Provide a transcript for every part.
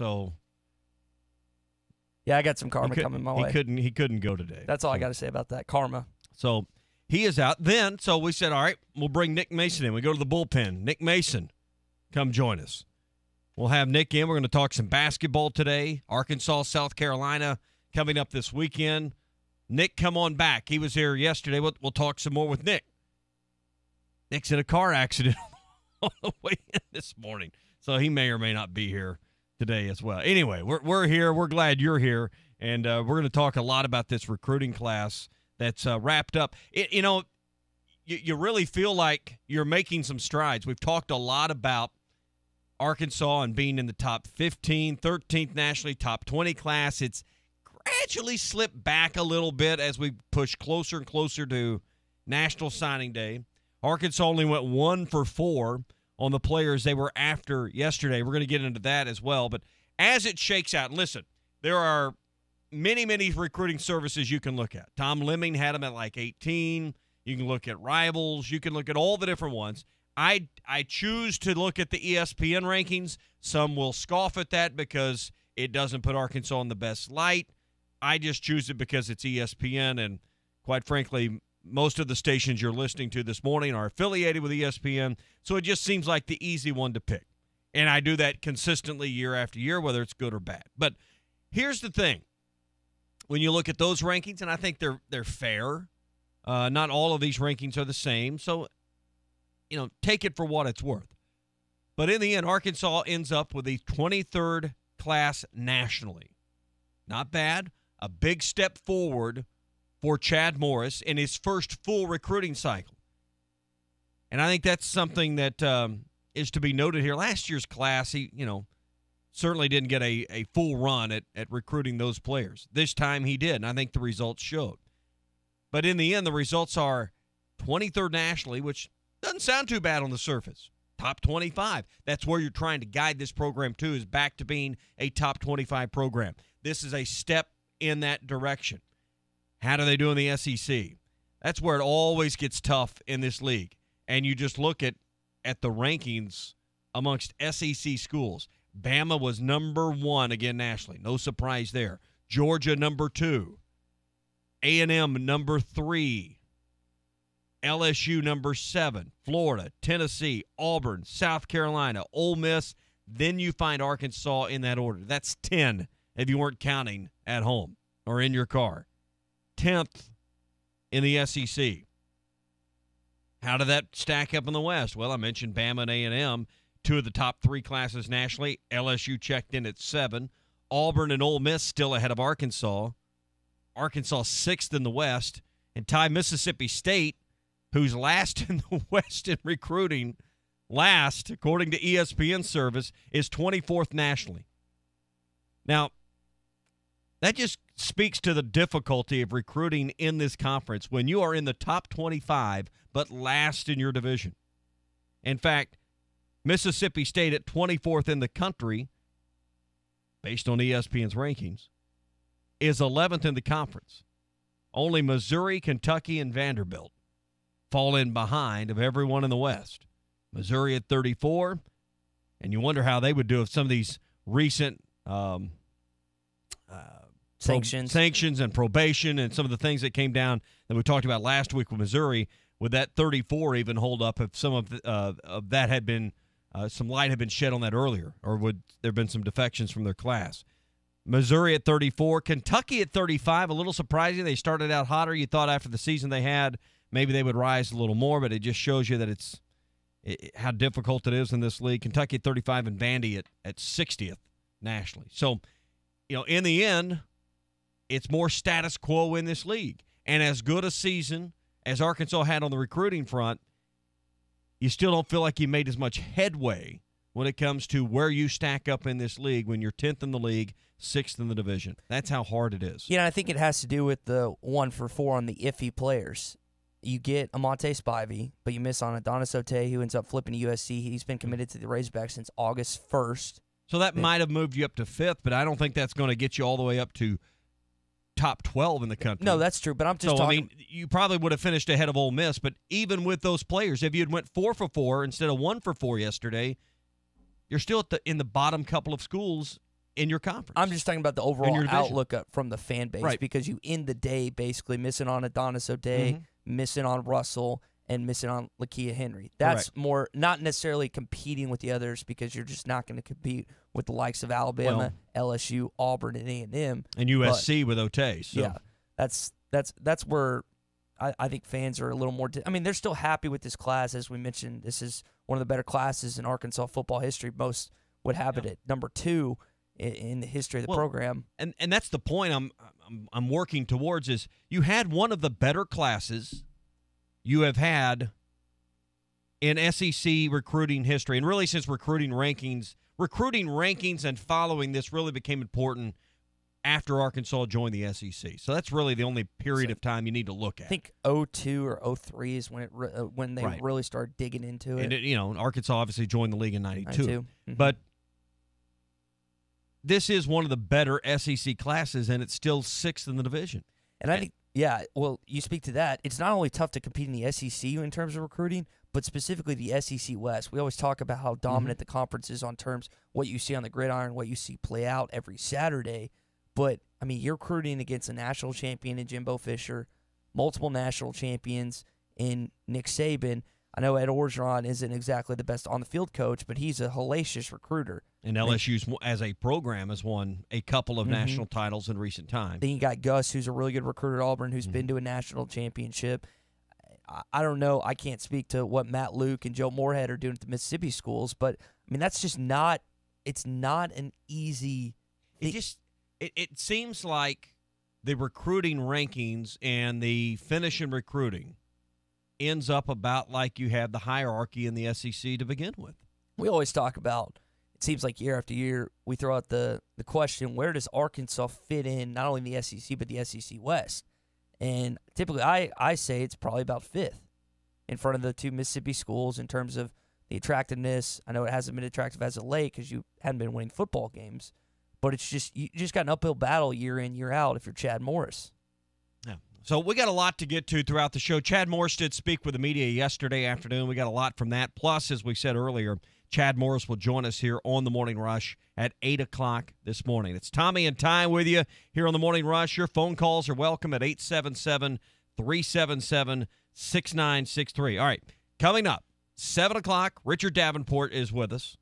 So yeah, I got some karma coming my way. He couldn't go today. That's all I got to say about that. Karma. So he is out. Then, so we said, all right, we'll bring Nick Mason in. We go to the bullpen. Nick Mason, come join us. We'll have Nick in. We're going to talk some basketball today. Arkansas, South Carolina coming up this weekend. Nick, come on back. He was here yesterday. We'll talk some more with Nick. Nick's in a car accident on the way in this morning, so he may or may not be here today as well. Anyway, we're here. We're glad you're here, and we're going to talk a lot about this recruiting class that's wrapped up. You really feel like you're making some strides. We've talked a lot about Arkansas and being in the top 15, 13th nationally, top 20 class. It's gradually slipped back a little bit as we push closer and closer to National Signing Day. Arkansas only went 1 for 4 on the players they were after yesterday. We're going to get into that as well. But as it shakes out, listen, there are many, many recruiting services you can look at. Tom Lemming had them at like 18. You can look at Rivals. You can look at all the different ones. I choose to look at the ESPN rankings. Some will scoff at that because it doesn't put Arkansas in the best light. I just choose it because it's ESPN, and quite frankly, most of the stations you're listening to this morning are affiliated with ESPN, so it just seems like the easy one to pick. And I do that consistently year after year, whether it's good or bad. But here's the thing. When you look at those rankings, and I think they're fair, not all of these rankings are the same, so take it for what it's worth. But in the end, Arkansas ends up with the 23rd class nationally. Not bad. A big step forward for Chad Morris in his first full recruiting cycle. And I think that's something that is to be noted here. Last year's class, he certainly didn't get a full run at recruiting those players. This time he did, and I think the results showed. But in the end, the results are 23rd nationally, which doesn't sound too bad on the surface. Top 25. That's where you're trying to guide this program to, is back to being a top 25 program. This is a step in that direction. How do they do in the SEC? That's where it always gets tough in this league. And you just look at the rankings amongst SEC schools. Bama was number 1 again nationally. No surprise there. Georgia, number 2. A&M, number 3. LSU, number 7. Florida, Tennessee, Auburn, South Carolina, Ole Miss. Then you find Arkansas in that order. That's 10 if you weren't counting at home or in your car. 10th in the SEC. How did that stack up in the West? Well, I mentioned Bama and A&M, 2 of the top 3 classes nationally. LSU checked in at 7. Auburn and Ole Miss still ahead of Arkansas. Arkansas 6th in the West. And tied Mississippi State, who's last in the West in recruiting, last, according to ESPN service, is 24th nationally. Now, that just speaks to the difficulty of recruiting in this conference when you are in the top 25 but last in your division. In fact, Mississippi State at 24th in the country, based on ESPN's rankings, is 11th in the conference. Only Missouri, Kentucky, and Vanderbilt fall in behind of everyone in the West. Missouri at 34, and you wonder how they would do if some of these recent sanctions and probation and some of the things that came down that we talked about last week with Missouri, would that 34 even hold up if some of that had been, some light had been shed on that earlier, or would there have been some defections from their class? Missouri at 34, Kentucky at 35, a little surprising. They started out hotter. You thought after the season they had, maybe they would rise a little more, but it just shows you that how difficult it is in this league. Kentucky at 35 and Vandy at 60th nationally. So, in the end, it's more status quo in this league. And as good a season as Arkansas had on the recruiting front, you still don't feel like you made as much headway when it comes to where you stack up in this league when you're 10th in the league, 6th in the division. That's how hard it is. I think it has to do with the 1 for 4 on the iffy players. You get Amante Spivey, but you miss on Adonis Ote, who ends up flipping to USC. He's been committed to the Razorbacks since August 1st. So that might have moved you up to 5th, but I don't think that's going to get you all the way up to top 12 in the country. No, that's true, but I'm just talking. You probably would have finished ahead of Ole Miss, but even with those players, if you had went 4 for 4 instead of 1 for 4 yesterday, you're still in the bottom couple of schools in your conference. I'm just talking about the overall division. outlook from the fan base, Right. because you end the day basically missing on Adonis O'Day, missing on Russell, and missing on Lakia Henry. That's Correct. more not necessarily competing with the others, because you're just not going to compete with the likes of Alabama, LSU, Auburn, and A&M. And USC with O'Tay. So. Yeah, that's where I think fans are a little more. I mean, they're still happy with this class. As we mentioned, this is one of the better classes in Arkansas football history. Most would have it at number 2 in the history of the program. And that's the point I'm working towards is you had one of the better classes you have had in SEC recruiting history, and really since recruiting rankings and following this really became important after Arkansas joined the SEC. So that's really the only period of time you need to look at. I think 02 or 03 is when they really started digging into it. And Arkansas obviously joined the league in 92. Mm-hmm. But this is one of the better SEC classes, and it's still 6th in the division. And I think, yeah, well, you speak to that. It's not only tough to compete in the SEC in terms of recruiting, but specifically the SEC West. We always talk about how dominant the conference is on terms what you see on the gridiron, what you see play out every Saturday. But, I mean, you're recruiting against a national champion in Jimbo Fisher, multiple national champions in Nick Saban. I know Ed Orgeron isn't exactly the best on-the-field coach, but he's a hellacious recruiter. And LSU's, as a program, has won a couple of national titles in recent times. Then you got Gus, who's a really good recruiter at Auburn, who's been to a national championship. I don't know. I can't speak to what Matt Luke and Joe Moorhead are doing at the Mississippi schools, but, I mean, that's just not – it's not an easy thing. It seems like the recruiting rankings and the finish in recruiting ends up about like you have the hierarchy in the SEC to begin with. We always talk about, it seems like year after year, we throw out the question, where does Arkansas fit in, not only in the SEC, but the SEC West? And typically I say it's probably about 5th in front of the 2 Mississippi schools in terms of the attractiveness. I know it hasn't been attractive as of late because you hadn't been winning football games. But it's just you just got an uphill battle year in, year out if you're Chad Morris. Yeah. So we got a lot to get to throughout the show. Chad Morris did speak with the media yesterday afternoon. We got a lot from that. Plus, as we said earlier, Chad Morris will join us here on the Morning Rush at 8 o'clock this morning. It's Tommy and Ty with you here on the Morning Rush. Your phone calls are welcome at 877-377-6963. All right, coming up, 7 o'clock, Richard Davenport is with us.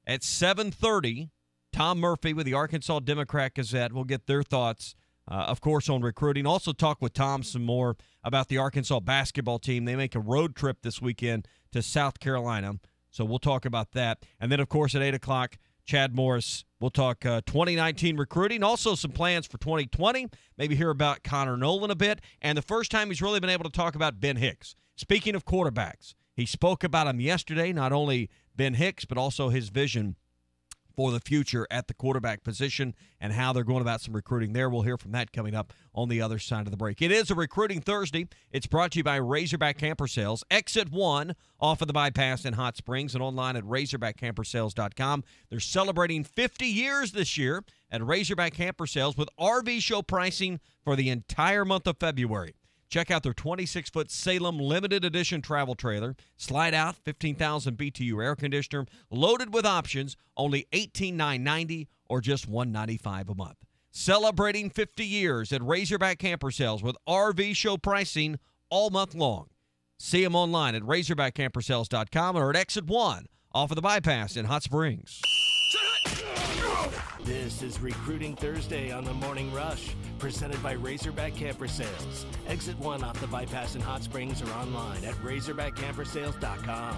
At 7:30, Tom Murphy with the Arkansas Democrat-Gazette. We'll get their thoughts, of course, on recruiting. Also talk with Tom some more about the Arkansas basketball team. They make a road trip this weekend to South Carolina, so we'll talk about that. And then, of course, at 8 o'clock, Chad Morris. We'll talk 2019 recruiting, also some plans for 2020, maybe hear about Connor Nolan a bit, and the first time he's really been able to talk about Ben Hicks. Speaking of quarterbacks, he spoke about him yesterday, not only Ben Hicks, but also his vision for the future at the quarterback position and how they're going about some recruiting there. We'll hear from that coming up on the other side of the break. It is a Recruiting Thursday. It's brought to you by Razorback Camper Sales. Exit 1 off of the bypass in Hot Springs and online at RazorbackCamperSales.com. They're celebrating 50 years this year at Razorback Camper Sales with RV show pricing for the entire month of February. Check out their 26-foot Salem limited edition travel trailer. Slide out, 15,000 BTU air conditioner, loaded with options, only $18,990 or just $195 a month. Celebrating 50 years at Razorback Camper Sales with RV show pricing all month long. See them online at RazorbackCamperSales.com or at Exit 1 off of the bypass in Hot Springs. This is Recruiting Thursday on the Morning Rush, presented by Razorback Camper Sales. Exit 1 off the bypass in Hot Springs or online at RazorbackCamperSales.com.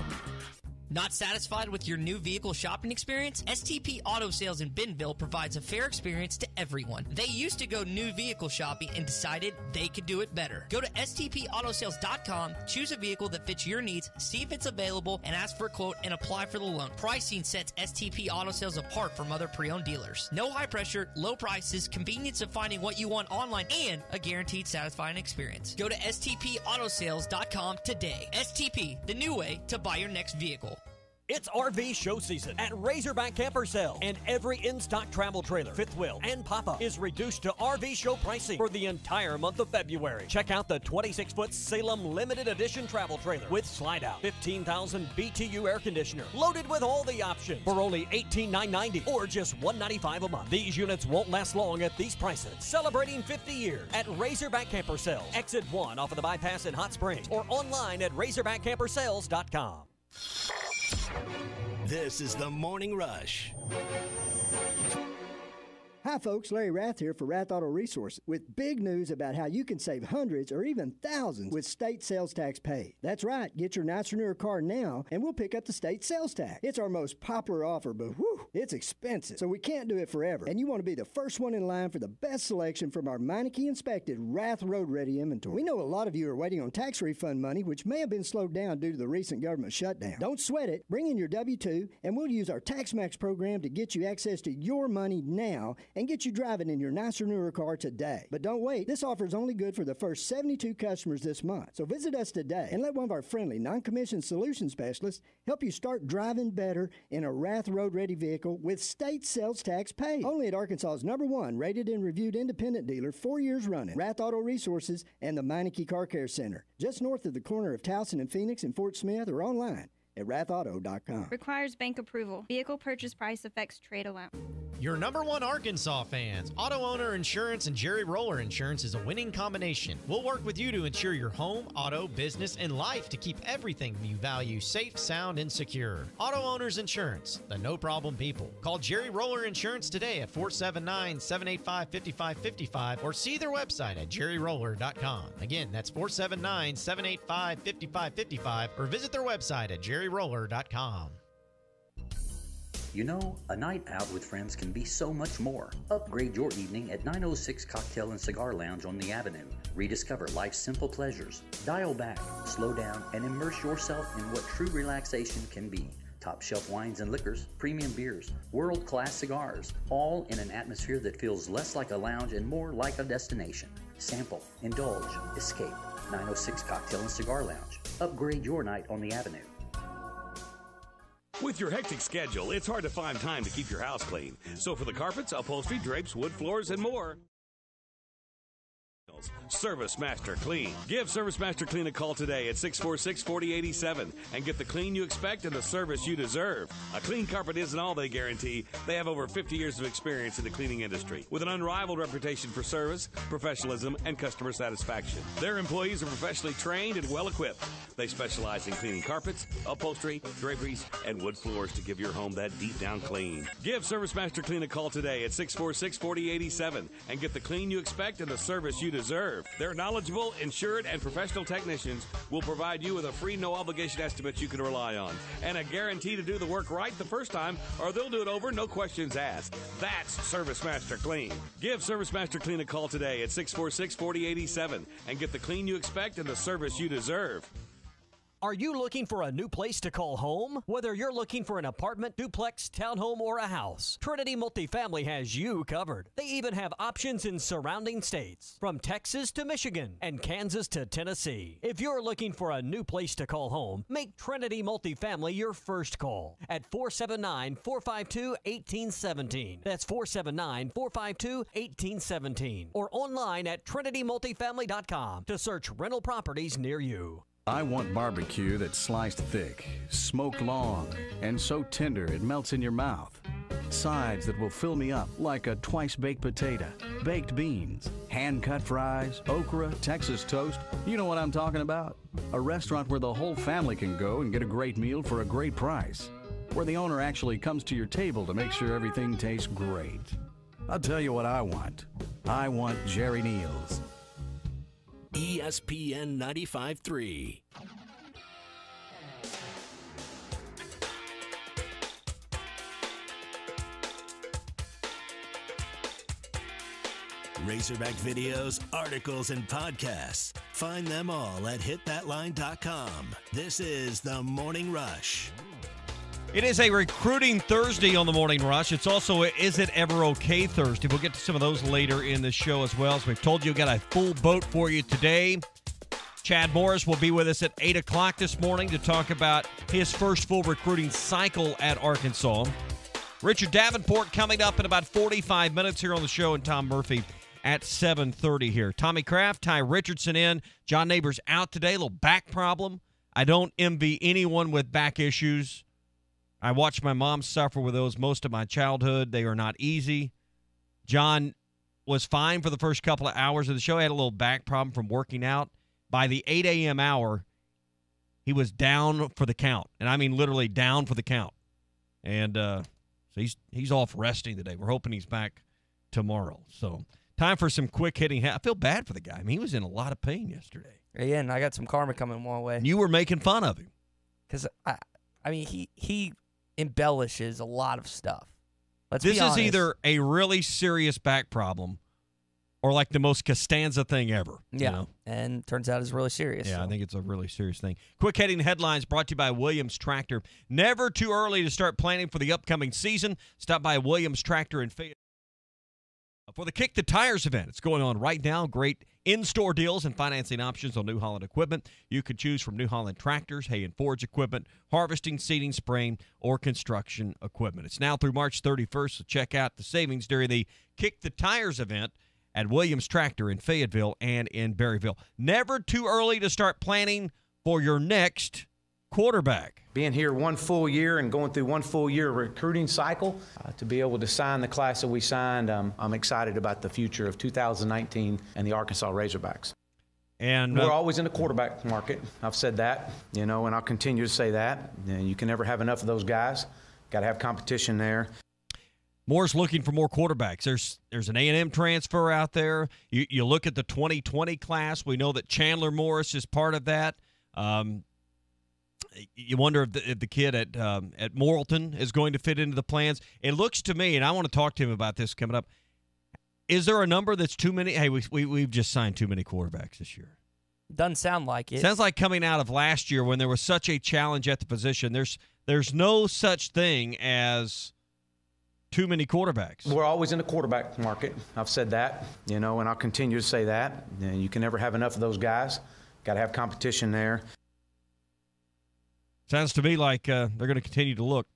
Not satisfied with your new vehicle shopping experience? STP Auto Sales in Bentonville provides a fair experience to everyone. They used to go new vehicle shopping and decided they could do it better. Go to stpautosales.com, choose a vehicle that fits your needs, see if it's available, and ask for a quote and apply for the loan. Pricing sets STP Auto Sales apart from other pre-owned dealers. No high pressure, low prices, convenience of finding what you want online, and a guaranteed satisfying experience. Go to stpautosales.com today. STP, the new way to buy your next vehicle. It's RV show season at Razorback Camper Sales, and every in-stock travel trailer, fifth wheel, and pop-up is reduced to RV show pricing for the entire month of February. Check out the 26-foot Salem Limited Edition travel trailer with slide-out, 15,000 BTU air conditioner, loaded with all the options for only $18,990 or just $195 a month. These units won't last long at these prices. Celebrating 50 years at Razorback Camper Sales, Exit 1 off of the bypass in Hot Springs, or online at RazorbackCamperSales.com. This is the Morning Rush. Hi folks, Larry Rath here for Rath Auto Resources with big news about how you can save hundreds or even thousands with state sales tax paid. That's right, get your nicer newer car now and we'll pick up the state sales tax. It's our most popular offer, but whew, it's expensive, so we can't do it forever. And you want to be the first one in line for the best selection from our Meineke inspected Rath Road Ready inventory. We know a lot of you are waiting on tax refund money, which may have been slowed down due to the recent government shutdown. Don't sweat it, bring in your W-2 and we'll use our TaxMax program to get you access to your money now and get you driving in your nicer, newer car today. But don't wait. This offer is only good for the first 72 customers this month. So visit us today and let one of our friendly, non-commissioned solution specialists help you start driving better in a Rath Road-ready vehicle with state sales tax paid. Only at Arkansas's #1 rated and reviewed independent dealer 4 years running, Rath Auto Resources and the Meineke Car Care Center, just north of the corner of Towson and Phoenix in Fort Smith, or online at rathauto.com. Requires bank approval. Vehicle purchase price affects trade allowance. Your #1 Arkansas fans. Auto Owner Insurance and Jerry Roller Insurance is a winning combination. We'll work with you to insure your home, auto, business, and life to keep everything you value safe, sound, and secure. Auto Owners Insurance, the no-problem people. Call Jerry Roller Insurance today at 479-785-5555 or see their website at jerryroller.com. Again, that's 479-785-5555 or visit their website at jerryroller.com. You know, a night out with friends can be so much more. Upgrade your evening at 906 Cocktail and Cigar Lounge on the Avenue. Rediscover life's simple pleasures. Dial back, slow down, and immerse yourself in what true relaxation can be. Top shelf wines and liquors, premium beers, world-class cigars, all in an atmosphere that feels less like a lounge and more like a destination. Sample, indulge, escape. 906 Cocktail and Cigar Lounge. Upgrade your night on the Avenue. With your hectic schedule, it's hard to find time to keep your house clean. So for the carpets, upholstery, drapes, wood floors, and more, Service Master Clean. Give Service Master Clean a call today at 646-4087 and get the clean you expect and the service you deserve. A clean carpet isn't all they guarantee. They have over 50 years of experience in the cleaning industry with an unrivaled reputation for service, professionalism, and customer satisfaction. Their employees are professionally trained and well-equipped. They specialize in cleaning carpets, upholstery, draperies, and wood floors to give your home that deep-down clean. Give Service Master Clean a call today at 646-4087 and get the clean you expect and the service you deserve. Their knowledgeable, insured, and professional technicians will provide you with a free, no-obligation estimate you can rely on and a guarantee to do the work right the first time, or they'll do it over, no questions asked. That's Service Master Clean. Give Service Master Clean a call today at 646-4087 and get the clean you expect and the service you deserve. Are you looking for a new place to call home? Whether you're looking for an apartment, duplex, townhome, or a house, Trinity Multifamily has you covered. They even have options in surrounding states, from Texas to Michigan and Kansas to Tennessee. If you're looking for a new place to call home, make Trinity Multifamily your first call at 479-452-1817. That's 479-452-1817. Or online at trinitymultifamily.com to search rental properties near you. I want barbecue that's sliced thick, smoked long, and so tender it melts in your mouth. Sides that will fill me up like a twice-baked potato, baked beans, hand-cut fries, okra, Texas toast. You know what I'm talking about? A restaurant where the whole family can go and get a great meal for a great price. Where the owner actually comes to your table to make sure everything tastes great. I'll tell you what I want. I want Jerry Neal's. ESPN 95.3. Razorback videos, articles, and podcasts. Find them all at hitthatline.com. This is The Morning Rush. It is a recruiting Thursday on the Morning Rush. It's also a Is It Ever Okay Thursday. We'll get to some of those later in the show as well. As we've told you, we've got a full boat for you today. Chad Morris will be with us at 8 o'clock this morning to talk about his first full recruiting cycle at Arkansas. Richard Davenport coming up in about 45 minutes here on the show, and Tom Murphy at 7:30 here. Tommy Kraft, Ty Richardson in. John Neighbors out today, a little back problem. I don't envy anyone with back issues. I watched my mom suffer with those most of my childhood. They are not easy. John was fine for the first couple of hours of the show. He had a little back problem from working out. By the 8 a.m. hour, he was down for the count. And I mean literally down for the count. And so he's off resting today. We're hoping he's back tomorrow. So time for some quick hitting. I feel bad for the guy. I mean, he was in a lot of pain yesterday. Yeah, and I got some karma coming one way. You were making fun of him. Because, I mean, he embellishes a lot of stuff. Let's this be honest. Is either a really serious back problem or like the most Costanza thing ever. Yeah, you know? And turns out it's really serious. Yeah, so. I think it's a really serious thing. Quick hitting headlines brought to you by Williams Tractor. Never too early to start planning for the upcoming season. Stop by Williams Tractor in Fayetteville for the Kick the Tires event. It's going on right now. Great in-store deals and financing options on New Holland equipment. You could choose from New Holland tractors, hay and forage equipment, harvesting, seeding, spraying, or construction equipment. It's now through March 31st, so check out the savings during the Kick the Tires event at Williams Tractor in Fayetteville and in Berryville. Never too early to start planning for your next quarterback. Being here one full year and going through one full year recruiting cycle, to be able to sign the class that we signed, I'm excited about the future of 2019 and the Arkansas Razorbacks. And we're always in the quarterback market. I've said that, and I'll continue to say that. You can never have enough of those guys. Got to have competition there. Moore's looking for more quarterbacks. There's an A&M transfer out there. You look at the 2020 class. We know that Chandler Morris is part of that. You wonder if the kid at Morrilton is going to fit into the plans. It looks to me, and I want to talk to him about this coming up, is there a number that's too many? Hey, we've just signed too many quarterbacks this year. Doesn't sound like it. Sounds like coming out of last year when there was such a challenge at the position. There's no such thing as too many quarterbacks. We're always in the quarterback market. I've said that, and I'll continue to say that. You can never have enough of those guys. Got to have competition there. Sounds to me like they're going to continue to look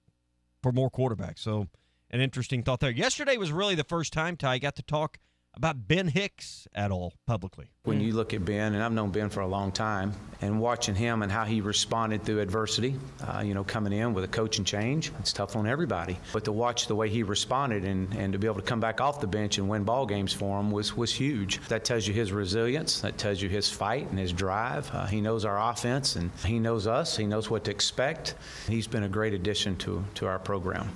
for more quarterbacks. So an interesting thought there. Yesterday was really the first time, Ty, got to talk about Ben Hicks at all publicly. When you look at Ben, and I've known Ben for a long time, and watching him and how he responded through adversity, coming in with a coaching change, it's tough on everybody. But to watch the way he responded and to be able to come back off the bench and win ball games for him was huge. That tells you his resilience. That tells you his fight and his drive. He knows our offense, and he knows us. He knows what to expect. He's been a great addition to our program.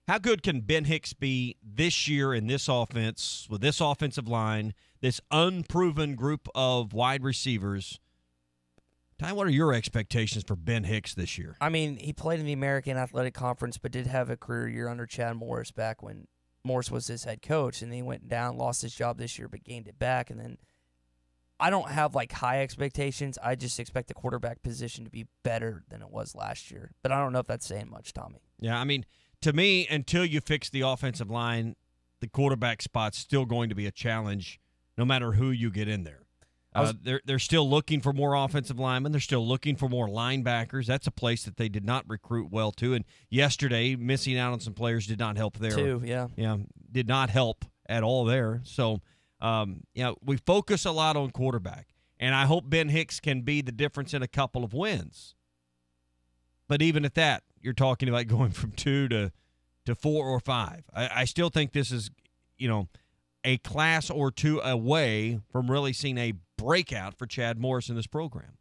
How good can Ben Hicks be this year in this offense, with this offensive line, this unproven group of wide receivers? Ty, what are your expectations for Ben Hicks this year? I mean, he played in the American Athletic Conference, but did have a career year under Chad Morris back when Morris was his head coach, and then he went down, lost his job this year, but gained it back. And then I don't have, high expectations. I just expect the quarterback position to be better than it was last year. But I don't know if that's saying much, Tommy. Yeah, I mean, to me, until you fix the offensive line, the quarterback spot's still going to be a challenge no matter who you get in there. They're still looking for more offensive linemen. They're still looking for more linebackers. That's a place that they did not recruit well to. And yesterday, missing out on some players did not help there. Too, yeah. Yeah, did not help at all there. So, we focus a lot on quarterback. And I hope Ben Hicks can be the difference in a couple of wins. But even at that, you're talking about going from 2 to 4 or 5. I still think this is, a class or two away from really seeing a breakout for Chad Morris in this program.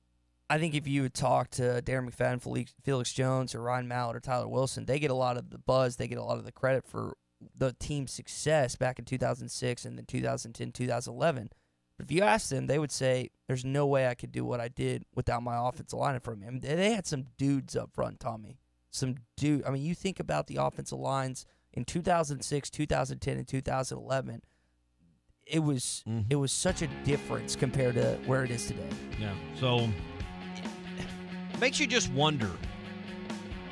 I think if you would talk to Darren McFadden, Felix Jones, or Ryan Mallett, or Tyler Wilson, they get a lot of the buzz, they get a lot of the credit for the team's success back in 2006 and then 2010, 2011. But if you ask them, they would say, there's no way I could do what I did without my offensive line in front of me. I mean, they had some dudes up front, Tommy. You think about the offensive lines in 2006, 2010, and 2011. It was such a difference compared to where it is today. Yeah. So it makes you just wonder,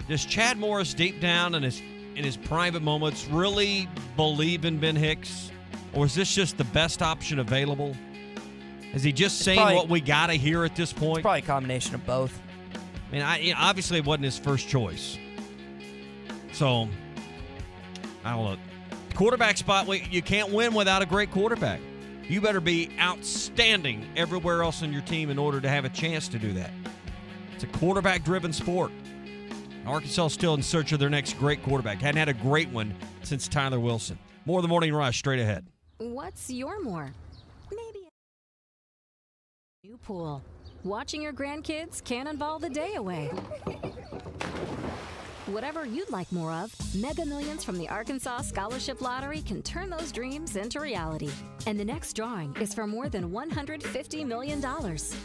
does Chad Morris deep down in his private moments really believe in Ben Hicks? Or is this just the best option available? Is he just saying probably what we got to hear at this point? It's probably a combination of both. I mean, obviously it wasn't his first choice. So, I don't know. Quarterback spot, you can't win without a great quarterback. You better be outstanding everywhere else on your team in order to have a chance to do that. It's a quarterback-driven sport. Arkansas is still in search of their next great quarterback. Hadn't had a great one since Tyler Wilson. More of the Morning Rush straight ahead. What's your more? Maybe a new pool. Watching your grandkids cannonball the day away. Whatever you'd like more of, Mega Millions from the Arkansas Scholarship Lottery can turn those dreams into reality. And the next drawing is for more than $150 million.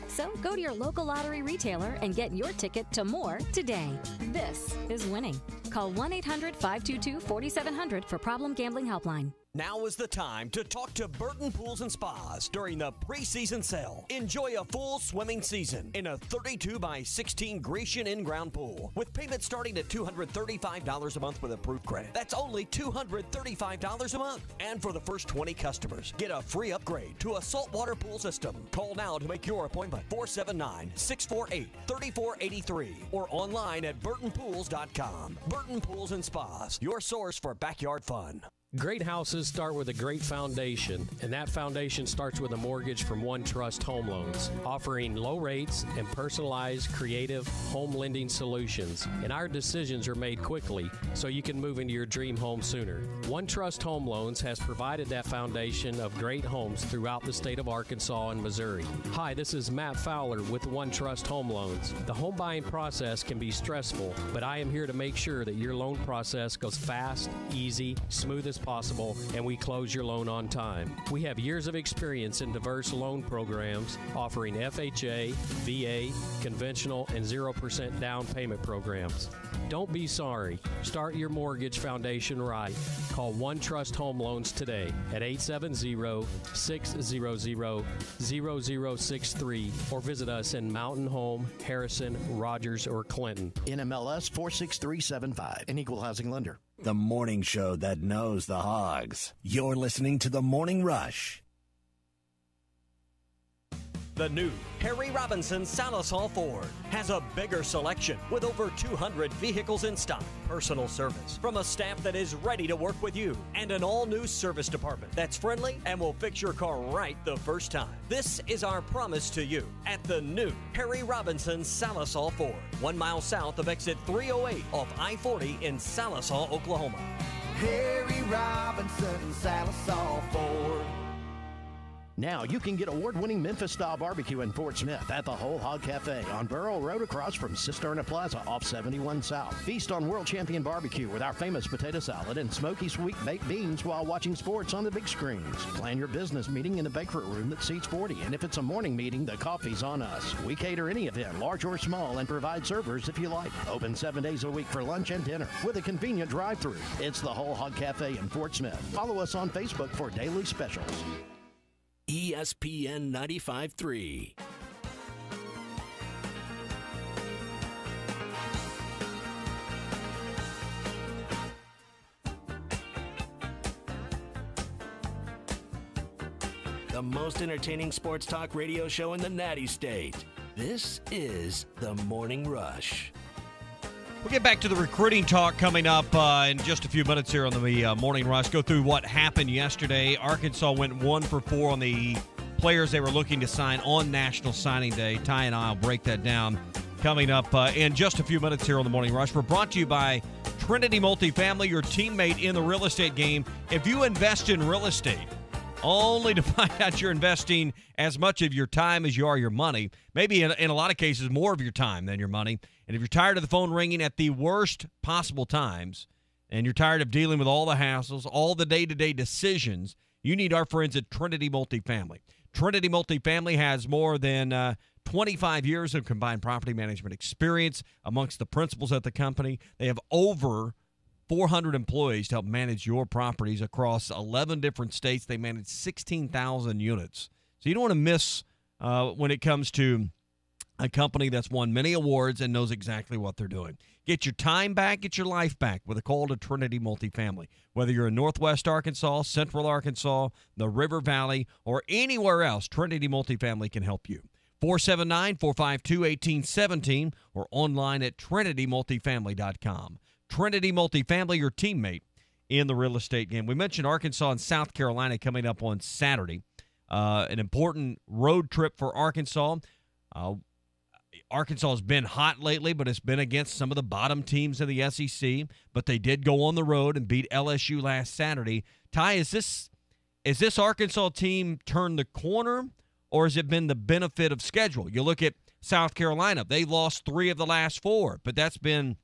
So go to your local lottery retailer and get your ticket to more today. This is winning. Call 1-800-522-4700 for Problem Gambling Helpline. Now is the time to talk to Burton Pools and Spas during the preseason sale. Enjoy a full swimming season in a 32x16 Grecian in-ground pool with payments starting at $235 a month with approved credit. That's only $235 a month. And for the first 20 customers, get a free upgrade to a saltwater pool system. Call now to make your appointment. 479-648-3483 or online at burtonpools.com. Burton Pools and Spas, your source for backyard fun. Great houses start with a great foundation, and that foundation starts with a mortgage from OneTrust Home Loans, offering low rates and personalized, creative home lending solutions. And our decisions are made quickly, so you can move into your dream home sooner. OneTrust Home Loans has provided that foundation of great homes throughout the state of Arkansas and Missouri. Hi, this is Matt Fowler with OneTrust Home Loans. The home buying process can be stressful, but I am here to make sure that your loan process goes fast, easy, smooth as possible, and we close your loan on time. We have years of experience in diverse loan programs offering FHA, VA, conventional, and 0% down payment programs. Don't be sorry. Start your mortgage foundation right. Call OneTrust Home Loans today at 870-600-0063 or visit us in Mountain Home, Harrison, Rogers, or Clinton. NMLS 46375, an equal housing lender. The morning show that knows the Hogs. You're listening to The Morning Rush. The new Harry Robinson Salisal Ford has a bigger selection with over 200 vehicles in stock, personal service from a staff that is ready to work with you, and an all-new service department that's friendly and will fix your car right the first time. This is our promise to you at the new Harry Robinson Salisal Ford, 1 mile south of exit 308 off I-40 in Salisal, Oklahoma. Harry Robinson Salisal Ford. Now you can get award-winning Memphis-style barbecue in Fort Smith at the Whole Hog Cafe on Burrow Road across from Cisterna Plaza off 71 South. Feast on world champion barbecue with our famous potato salad and smoky sweet baked beans while watching sports on the big screens. Plan your business meeting in the banquet room that seats 40, and if it's a morning meeting, the coffee's on us. We cater any event, large or small, and provide servers if you like. Open 7 days a week for lunch and dinner with a convenient drive-thru. It's the Whole Hog Cafe in Fort Smith. Follow us on Facebook for daily specials. ESPN 95.3. The most entertaining sports talk radio show in the Natty State. This is The Morning Rush. We'll get back to the recruiting talk coming up in just a few minutes here on the Morning Rush. Go through what happened yesterday. Arkansas went 1 for 4 on the players they were looking to sign on National Signing Day. Ty and I will break that down coming up in just a few minutes here on the Morning Rush. We're brought to you by Trinity Multifamily, your teammate in the real estate game. If you invest in real estate, only to find out you're investing as much of your time as you are your money, maybe in a lot of cases more of your time than your money. And if you're tired of the phone ringing at the worst possible times, and you're tired of dealing with all the hassles, all the day-to-day decisions, you need our friends at Trinity Multifamily. Trinity Multifamily has more than 25 years of combined property management experience amongst the principals at the company. They have over 400 employees to help manage your properties across 11 different states. They manage 16,000 units. So you don't want to miss when it comes to a company that's won many awards and knows exactly what they're doing. Get your time back, get your life back with a call to Trinity Multifamily. Whether you're in Northwest Arkansas, Central Arkansas, the River Valley, or anywhere else, Trinity Multifamily can help you. 479-452-1817 or online at trinitymultifamily.com. Trinity Multifamily, your teammate in the real estate game. We mentioned Arkansas and South Carolina coming up on Saturday. An important road trip for Arkansas. Arkansas has been hot lately, but it's been against some of the bottom teams in the SEC. But they did go on the road and beat LSU last Saturday. Ty, is this Arkansas team turned the corner, or has it been the benefit of schedule? You look at South Carolina. They lost 3 of the last 4, but that's been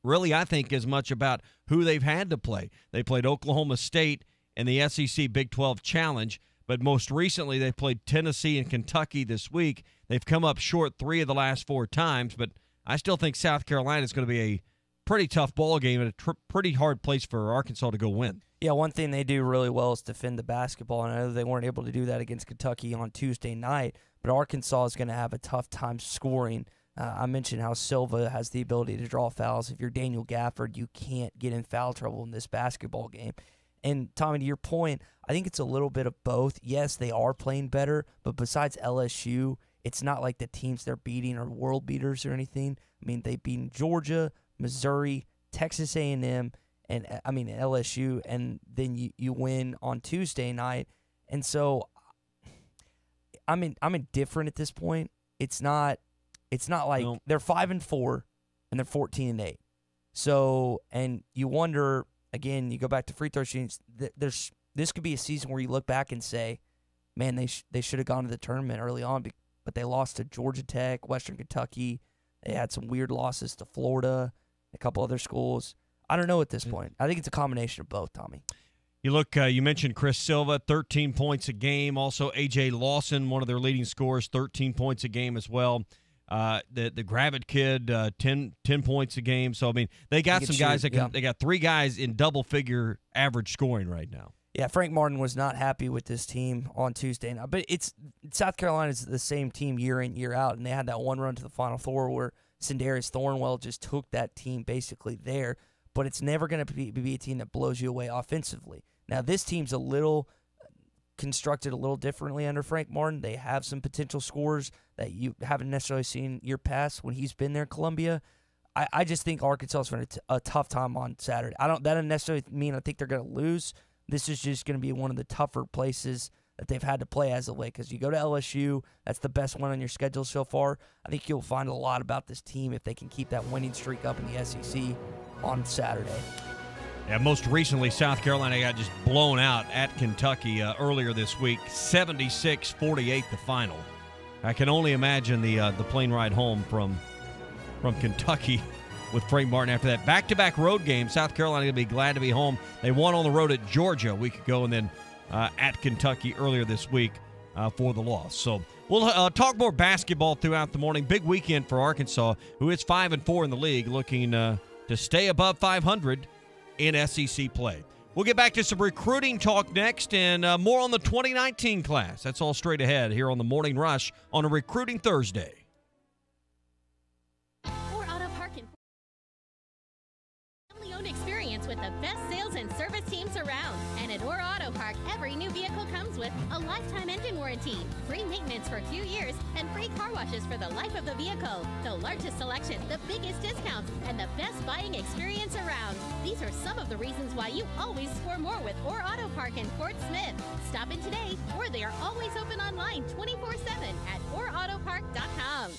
really, I think, as much about who they've had to play. They played Oklahoma State in the SEC Big 12 Challenge, but most recently they played Tennessee and Kentucky this week. They've come up short 3 of the last 4 times, but I still think South Carolina is going to be a pretty tough ball game and a pretty hard place for Arkansas to go win. Yeah, one thing they do really well is defend the basketball, and I know they weren't able to do that against Kentucky on Tuesday night, but Arkansas is going to have a tough time scoring. I mentioned how Silva has the ability to draw fouls. If you're Daniel Gafford, you can't get in foul trouble in this basketball game. And, Tommy, to your point, I think it's a little bit of both. Yes, they are playing better, but besides LSU, it's not like the teams they're beating are world beaters or anything. I mean, they've beaten Georgia, Missouri, Texas A&M, and LSU, and then you win on Tuesday night. And so I'm indifferent at this point. It's not like they're 5-4 and they're 14-8. So, and you wonder, again, you go back to free throw shootings. This could be a season where you look back and say, man, they should have gone to the tournament early on, but they lost to Georgia Tech, Western Kentucky. They had some weird losses to Florida, a couple other schools. I don't know at this point. I think it's a combination of both, Tommy. You look, you mentioned Chris Silva, 13 points a game. Also, A.J. Lawson, one of their leading scorers, 13 points a game as well. The Gravitt kid, 10 points a game. So, I mean, they got some guys they got 3 guys in double-figure average scoring right now. Yeah, Frank Martin was not happy with this team on Tuesday night. But South Carolina's the same team year in, year out, and they had that one run to the Final Four where Sindarius Thornwell just took that team basically there. But it's never going to be a team that blows you away offensively. Now, this team's a little constructed a little differently under Frank Martin. They have some potential scorers that you haven't necessarily seen year past when he's been there in Columbia. I just think Arkansas is going to a tough time on Saturday. That doesn't necessarily mean I think they're going to lose. This is just going to be one of the tougher places that they've had to play as of late, because you go to LSU, that's the best one on your schedule so far. I think you'll find a lot about this team if they can keep that winning streak up in the SEC on Saturday. Yeah, most recently, South Carolina got just blown out at Kentucky earlier this week, 76-48 the final. I can only imagine the plane ride home from Kentucky with Frank Martin after that. Back-to-back road games. South Carolina going to be glad to be home. They won on the road at Georgia a week ago and then at Kentucky earlier this week for the loss. So we'll talk more basketball throughout the morning. Big weekend for Arkansas, who is 5-4 in the league, looking to stay above 500 in SEC play. We'll get back to some recruiting talk next and more on the 2019 class. That's all straight ahead here on the Morning Rush on a Recruiting Thursday. Family-owned experience with the best sales and service teams around. And at Orr Auto Park, every new vehicle comes with a lifetime engine warranty, free maintenance for 2 years, and free car washes for the life of the vehicle. The largest selection, the biggest discounts, and the best buying experience around. These are some of the reasons why you always score more with Orr Auto Park in Fort Smith. Stop in today, or they are always open online 24/7 at OrAutoPark.com.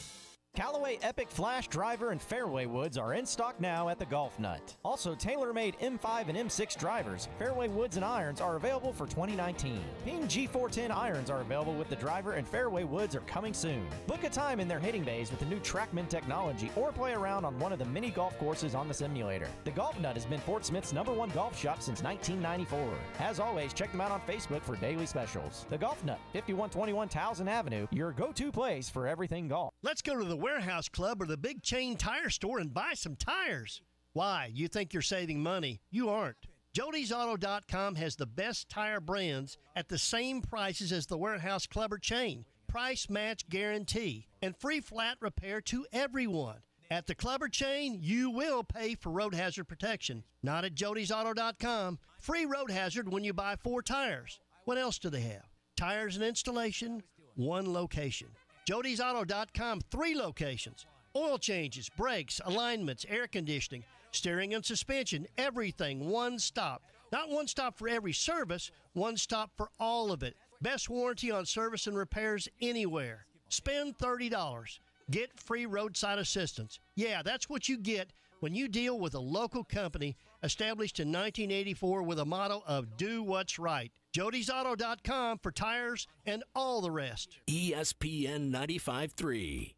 Callaway Epic Flash Driver and Fairway Woods are in stock now at the Golf Nut. Also, tailor-made M5 and M6 drivers, Fairway Woods and irons are available for 2019. Ping G410 irons are available with the driver, and Fairway Woods are coming soon. Book a time in their hitting bays with the new TrackMan technology or play around on one of the many golf courses on the simulator. The Golf Nut has been Fort Smith's #1 golf shop since 1994. As always, check them out on Facebook for daily specials. The Golf Nut, 5121 Towson Avenue, your go-to place for everything golf. Let's go to the Warehouse Club or the big chain tire store and buy some tires. Why? You think you're saving money? You aren't. Jody'sAuto.com has the best tire brands at the same prices as the Warehouse Club or chain. price match guarantee, and free flat repair to everyone. At the club or chain, you will pay for road hazard protection. Not at jodysauto.com. Free road hazard when you buy 4 tires. What else do they have? Tires and installation, 1 location. jodysauto.com, 3 locations. Oil changes, brakes, alignments, air conditioning, steering and suspension, everything, one stop. Not one stop for every service, one stop for all of it. Best warranty on service and repairs anywhere. Spend $30. Get free roadside assistance. Yeah, that's what you get when you deal with a local company established in 1984 with a motto of do what's right. jodysauto.com for tires and all the rest. ESPN 95.3.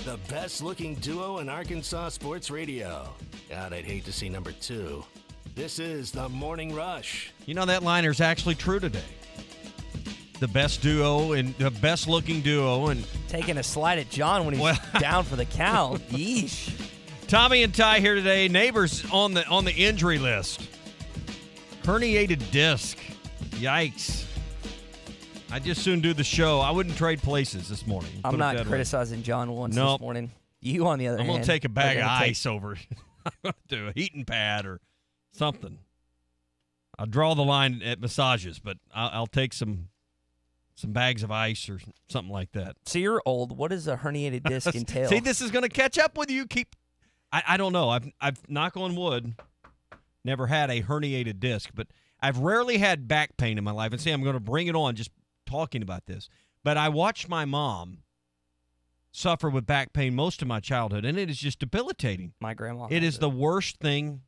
The best-looking duo in Arkansas sports radio. God, I'd hate to see number 2. This is the Morning Rush. You know, that liner's actually true today. The best duo and the best-looking duo. And taking a slide at John when he's down for the count. Yeesh. Tommy and Ty here today. Neighbors on the injury list. Herniated disc. Yikes. I'd just soon do the show. I wouldn't trade places this morning. I'm not criticizing John once this morning. You, on the other hand. I'm going to take a bag of ice over. I'm going to do a heating pad or something. I'll draw the line at massages, but I'll take some bags of ice or something like that. So you're old. What does a herniated disc entail? See, this is going to catch up with you. I don't know. I've knock on wood, never had a herniated disc, but I've rarely had back pain in my life. And see, I'm going to bring it on just talking about this. But I watched my mom suffer with back pain most of my childhood, and it is just debilitating. My grandma. It is the worst thing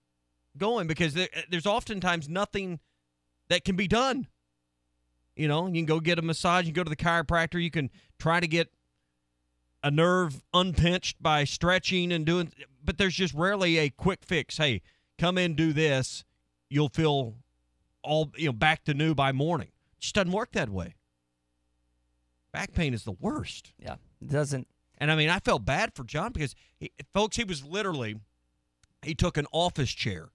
going because there's oftentimes nothing that can be done. You know, you can go get a massage, you can go to the chiropractor, you can try to get a nerve unpinched by stretching and doing, but there's just rarely a quick fix. Hey, come in, do this, you'll feel all back to new by morning. It just doesn't work that way. Back pain is the worst. Yeah, it doesn't. And, I mean, I felt bad for John because, he took an office chair.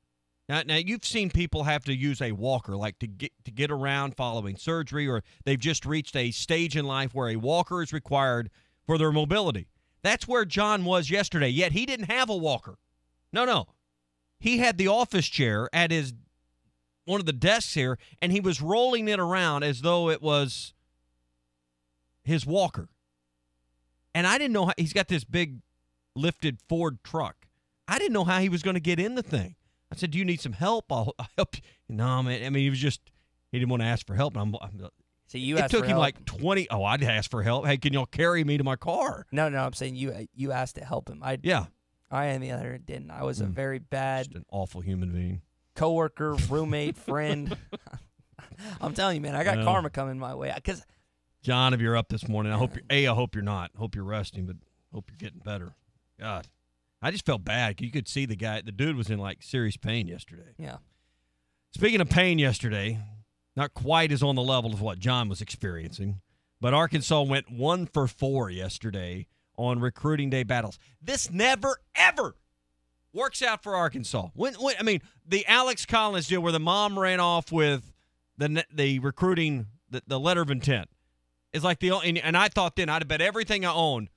Now you've seen people have to use a walker, like to get around following surgery, or they've just reached a stage in life where a walker is required for their mobility. That's where John was yesterday, yet he didn't have a walker. No. He had the office chair at one of the desks here, and he was rolling it around as though it was his walker. And I didn't know how – he's got this big lifted Ford truck. I didn't know how he was going to get in the thing. I said, do you need some help? I'll help you. No, man. I mean, he didn't want to ask for help. So you it asked took for him help. like 20 – oh, I'd ask for help. Hey, can y'all carry me to my car? No, I'm saying you asked to help him. Yeah. I, on the other hand, didn't. I was a very bad – just an awful human being. Coworker, roommate, friend. I'm telling you, man, I got karma coming my way. Because – John, if you're up this morning, I hope you're not. Hope you're resting, but hope you're getting better. God, I just felt bad. You could see the dude was in like serious pain yesterday. Yeah. Speaking of pain yesterday, not quite as on the level of what John was experiencing, but Arkansas went 1 for 4 yesterday on recruiting day battles. This never, ever works out for Arkansas. When I mean, the Alex Collins deal where the mom ran off with the recruiting, the letter of intent. It's like and I thought then I'd have bet everything I owned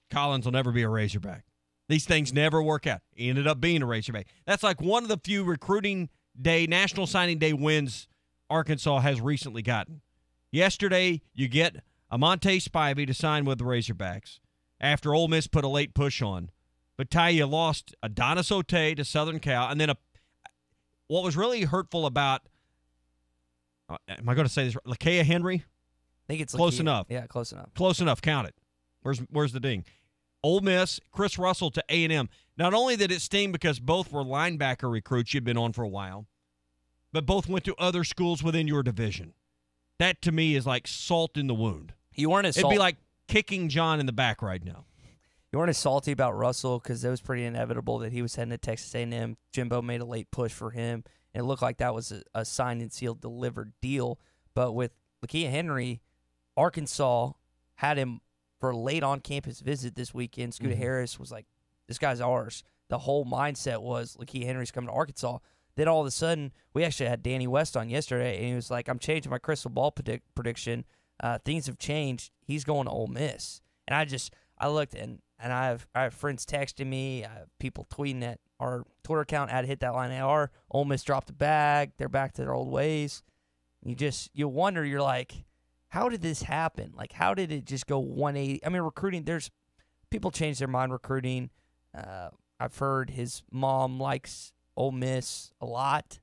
Collins will never be a Razorback. These things never work out. He ended up being a Razorback. That's like one of the few recruiting day, National Signing Day wins Arkansas has recently gotten. Yesterday, you get Amonte Spivey to sign with the Razorbacks after Ole Miss put a late push on. But Ty, you lost Adonis Otey to Southern Cal, and then what was really hurtful about am I going to say this? Lakia Henry. I think it's close enough. Yeah, close enough. Close enough. Count it. Where's the ding? Ole Miss, Chris Russell to A&M. Not only did it sting because both were linebacker recruits you'd been on for a while, but both went to other schools within your division. That, to me, is like salt in the wound. You weren't as It'd be like kicking John in the back right now. You weren't as salty about Russell because it was pretty inevitable that he was heading to Texas A&M. Jimbo made a late push for him, and it looked like that was a signed and sealed delivered deal. But with Lakia Henry, Arkansas had him for a late on-campus visit this weekend. Scooter Harris was like This guy's ours. The whole mindset was Lakeith Henry's coming to Arkansas. Then all of a sudden, we actually had Danny West on yesterday, and he was like, I'm changing my crystal ball prediction. Things have changed. He's going to Ole Miss. And I looked, and I have friends texting me, I have people tweeting at our Twitter account, at Hit That Line AR. Ole Miss dropped the bag. They're back to their old ways. You wonder, you're like, how did this happen? Like, how did it just go 180? I mean, recruiting, people change their mind recruiting. I've heard his mom likes Ole Miss a lot,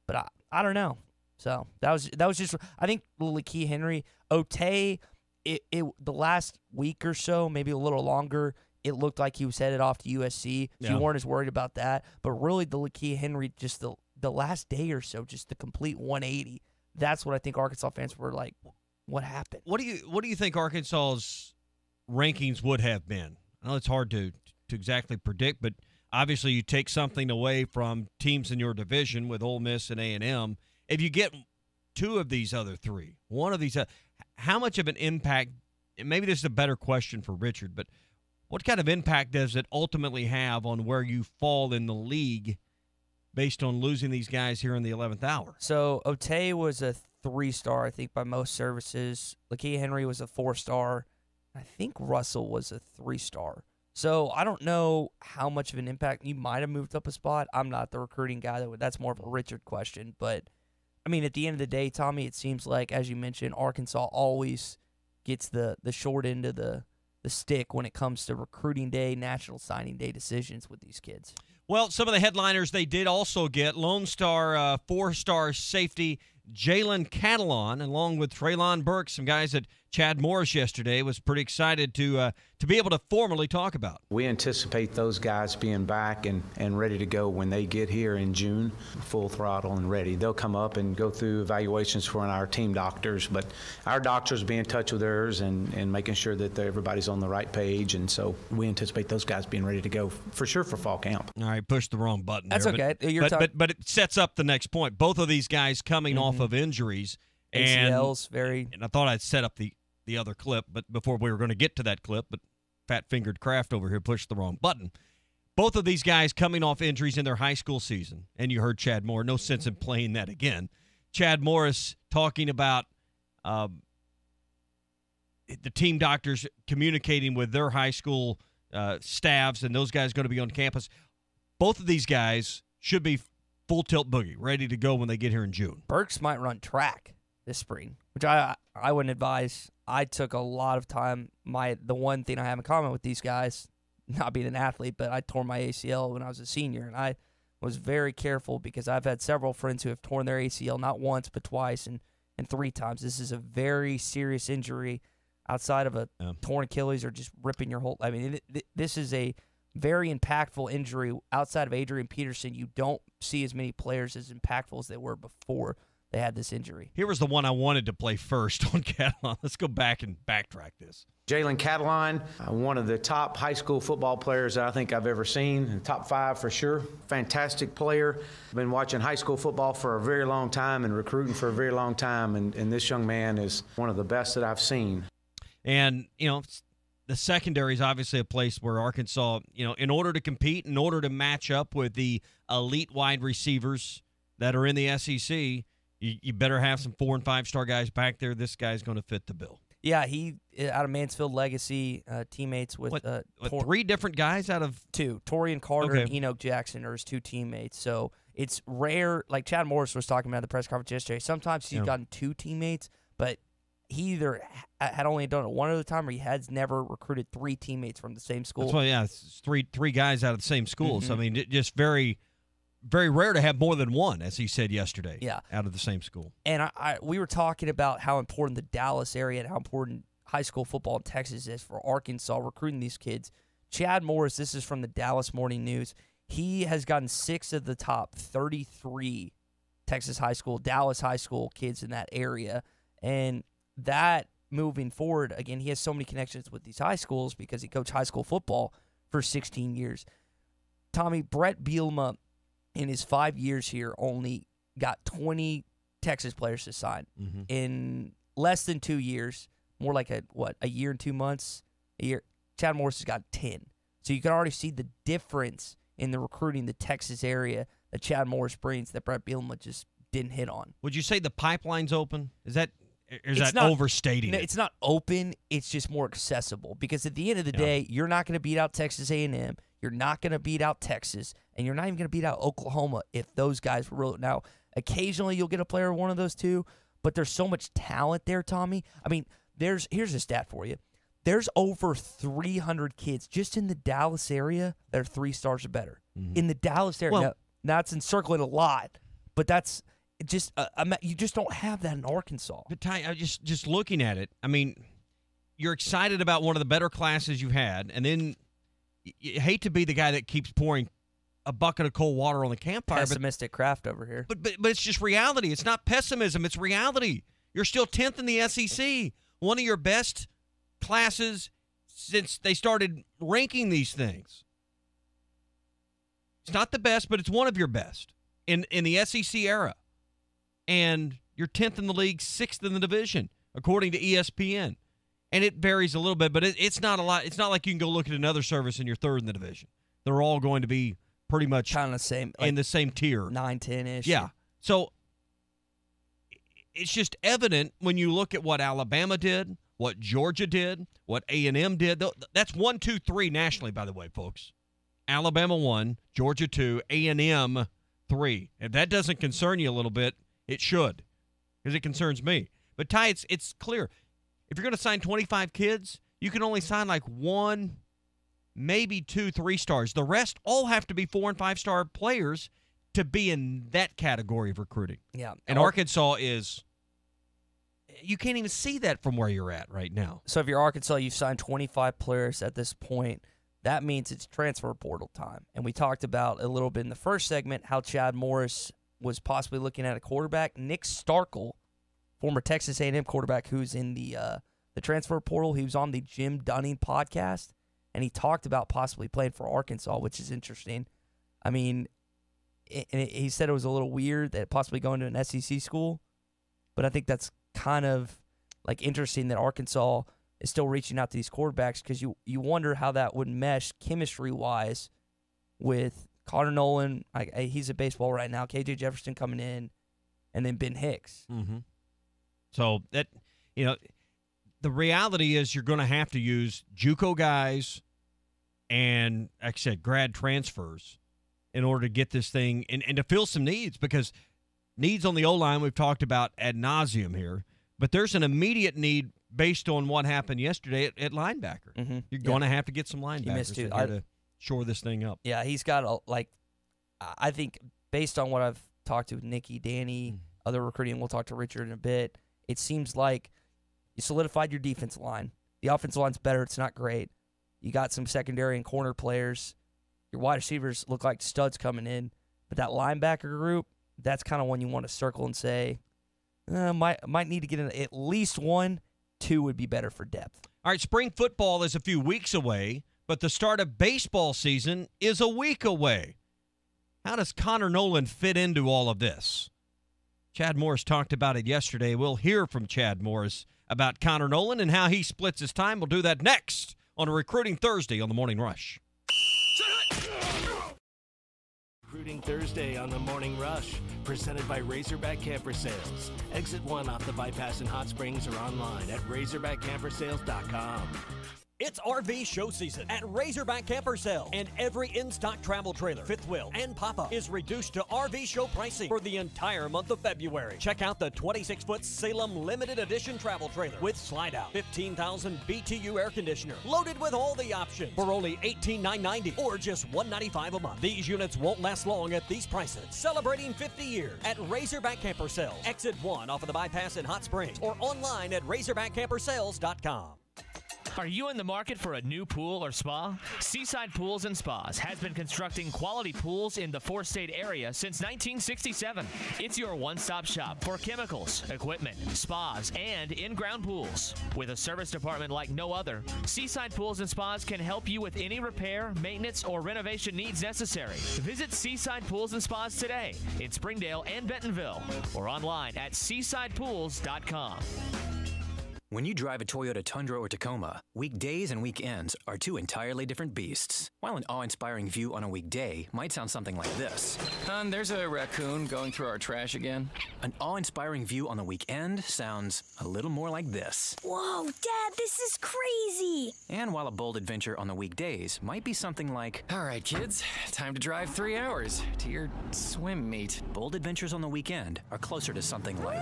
but I don't know. So that was just, I think Lakeith Henry, Otey, the last week or so, maybe a little longer, it looked like he was headed off to USC. So you weren't as worried about that. But really, the Lakeith Henry, just the last day or so, just the complete 180. That's what I think Arkansas fans were like, what happened? What do you think Arkansas's rankings would have been? I know it's hard to exactly predict, but obviously you take something away from teams in your division with Ole Miss and A&M. If you get two of these other three, one of these, how much of an impact, and maybe this is a better question for Richard, but what kind of impact does it ultimately have on where you fall in the league based on losing these guys here in the 11th hour? So Otey was a 3-star, I think, by most services. Lakeith Henry was a 4-star. I think Russell was a 3-star. So I don't know how much of an impact. You might have moved up a spot. I'm not the recruiting guy. That's more of a Richard question. But, I mean, at the end of the day, Tommy, it seems like, as you mentioned, Arkansas always gets the short end of the stick when it comes to recruiting day, national signing day decisions with these kids. Well, some of the headliners they did also get: Lone Star 4-star safety Jalen Catalon, along with Treylon Burke, some guys that Chad Morris yesterday was pretty excited to be able to formally talk about. We anticipate those guys being back and ready to go when they get here in June, full throttle and ready. They'll come up and go through evaluations for our team doctors, but our doctors will be in touch with theirs and making sure that everybody's on the right page, and so we anticipate those guys being ready to go for sure for fall camp. All right, pushed the wrong button That's there. okay. But it sets up the next point. Both of these guys coming off of injuries. ACLs, and I thought I'd set up the other clip, but before we were going to get to that clip, but fat-fingered Kraft over here pushed the wrong button. Both of these guys coming off injuries in their high school season, and you heard Chad Moore. No sense in playing that again. Chad Morris talking about the team doctors communicating with their high school staffs, and those guys going to be on campus. Both of these guys should be full tilt boogie, ready to go when they get here in June. Burks might run track this spring, which I wouldn't advise. I took a lot of time. The one thing I have in common with these guys, not being an athlete, but I tore my ACL when I was a senior, and I was very careful because I've had several friends who have torn their ACL not once but twice and 3 times. This is a very serious injury outside of a torn Achilles or just ripping your whole. I mean, this is a very impactful injury. Outside of Adrian Peterson, you don't see as many players as impactful as they were before they had this injury. Here was the one I wanted to play first on Catalon. Let's go back and backtrack this. Jalen Catalon, one of the top high school football players that I think I've ever seen, top 5 for sure. Fantastic player. Been watching high school football for a very long time and recruiting for a very long time, and this young man is one of the best that I've seen. And, the secondary is obviously a place where Arkansas, in order to compete, in order to match up with the elite wide receivers that are in the SEC, you better have some 4- and 5-star guys back there. This guy's going to fit the bill. Yeah, he out of Mansfield Legacy, teammates with 3 different guys out of 2. Torian Carter and Enoch Jackson are his 2 teammates. So it's rare. Like Chad Morris was talking about at the press conference yesterday. Sometimes he's gotten 2 teammates, but he either had only done it one at a time or he has never recruited 3 teammates from the same school. That's why, it's three guys out of the same school. Mm-hmm. So, I mean, just very, very rare to have more than one, as he said yesterday, out of the same school. And we were talking about how important the Dallas area and how important high school football in Texas is for Arkansas recruiting these kids. Chad Morris, this is from the Dallas Morning News, he has gotten 6 of the top 33 Texas high school, Dallas high school kids in that area. And that moving forward, again, he has so many connections with these high schools because he coached high school football for 16 years. Tommy, Brett Bielema, in his 5 years here, only got 20 Texas players to sign. Mm-hmm. In less than 2 years, more like a year and 2 months, a year, Chad Morris has got 10. So you can already see the difference in the recruiting, the Texas area that Chad Morris brings that Brett Bielema just didn't hit on. Would you say the pipeline's open? Is that Not overstating it? It's not open. It's just more accessible because at the end of the day, you're not going to beat out Texas A&M. You're not going to beat out Texas, and you're not even going to beat out Oklahoma if those guys were real. Now, occasionally you'll get a player one of those two, but there's so much talent there, Tommy. I mean, here's a stat for you. There's over 300 kids just in the Dallas area that are 3 stars or better. In the Dallas area. Well, now it's encircling a lot, but that's just you just don't have that in Arkansas. But Ty, just looking at it, I mean, you're excited about one of the better classes you've had, and then you hate to be the guy that keeps pouring a bucket of cold water on the campfire. Pessimistic craft over here. But it's just reality. It's not pessimism. It's reality. You're still 10th in the SEC. One of your best classes since they started ranking these things. It's not the best, but it's one of your best in the SEC era. And you're 10th in the league, 6th in the division, according to ESPN. And it varies a little bit, but it's not a lot. It's not like you can go look at another service and you're 3rd in the division. They're all going to be pretty much kind of the same, in the same tier. 9-10-ish. Yeah. So it's just evident when you look at what Alabama did, what Georgia did, what A&M did. That's 1, 2, 3 nationally, by the way, folks. Alabama 1, Georgia 2, A&M 3. If that doesn't concern you a little bit, it should, because it concerns me. But Ty, it's clear. If you're going to sign 25 kids, you can only sign like 1, maybe 2, 3 stars. The rest all have to be 4- and 5-star players to be in that category of recruiting. Yeah. And Arkansas is, you can't even see that from where you're at right now. So if you're Arkansas, you've signed 25 players at this point. That means it's transfer portal time. And we talked about a little bit in the first segment how Chad Morris was possibly looking at a quarterback. Nick Starkel, former Texas A&M quarterback who's in the transfer portal, he was on the Jim Dunning podcast, and he talked about possibly playing for Arkansas, which is interesting. I mean, he said it was a little weird that possibly going to an SEC school, but I think that's kind of like interesting that Arkansas is still reaching out to these quarterbacks because you wonder how that would mesh chemistry-wise with Connor Nolan. He's at baseball right now. KJ Jefferson coming in, and then Ben Hicks. Mm-hmm. So that, the reality is you're going to have to use JUCO guys and, like I said, grad transfers in order to get this thing and to fill some needs, because needs on the O-line we've talked about ad nauseum here, but there's an immediate need based on what happened yesterday at linebacker. Mm-hmm. You're going to have to get some linebackers to shore this thing up. Yeah, he's got I think based on what I've talked to Nikki, Danny, other recruiting, we'll talk to Richard in a bit, it seems like you solidified your defensive line. The offensive line's better. It's not great. You got some secondary and corner players. Your wide receivers look like studs coming in. But that linebacker group, that's kind of one you want to circle and say, might need to get in at least 1, 2 would be better for depth. All right, spring football is a few weeks away, but the start of baseball season is a week away. How does Connor Nolan fit into all of this? Chad Morris talked about it yesterday. We'll hear from Chad Morris about Connor Nolan and how he splits his time. We'll do that next on a Recruiting Thursday on the Morning Rush. Recruiting Thursday on the Morning Rush, presented by Razorback Camper Sales. Exit 1 off the bypass in Hot Springs or online at razorbackcampersales.com. It's RV show season at Razorback Camper Sales, and every in-stock travel trailer, fifth wheel, and pop-up is reduced to RV show pricing for the entire month of February. Check out the 26-foot Salem limited edition travel trailer with slide-out, 15,000 BTU air conditioner, loaded with all the options for only $18,990 or just $195 a month. These units won't last long at these prices. Celebrating 50 years at Razorback Camper Sales. Exit 1 off of the bypass in Hot Springs or online at razorbackcampersales.com. Are you in the market for a new pool or spa? Seaside Pools and Spas has been constructing quality pools in the four-state area since 1967. It's your one-stop shop for chemicals, equipment, spas, and in-ground pools. With a service department like no other, Seaside Pools and Spas can help you with any repair, maintenance, or renovation needs necessary. Visit Seaside Pools and Spas today in Springdale and Bentonville or online at seasidepools.com. When you drive a Toyota Tundra or Tacoma, weekdays and weekends are two entirely different beasts. While an awe-inspiring view on a weekday might sound something like this. Hon, there's a raccoon going through our trash again. An awe-inspiring view on the weekend sounds a little more like this. Whoa, Dad, this is crazy! And while a bold adventure on the weekdays might be something like, all right, kids, time to drive 3 hours to your swim meet. Bold adventures on the weekend are closer to something like...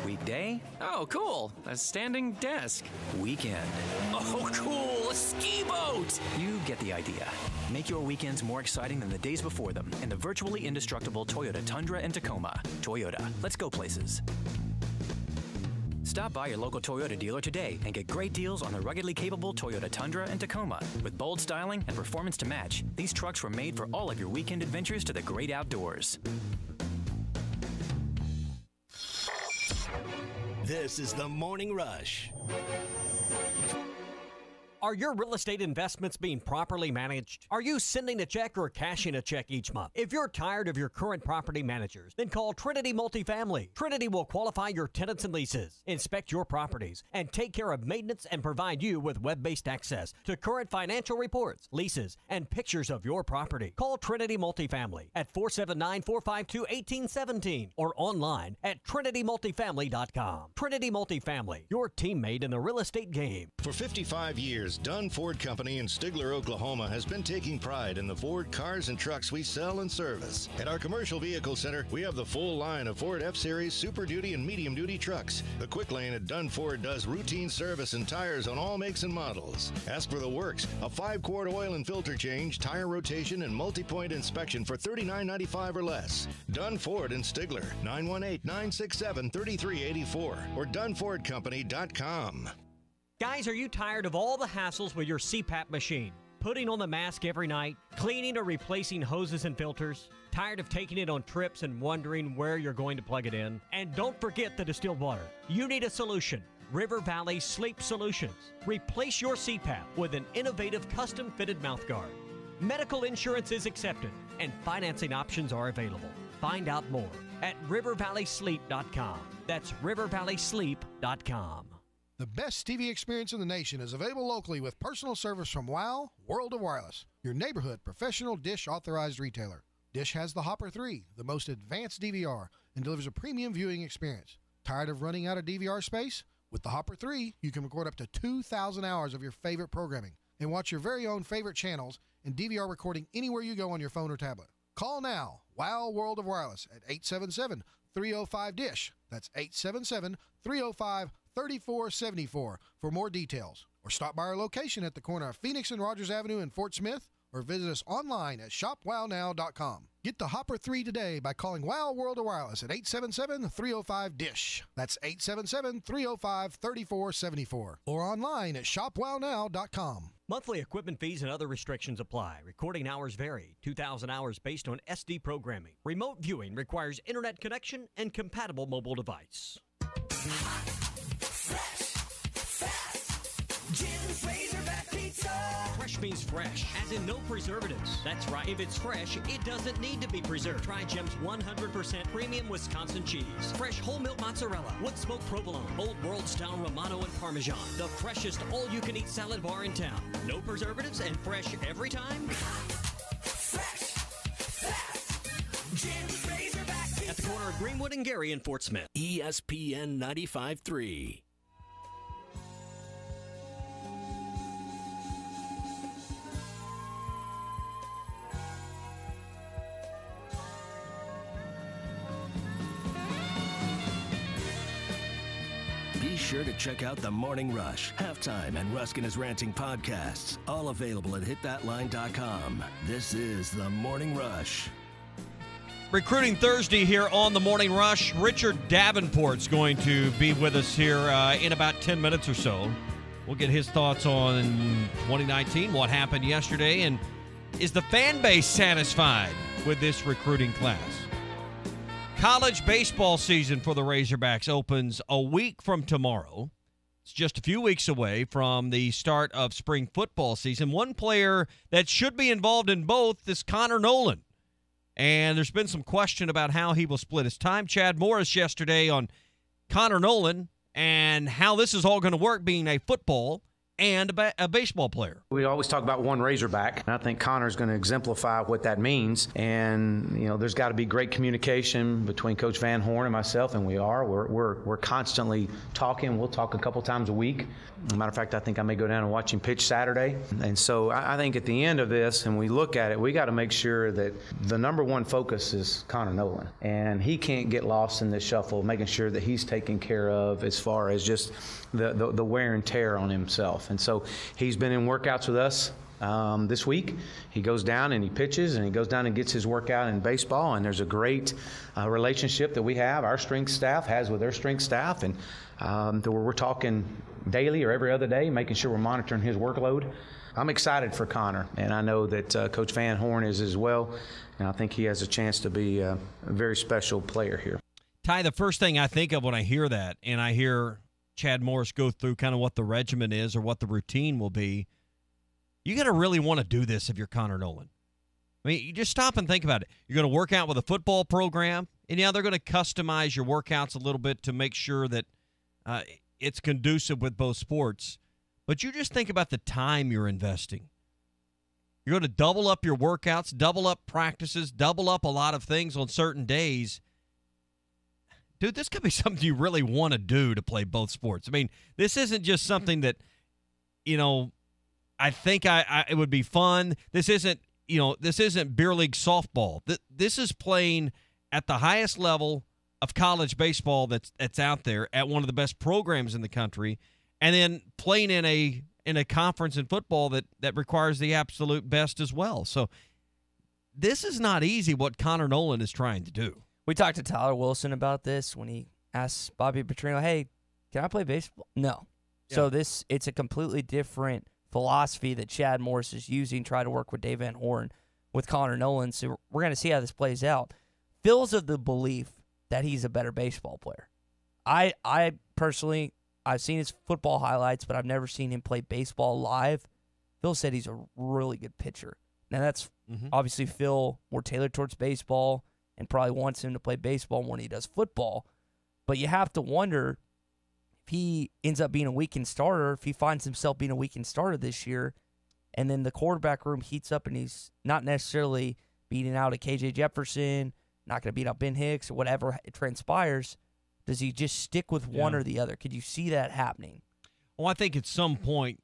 Weekday? Oh, cool. A standing desk. Weekend. Oh, cool. A ski boat. You get the idea. Make your weekends more exciting than the days before them in the virtually indestructible Toyota Tundra and Tacoma. Toyota. Let's go places. Stop by your local Toyota dealer today and get great deals on the ruggedly capable Toyota Tundra and Tacoma. With bold styling and performance to match, these trucks were made for all of your weekend adventures to the great outdoors. This is the Morning Rush. Are your real estate investments being properly managed? Are you sending a check or cashing a check each month? If you're tired of your current property managers, then call Trinity Multifamily. Trinity will qualify your tenants and leases, inspect your properties, and take care of maintenance and provide you with web-based access to current financial reports, leases, and pictures of your property. Call Trinity Multifamily at 479-452-1817 or online at trinitymultifamily.com. Trinity Multifamily, your teammate in the real estate game. For 55 years, Dunn Ford Company in Stigler, Oklahoma has been taking pride in the Ford cars and trucks we sell and service. At our commercial vehicle center, we have the full line of Ford F-Series, Super Duty, and Medium Duty trucks. The Quick Lane at Dunn Ford does routine service and tires on all makes and models. Ask for the works, a 5-quart oil and filter change, tire rotation, and multi-point inspection for $39.95 or less. Dunn Ford in Stigler, 918-967-3384 or DunnFordCompany.com. Guys, are you tired of all the hassles with your CPAP machine? Putting on the mask every night, cleaning or replacing hoses and filters? Tired of taking it on trips and wondering where you're going to plug it in? And don't forget the distilled water. You need a solution. River Valley Sleep Solutions. Replace your CPAP with an innovative custom-fitted mouthguard. Medical insurance is accepted, and financing options are available. Find out more at rivervalleysleep.com. That's rivervalleysleep.com. The best TV experience in the nation is available locally with personal service from WOW World of Wireless, your neighborhood professional Dish authorized retailer. Dish has the Hopper 3, the most advanced DVR, and delivers a premium viewing experience. Tired of running out of DVR space? With the Hopper 3, you can record up to 2,000 hours of your favorite programming and watch your very own favorite channels and DVR recording anywhere you go on your phone or tablet. Call now, WOW World of Wireless at 877-305-DISH. That's 877-305-3474 for more details. Or stop by our location at the corner of Phoenix and Rogers Avenue in Fort Smith, or visit us online at shopwownow.com. Get the Hopper 3 today by calling WOW World of Wireless at 877-305-DISH. That's 877-305-3474. Or online at shopwownow.com. Monthly equipment fees and other restrictions apply. Recording hours vary. 2,000 hours based on SD programming. Remote viewing requires internet connection and compatible mobile device. Jim's Razorback Pizza. Fresh means fresh, as in no preservatives. That's right. If it's fresh, it doesn't need to be preserved. Try Jim's 100% premium Wisconsin cheese. Fresh whole milk mozzarella, wood smoked provolone, old world style Romano and Parmesan. The freshest all-you-can-eat salad bar in town. No preservatives and fresh every time. Fresh, fast. Jim's Razorback Pizza. At the corner of Greenwood and Gary in Fort Smith. ESPN 95.3. Be sure to check out The Morning Rush, Halftime, and Ruskin is Ranting podcasts, all available at hitthatline.com. This is The Morning Rush. Recruiting Thursday here on The Morning Rush. Richard Davenport's going to be with us here in about 10 minutes or so. We'll get his thoughts on 2019, what happened yesterday, and is the fan base satisfied with this recruiting class? College baseball season for the Razorbacks opens a week from tomorrow. It's just a few weeks away from the start of spring football season. One player that should be involved in both is Connor Noland. And there's been some question about how he will split his time. Chad Morris yesterday on Connor Noland and how this is all going to work being a football and a baseball player. We always talk about one Razorback, and I think Connor's going to exemplify what that means. And there's got to be great communication between Coach Van Horn and myself, and we're constantly talking. We'll talk a couple times a week. As a matter of fact, I think I may go down and watch him pitch Saturday. And so I think at the end of this, and we look at it, we got to make sure that the number one focus is Connor Noland, and he can't get lost in this shuffle, making sure that he's taken care of as far as just the wear and tear on himself. And so he's been in workouts with us this week. He goes down and he pitches, and he goes down and gets his workout in baseball, and there's a great relationship that we have, our strength staff has with their strength staff, and we're talking daily or every other day, making sure we're monitoring his workload. I'm excited for Connor, and I know that Coach Van Horn is as well, and I think he has a chance to be a very special player here. Ty, the first thing I think of when I hear that, and I hear Chad Morris go through kind of what the regimen is or what the routine will be, you got to really want to do this if you're Connor Noland. I mean, you just stop and think about it. You're going to work out with a football program, and they're going to customize your workouts a little bit to make sure that it's conducive with both sports. But you just think about the time you're investing. You're going to double up your workouts, double up practices, double up a lot of things on certain days. Dude, this could be something you really want to do to play both sports. I mean, this isn't just something that, I think it would be fun. This isn't beer league softball. This is playing at the highest level of college baseball that's out there at one of the best programs in the country, and then playing in a conference in football that requires the absolute best as well. So this is not easy what Connor Noland is trying to do. We talked to Tyler Wilson about this when he asked Bobby Petrino, hey, can I play baseball? No. Yeah. So it's a completely different philosophy that Chad Morris is using, try to work with Dave Van Horn, with Connor Noland. So we're going to see how this plays out. Phil's of the belief that he's a better baseball player. I personally, I've seen his football highlights, but I've never seen him play baseball live. Phil said he's a really good pitcher. Now that's obviously Phil more tailored towards baseball and probably wants him to play baseball more than he does football. But you have to wonder if he ends up being a weekend starter, if he finds himself being a weekend starter this year, and then the quarterback room heats up and he's not necessarily beating out a KJ Jefferson, not going to beat out Ben Hicks or whatever it transpires, does he just stick with one or the other? Could you see that happening? Well, I think at some point,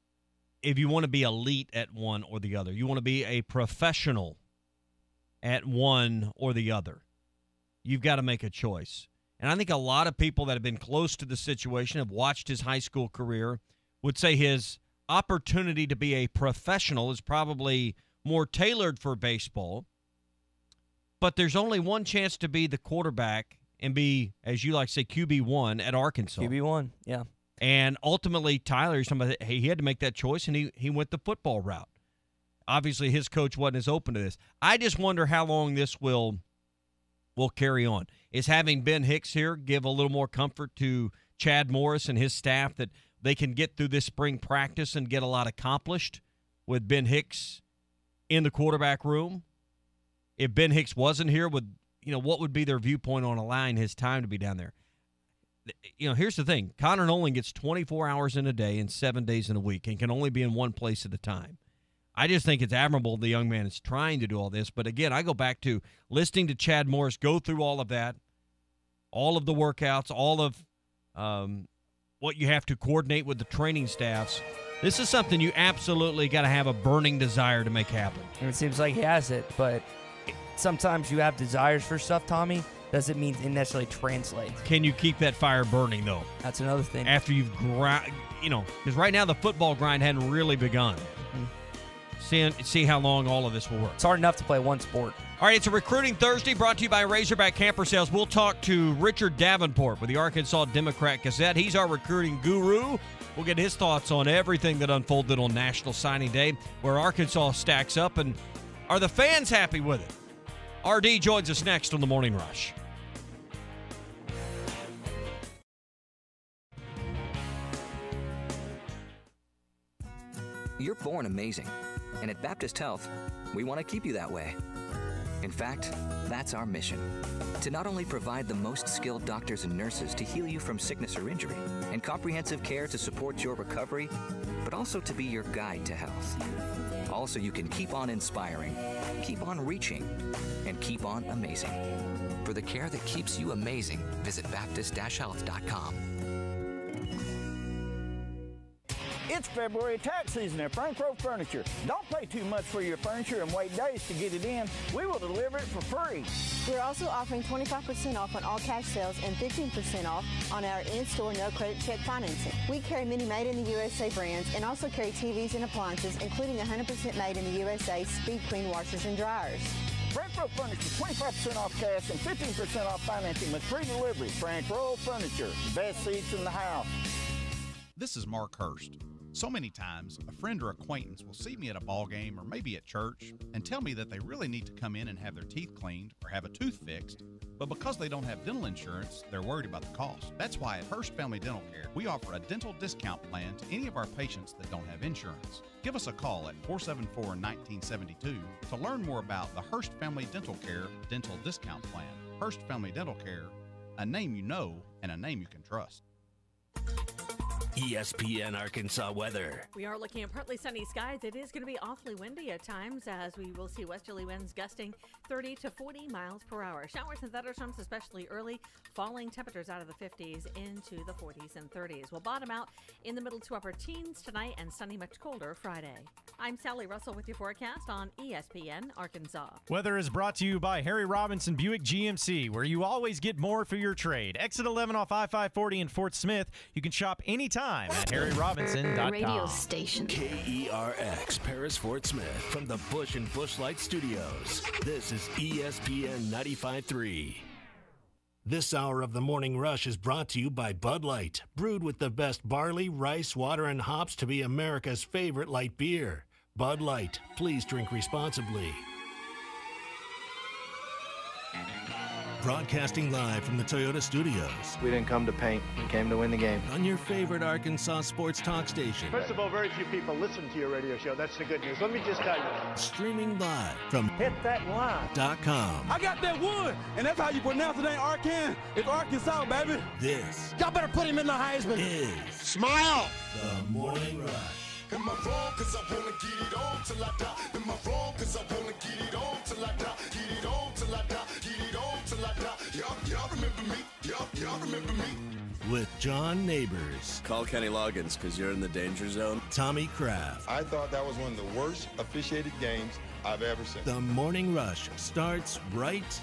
if you want to be elite at one or the other, you want to be a professional at one or the other, you've got to make a choice. And I think a lot of people that have been close to the situation, have watched his high school career, would say his opportunity to be a professional is probably more tailored for baseball. But there's only one chance to be the quarterback and be, as you like to say, QB1 at Arkansas. QB1, yeah. And ultimately, Tyler, he had to make that choice, and he went the football route. Obviously, his coach wasn't as open to this. I just wonder how long this will carry on. Is having Ben Hicks here give a little more comfort to Chad Morris and his staff that they can get through this spring practice and get a lot accomplished with Ben Hicks in the quarterback room? If Ben Hicks wasn't here, what would be their viewpoint on allowing his time to be down there? Here's the thing. Connor Noland gets 24 hours in a day and 7 days in a week and can only be in one place at a time. I just think it's admirable the young man is trying to do all this. But, again, I go back to listening to Chad Morris go through all of that, all of the workouts, all of what you have to coordinate with the training staffs. This is something you absolutely got to have a burning desire to make happen. And it seems like he has it, but sometimes you have desires for stuff, Tommy. Doesn't mean it necessarily translates. Can you keep that fire burning, though? That's another thing. After you've because right now the football grind hadn't really begun. See how long all of this will work. It's hard enough to play one sport. All right, it's a Recruiting Thursday brought to you by Razorback Camper Sales. We'll talk to Richard Davenport with the Arkansas Democrat-Gazette. He's our recruiting guru. We'll get his thoughts on everything that unfolded on National Signing Day, where Arkansas stacks up, and are the fans happy with it? RD joins us next on The Morning Rush. You're born amazing, and at Baptist Health, we want to keep you that way. In fact, that's our mission. To not only provide the most skilled doctors and nurses to heal you from sickness or injury, and comprehensive care to support your recovery, but also to be your guide to health. Also, you can keep on inspiring, keep on reaching, and keep on amazing. For the care that keeps you amazing, visit Baptist-Health.com. It's February tax season at Frank Rowe Furniture. Don't pay too much for your furniture and wait days to get it in. We will deliver it for free. We're also offering 25% off on all cash sales and 15% off on our in-store no-credit check financing. We carry many made-in-the-USA brands and also carry TVs and appliances, including 100% made-in-the-USA Speed Queen washers and dryers. Frank Rowe Furniture, 25% off cash and 15% off financing with free delivery. Frank Rowe Furniture, best seats in the house. This is Mark Hurst. So many times, a friend or acquaintance will see me at a ball game or maybe at church and tell me that they really need to come in and have their teeth cleaned or have a tooth fixed, but because they don't have dental insurance, they're worried about the cost. That's why at Hurst Family Dental Care, we offer a dental discount plan to any of our patients that don't have insurance. Give us a call at 474-1972 to learn more about the Hurst Family Dental Care Dental Discount Plan. Hurst Family Dental Care, a name you know and a name you can trust. ESPN Arkansas weather. We are looking at partly sunny skies. It is going to be awfully windy at times, as we will see westerly winds gusting 30 to 40 miles per hour. Showers and thunderstorms, especially early, falling temperatures out of the 50s into the 40s and 30s. We'll bottom out in the middle to upper teens tonight and sunny, much colder Friday. I'm Sally Russell with your forecast on ESPN Arkansas. Weather is brought to you by Harry Robinson Buick GMC, where you always get more for your trade. Exit 11 off I-540 in Fort Smith. You can shop anytime at HarryRobinson.com. Radio station. KERX, Paris, Fort Smith, from the Bush and Bushlight Studios. This is ESPN 95.3. This hour of the Morning Rush is brought to you by Bud Light, brewed with the best barley, rice, water, and hops to be America's favorite light beer. Bud Light, please drink responsibly. Broadcasting live from the Toyota Studios. We didn't come to paint. We came to win the game. On your favorite Arkansas sports talk station. First of all, very few people listen to your radio show. That's the good news. Let me just tell you. Streaming live from HitThatLine.com. I got that wood, and that's how you pronounce it. Ain't Arkan. It's Arkansas, baby. This. Y'all better put him in the Heisman. Is Smile. The Morning Rush. Am I wrong? Cause I wanna get it on till I die. Am I wrong? Cause I wanna get it on till I die. Get it on till I die. Get it on till I die. Y'all remember me? Y'all remember me? With John Neighbors. Call Kenny Loggins because you're in the danger zone. Tommy Kraft. I thought that was one of the worst officiated games I've ever seen. The Morning Rush starts right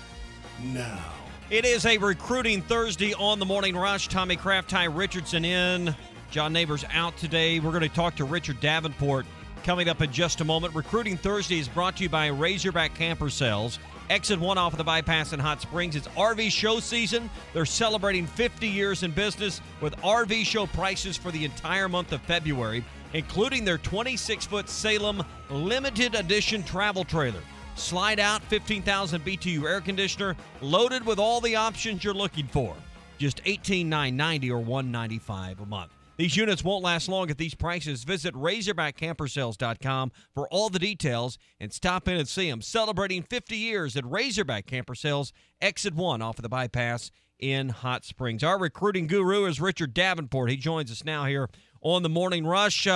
now. It is a recruiting Thursday on the Morning Rush. Tommy Kraft, Ty Richardson in. John Neighbors out today. We're going to talk to Richard Davenport coming up in just a moment. Recruiting Thursday is brought to you by Razorback Camper Sales. Exit 1 off of the bypass in Hot Springs. It's RV show season. They're celebrating 50 years in business with RV show prices for the entire month of February, including their 26-foot Salem limited edition travel trailer. Slide out, 15,000 BTU air conditioner, loaded with all the options you're looking for. Just $18,990 or $195 a month. These units won't last long at these prices. Visit RazorbackCamperSales.com for all the details and stop in and see them. Celebrating 50 years at Razorback Camper Sales, Exit 1 off of the bypass in Hot Springs. Our recruiting guru is Richard Davenport. He joins us now here on the Morning Rush.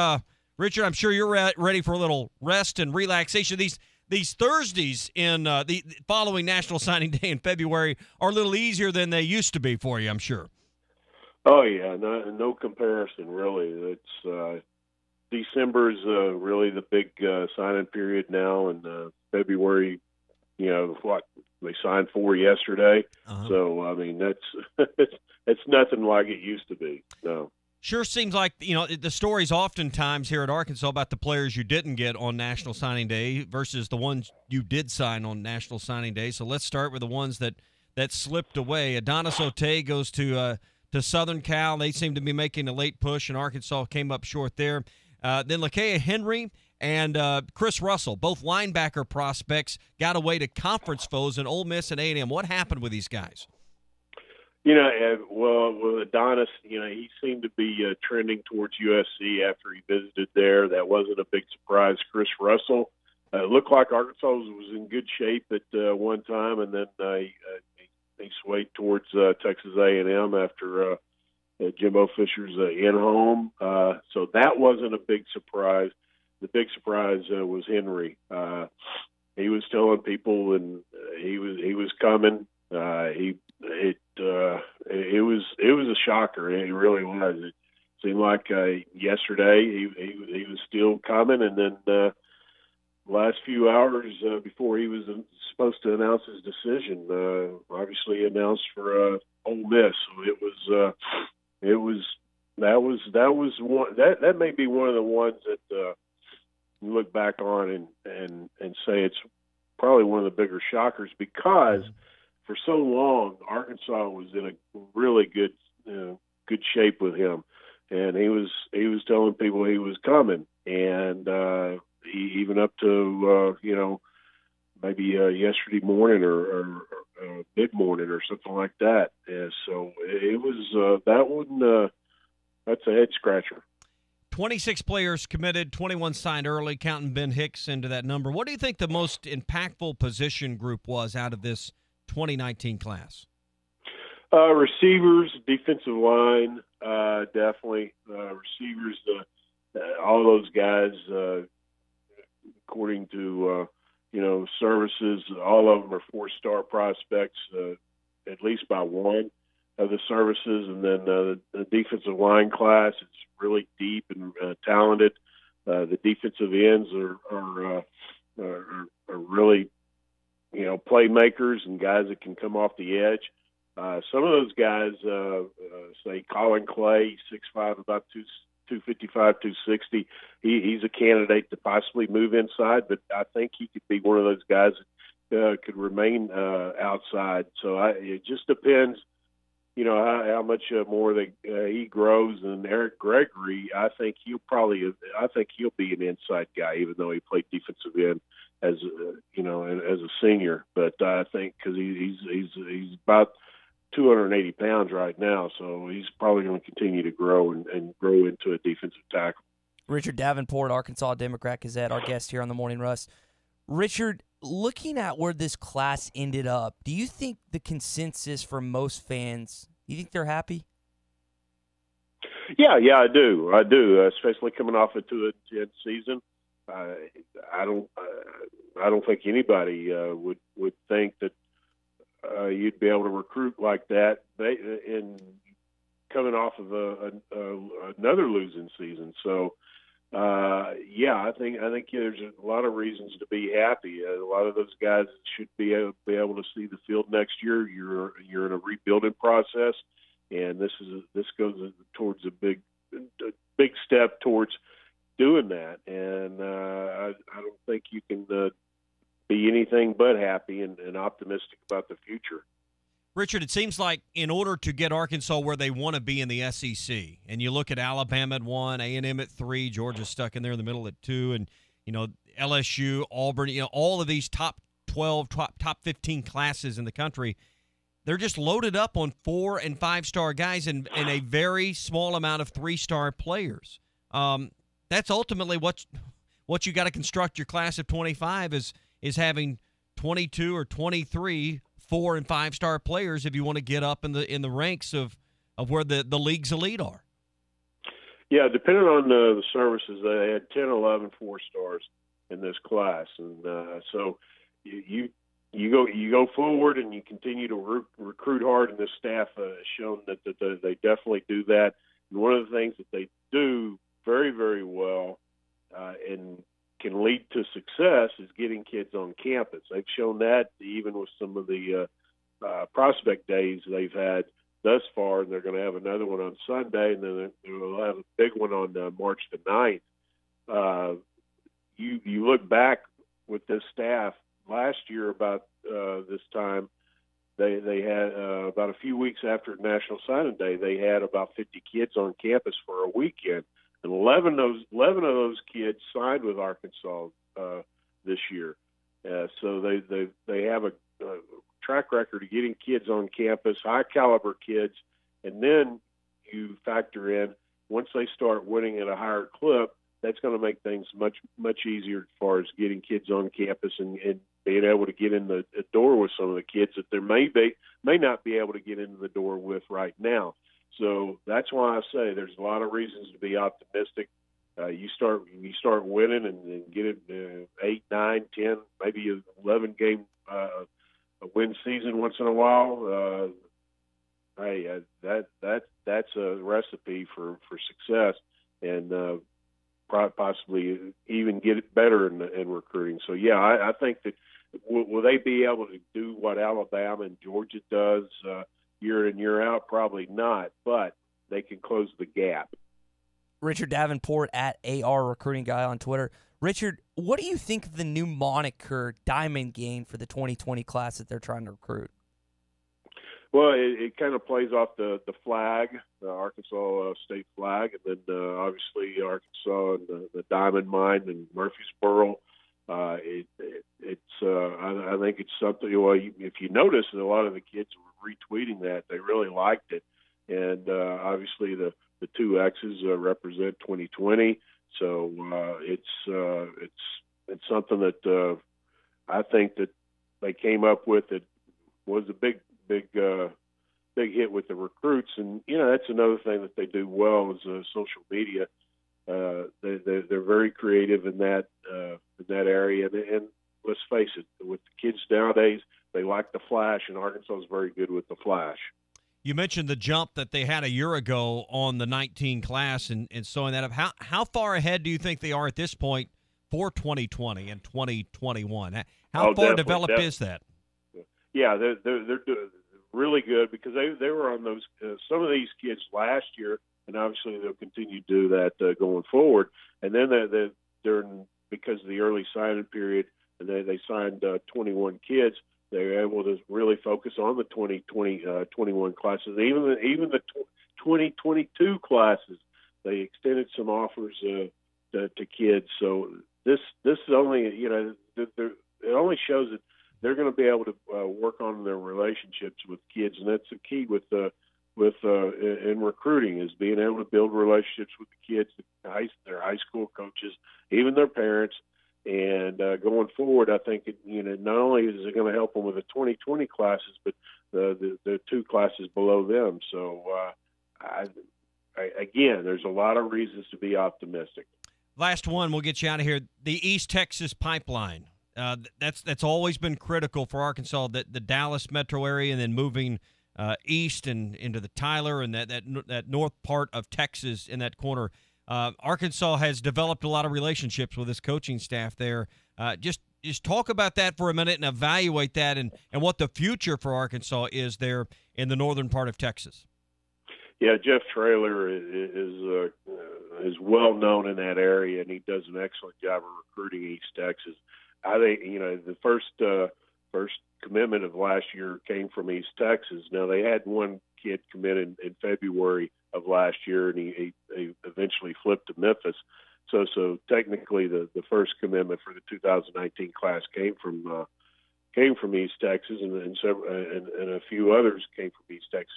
Richard, I'm sure you're ready for a little rest and relaxation. These Thursdays in the following National Signing Day in February are a little easier than they used to be for you, I'm sure. Oh, yeah, no comparison, really. It's December's really the big signing period now, and February, they signed 4 yesterday. Uh-huh. So, I mean, that's it's nothing like it used to be. No. Sure seems like, the stories oftentimes here at Arkansas about the players you didn't get on National Signing Day versus the ones you did sign on National Signing Day. So let's start with the ones that slipped away. Adonis Otey goes to Southern Cal. They seem to be making a late push, and Arkansas came up short there. Then Lakia Henry and Chris Russell, both linebacker prospects, got away to conference foes in Ole Miss and A&M. What happened with these guys? With Adonis, he seemed to be trending towards USC after he visited there. That wasn't a big surprise. Chris Russell, it looked like Arkansas was in good shape at one time, and then they swayed towards Texas A&M after Jimbo Fisher's in-home. So that wasn't a big surprise. The big surprise was Henry. He was telling people, and he was coming. It was a shocker. It really was. It seemed like yesterday he was still coming, and then last few hours before he was supposed to announce his decision, obviously announced for Ole Miss. So that may be one of the ones that you look back on and say it's probably one of the bigger shockers, because for so long Arkansas was in a really good shape with him, and he was telling people he was coming, and even up to maybe yesterday morning or mid morning or something like that. So it was that one. That's a head scratcher. 26 players committed, 21 signed early, counting Ben Hicks into that number. What do you think the most impactful position group was out of this 2019 class? Receivers, defensive line, definitely. Receivers, all those guys, according to services, all of them are 4-star prospects, at least by one of the services. And then the defensive line class is really deep and talented. The defensive ends are really playmakers and guys that can come off the edge. Some of those guys, say Colin Clay, 6'5", about 255, 260. He's a candidate to possibly move inside, but I think he could be one of those guys that could remain outside. So it just depends, how much more he grows. And Eric Gregory, I think he'll be an inside guy, even though he played defensive end as a senior. But I think because he's about 280 pounds right now, so he's probably going to continue to grow and grow into a defensive tackle. Richard Davenport, Arkansas Democrat-Gazette, our guest here on the Morning Rush. Richard, looking at where this class ended up, do you think the consensus for most fans, you think they're happy? Yeah, I do. Especially coming off a 2-10 season. I don't think anybody would think that you'd be able to recruit like that in coming off of another losing season. So, I think there's a lot of reasons to be happy. A lot of those guys should be able to see the field next year. You're in a rebuilding process, and this goes towards a big step towards doing that. And I don't think you can be anything but happy and optimistic about the future. Richard, it seems like in order to get Arkansas where they want to be in the SEC, and you look at Alabama at 1, A&M at 3, Georgia's stuck in there in the middle at 2, and LSU, Auburn, all of these top 12, top 15 classes in the country, they're just loaded up on 4- and 5-star guys and a very small amount of 3-star players. That's ultimately what you got to construct your class of 25 is having 22 or 23 4- and 5-star players if you want to get up in the ranks of where the league's elite are. Yeah, depending on the services, they had 10, 11 4-stars in this class, and so you go forward and you continue to recruit hard, and this staff has shown that they definitely do that. And one of the things that they do very, very well and can lead to success is getting kids on campus. They've shown that even with some of the prospect days they've had thus far, and they're going to have another one on Sunday, and then they'll have a big one on March the 9th. You look back with this staff last year about this time, they had about a few weeks after National Signing Day, they had about 50 kids on campus for a weekend. And 11 of those kids signed with Arkansas this year. So they have a track record of getting kids on campus, high-caliber kids, and then you factor in, once they start winning at a higher clip, that's going to make things much easier as far as getting kids on campus and being able to get in the door with some of the kids that there may not be able to get into the door with right now. So that's why I say there's a lot of reasons to be optimistic. You start winning and get it 8, 9, 10, maybe 11 game a win season once in a while. Hey, that's a recipe for success, and possibly even get it better in recruiting. So yeah, I think that will they be able to do what Alabama and Georgia does year in, year out? Probably not, but they can close the gap. Richard Davenport at AR Recruiting Guy on Twitter. Richard, what do you think of the new moniker Diamond Game for the 2020 class that they're trying to recruit? Well, it kind of plays off the flag, the Arkansas state flag, and then obviously Arkansas and the Diamond Mine and Murfreesboro. I think it's something. Well, if you notice, a lot of the kids were retweeting that. They really liked it, and obviously the two X's represent 2020. So it's something that I think that they came up with. It was a big hit with the recruits, and that's another thing that they do well is social media. They're very creative in that area, and let's face it, with the kids nowadays, they like the flash, and Arkansas is very good with the flash. You mentioned the jump that they had a year ago on the 19 class and sewing that up. How far ahead do you think they are at this point for 2020 and 2021? How far developed is that? Yeah, they're really good because they were on those some of these kids last year, and obviously they'll continue to do that going forward. And then they're because of the early signing period, and they signed 21 kids. They were able to really focus on the 21 classes, even the 2022 classes. They extended some offers to kids. So this is only it only shows that they're going to be able to work on their relationships with kids, and that's the key with in recruiting is being able to build relationships with the kids, their high school coaches, even their parents. And going forward, I think not only is it going to help them with the 2020 classes, but the two classes below them. So again, there's a lot of reasons to be optimistic. Last one, we'll get you out of here. The East Texas pipeline. That's always been critical for Arkansas, the Dallas metro area, and then moving east and into the Tyler and that north part of Texas in that corner. Arkansas has developed a lot of relationships with his coaching staff there. Just talk about that for a minute and evaluate that and what the future for Arkansas is there in the northern part of Texas. Yeah, Jeff Traylor is well known in that area, and he does an excellent job of recruiting East Texas. I think the first commitment of last year came from East Texas. Now they had one kid commit in February of last year, and he eventually flipped to Memphis. So technically, the first commitment for the 2019 class came from East Texas, and a few others came from East Texas.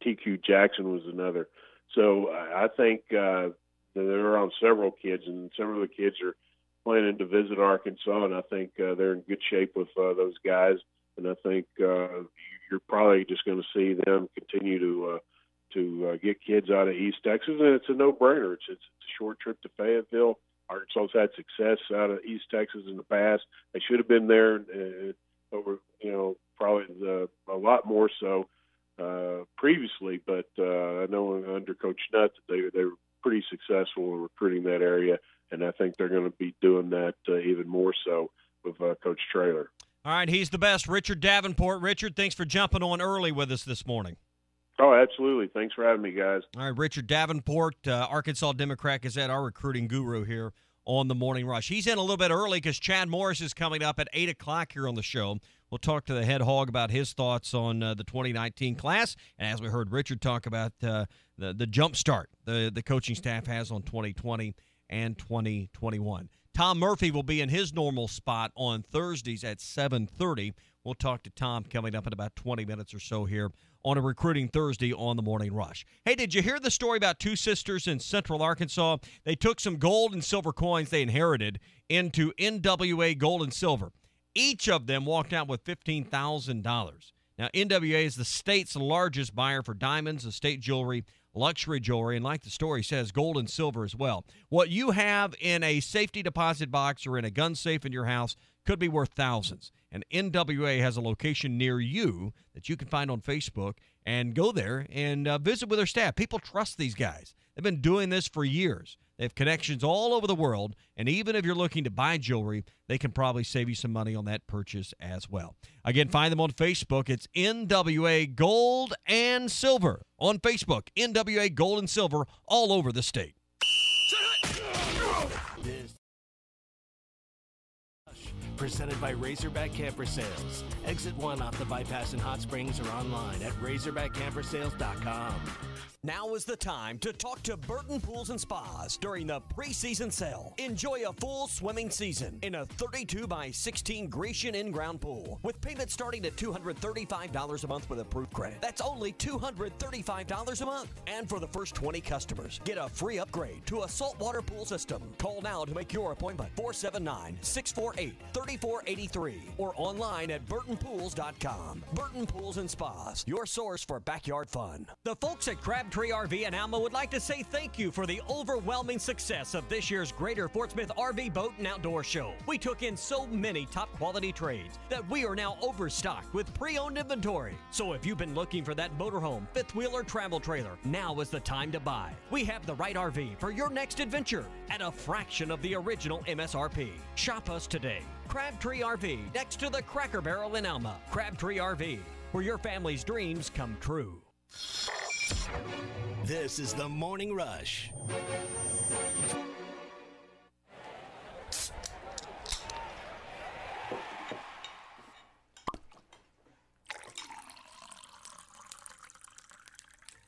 TQ Jackson was another. So I think they're on several kids, and several of the kids are planning to visit Arkansas, and I think they're in good shape with those guys. And I think you're probably just going to see them continue to get kids out of East Texas, and it's a no-brainer. It's a short trip to Fayetteville. Arkansas's had success out of East Texas in the past. They should have been there over, probably a lot more so previously. But I know under Coach Nutt that they were pretty successful in recruiting that area, and I think they're going to be doing that even more so with Coach Traylor. All right, he's the best. Richard Davenport. Richard, thanks for jumping on early with us this morning. Oh, absolutely. Thanks for having me, guys. All right, Richard Davenport, Arkansas Democrat Gazette, our recruiting guru here on the Morning Rush. He's in a little bit early because Chad Morris is coming up at 8 o'clock here on the show. We'll talk to the head hog about his thoughts on the 2019 class. And as we heard Richard talk about the jump start the coaching staff has on 2020 and 2021. Tom Murphy will be in his normal spot on Thursdays at 7:30. We'll talk to Tom coming up in about 20 minutes or so here on a Recruiting Thursday on the Morning Rush. Hey, did you hear the story about two sisters in Central Arkansas? They took some gold and silver coins they inherited into NWA Gold and Silver. Each of them walked out with $15,000. Now, NWA is the state's largest buyer for diamonds, estate jewelry, luxury jewelry, and like the story says, gold and silver as well. What you have in a safety deposit box or in a gun safe in your house could be worth thousands. And NWA has a location near you that you can find on Facebook and go there and visit with their staff. People trust these guys. They've been doing this for years. They have connections all over the world, and even if you're looking to buy jewelry, they can probably save you some money on that purchase as well. Again, find them on Facebook. It's NWA Gold and Silver on Facebook. NWA Gold and Silver all over the state. Presented by Razorback Camper Sales. Exit 1 off the bypass in Hot Springs or online at RazorbackCamperSales.com. Now is the time to talk to Burton Pools and Spas during the preseason sale. Enjoy a full swimming season in a 32 by 16 Grecian in-ground pool with payments starting at $235 a month with approved credit. That's only $235 a month. And for the first 20 customers, get a free upgrade to a saltwater pool system. Call now to make your appointment. 479-648-3483 or online at burtonpools.com. Burton Pools and Spas, your source for backyard fun. The folks at Crabtree RV in Alma would like to say thank you for the overwhelming success of this year's Greater Fort Smith RV Boat and Outdoor Show. We took in so many top quality trades that we are now overstocked with pre-owned inventory. So if you've been looking for that motorhome, fifth wheel, or travel trailer, now is the time to buy. We have the right RV for your next adventure at a fraction of the original MSRP. Shop us today. Crabtree RV, next to the Cracker Barrel in Alma. Crabtree RV, where your family's dreams come true. This is the Morning Rush.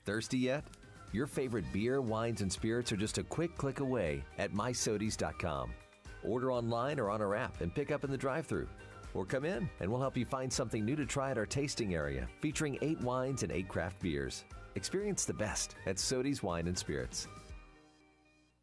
Thirsty yet? Your favorite beer, wines, and spirits are just a quick click away at mysodies.com. Order online or on our app and pick up in the drive-thru. Or come in and we'll help you find something new to try at our tasting area, featuring 8 wines and 8 craft beers. Experience the best at Sodies Wine and Spirits.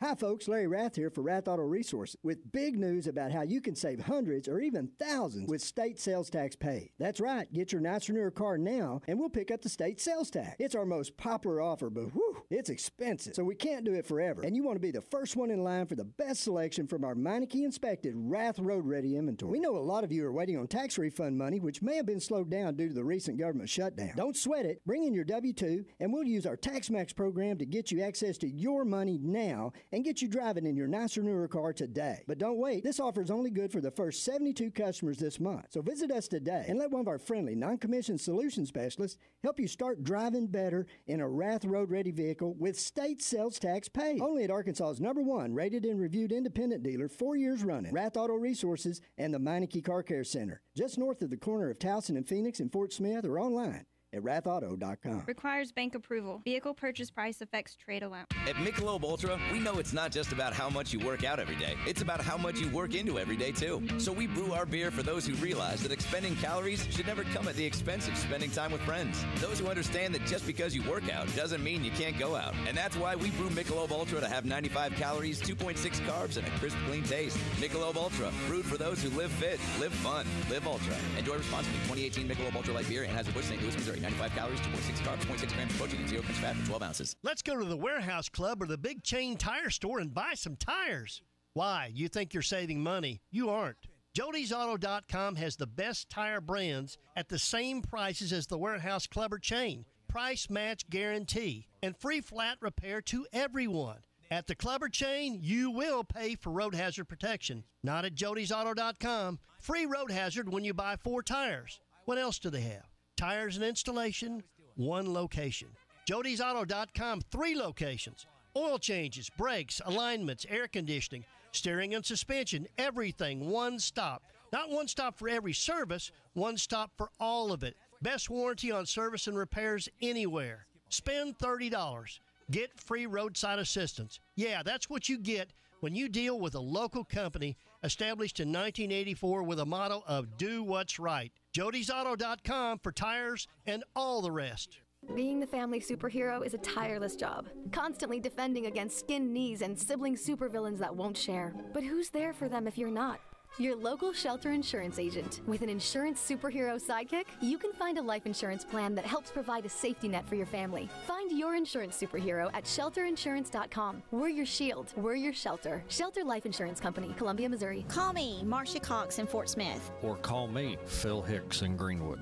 Hi folks, Larry Rath here for Rath Auto Resource with big news about how you can save hundreds or even thousands with state sales tax paid. That's right, get your nicer newer car now and we'll pick up the state sales tax. It's our most popular offer, but whew, it's expensive, so we can't do it forever. And you want to be the first one in line for the best selection from our Meineke inspected Rath Road Ready inventory. We know a lot of you are waiting on tax refund money, which may have been slowed down due to the recent government shutdown. Don't sweat it, bring in your W-2 and we'll use our TaxMax program to get you access to your money now and get you driving in your nicer, newer car today. But don't wait. This offer is only good for the first 72 customers this month. So visit us today and let one of our friendly, non-commissioned solution specialists help you start driving better in a Rath Road Ready vehicle with state sales tax paid. Only at Arkansas's #1 rated and reviewed independent dealer 4 years running, Rath Auto Resources and the Meineke Car Care Center, just north of the corner of Towson and Phoenix in Fort Smith, or online at rathauto.com. Requires bank approval. Vehicle purchase price affects trade allowance. At Michelob Ultra, we know it's not just about how much you work out every day. It's about how much you work into every day, too. So we brew our beer for those who realize that expending calories should never come at the expense of spending time with friends. Those who understand that just because you work out doesn't mean you can't go out. And that's why we brew Michelob Ultra to have 95 calories, 2.6 carbs, and a crisp, clean taste. Michelob Ultra, brewed for those who live fit, live fun, live ultra. Enjoy responsibly. 2018 Michelob Ultra Light Beer, Anheuser-Busch, St. Louis, Missouri. 95 calories, 2.6 carbs, 0.6 grams of protein, and 0 grams fat for 12 ounces. Let's go to the Warehouse Club or the big chain tire store and buy some tires. Why? You think you're saving money? You aren't. Jody'sAuto.com has the best tire brands at the same prices as the Warehouse Club or chain. Price match guarantee and free flat repair to everyone. At the club or chain, you will pay for road hazard protection. Not at Jody'sAuto.com. Free road hazard when you buy 4 tires. What else do they have? Tires and installation, 1 location. Jody'sAuto.com, 3 locations. Oil changes, brakes, alignments, air conditioning, steering and suspension, everything, 1 stop. Not 1 stop for every service, 1 stop for all of it. Best warranty on service and repairs anywhere. Spend $30. Get free roadside assistance. Yeah, that's what you get when you deal with a local company established in 1984 with a motto of do what's right. Jody'sAuto.com for tires and all the rest. Being the family superhero is a tireless job, constantly defending against skinned knees and sibling supervillains that won't share. But who's there for them if you're not? Your local Shelter Insurance agent. With an insurance superhero sidekick, you can find a life insurance plan that helps provide a safety net for your family. Find your insurance superhero at shelterinsurance.com. We're your shield. We're your shelter. Shelter Life Insurance Company, Columbia, Missouri. Call me, Marcia Cox in Fort Smith. Or call me, Phil Hicks in Greenwood.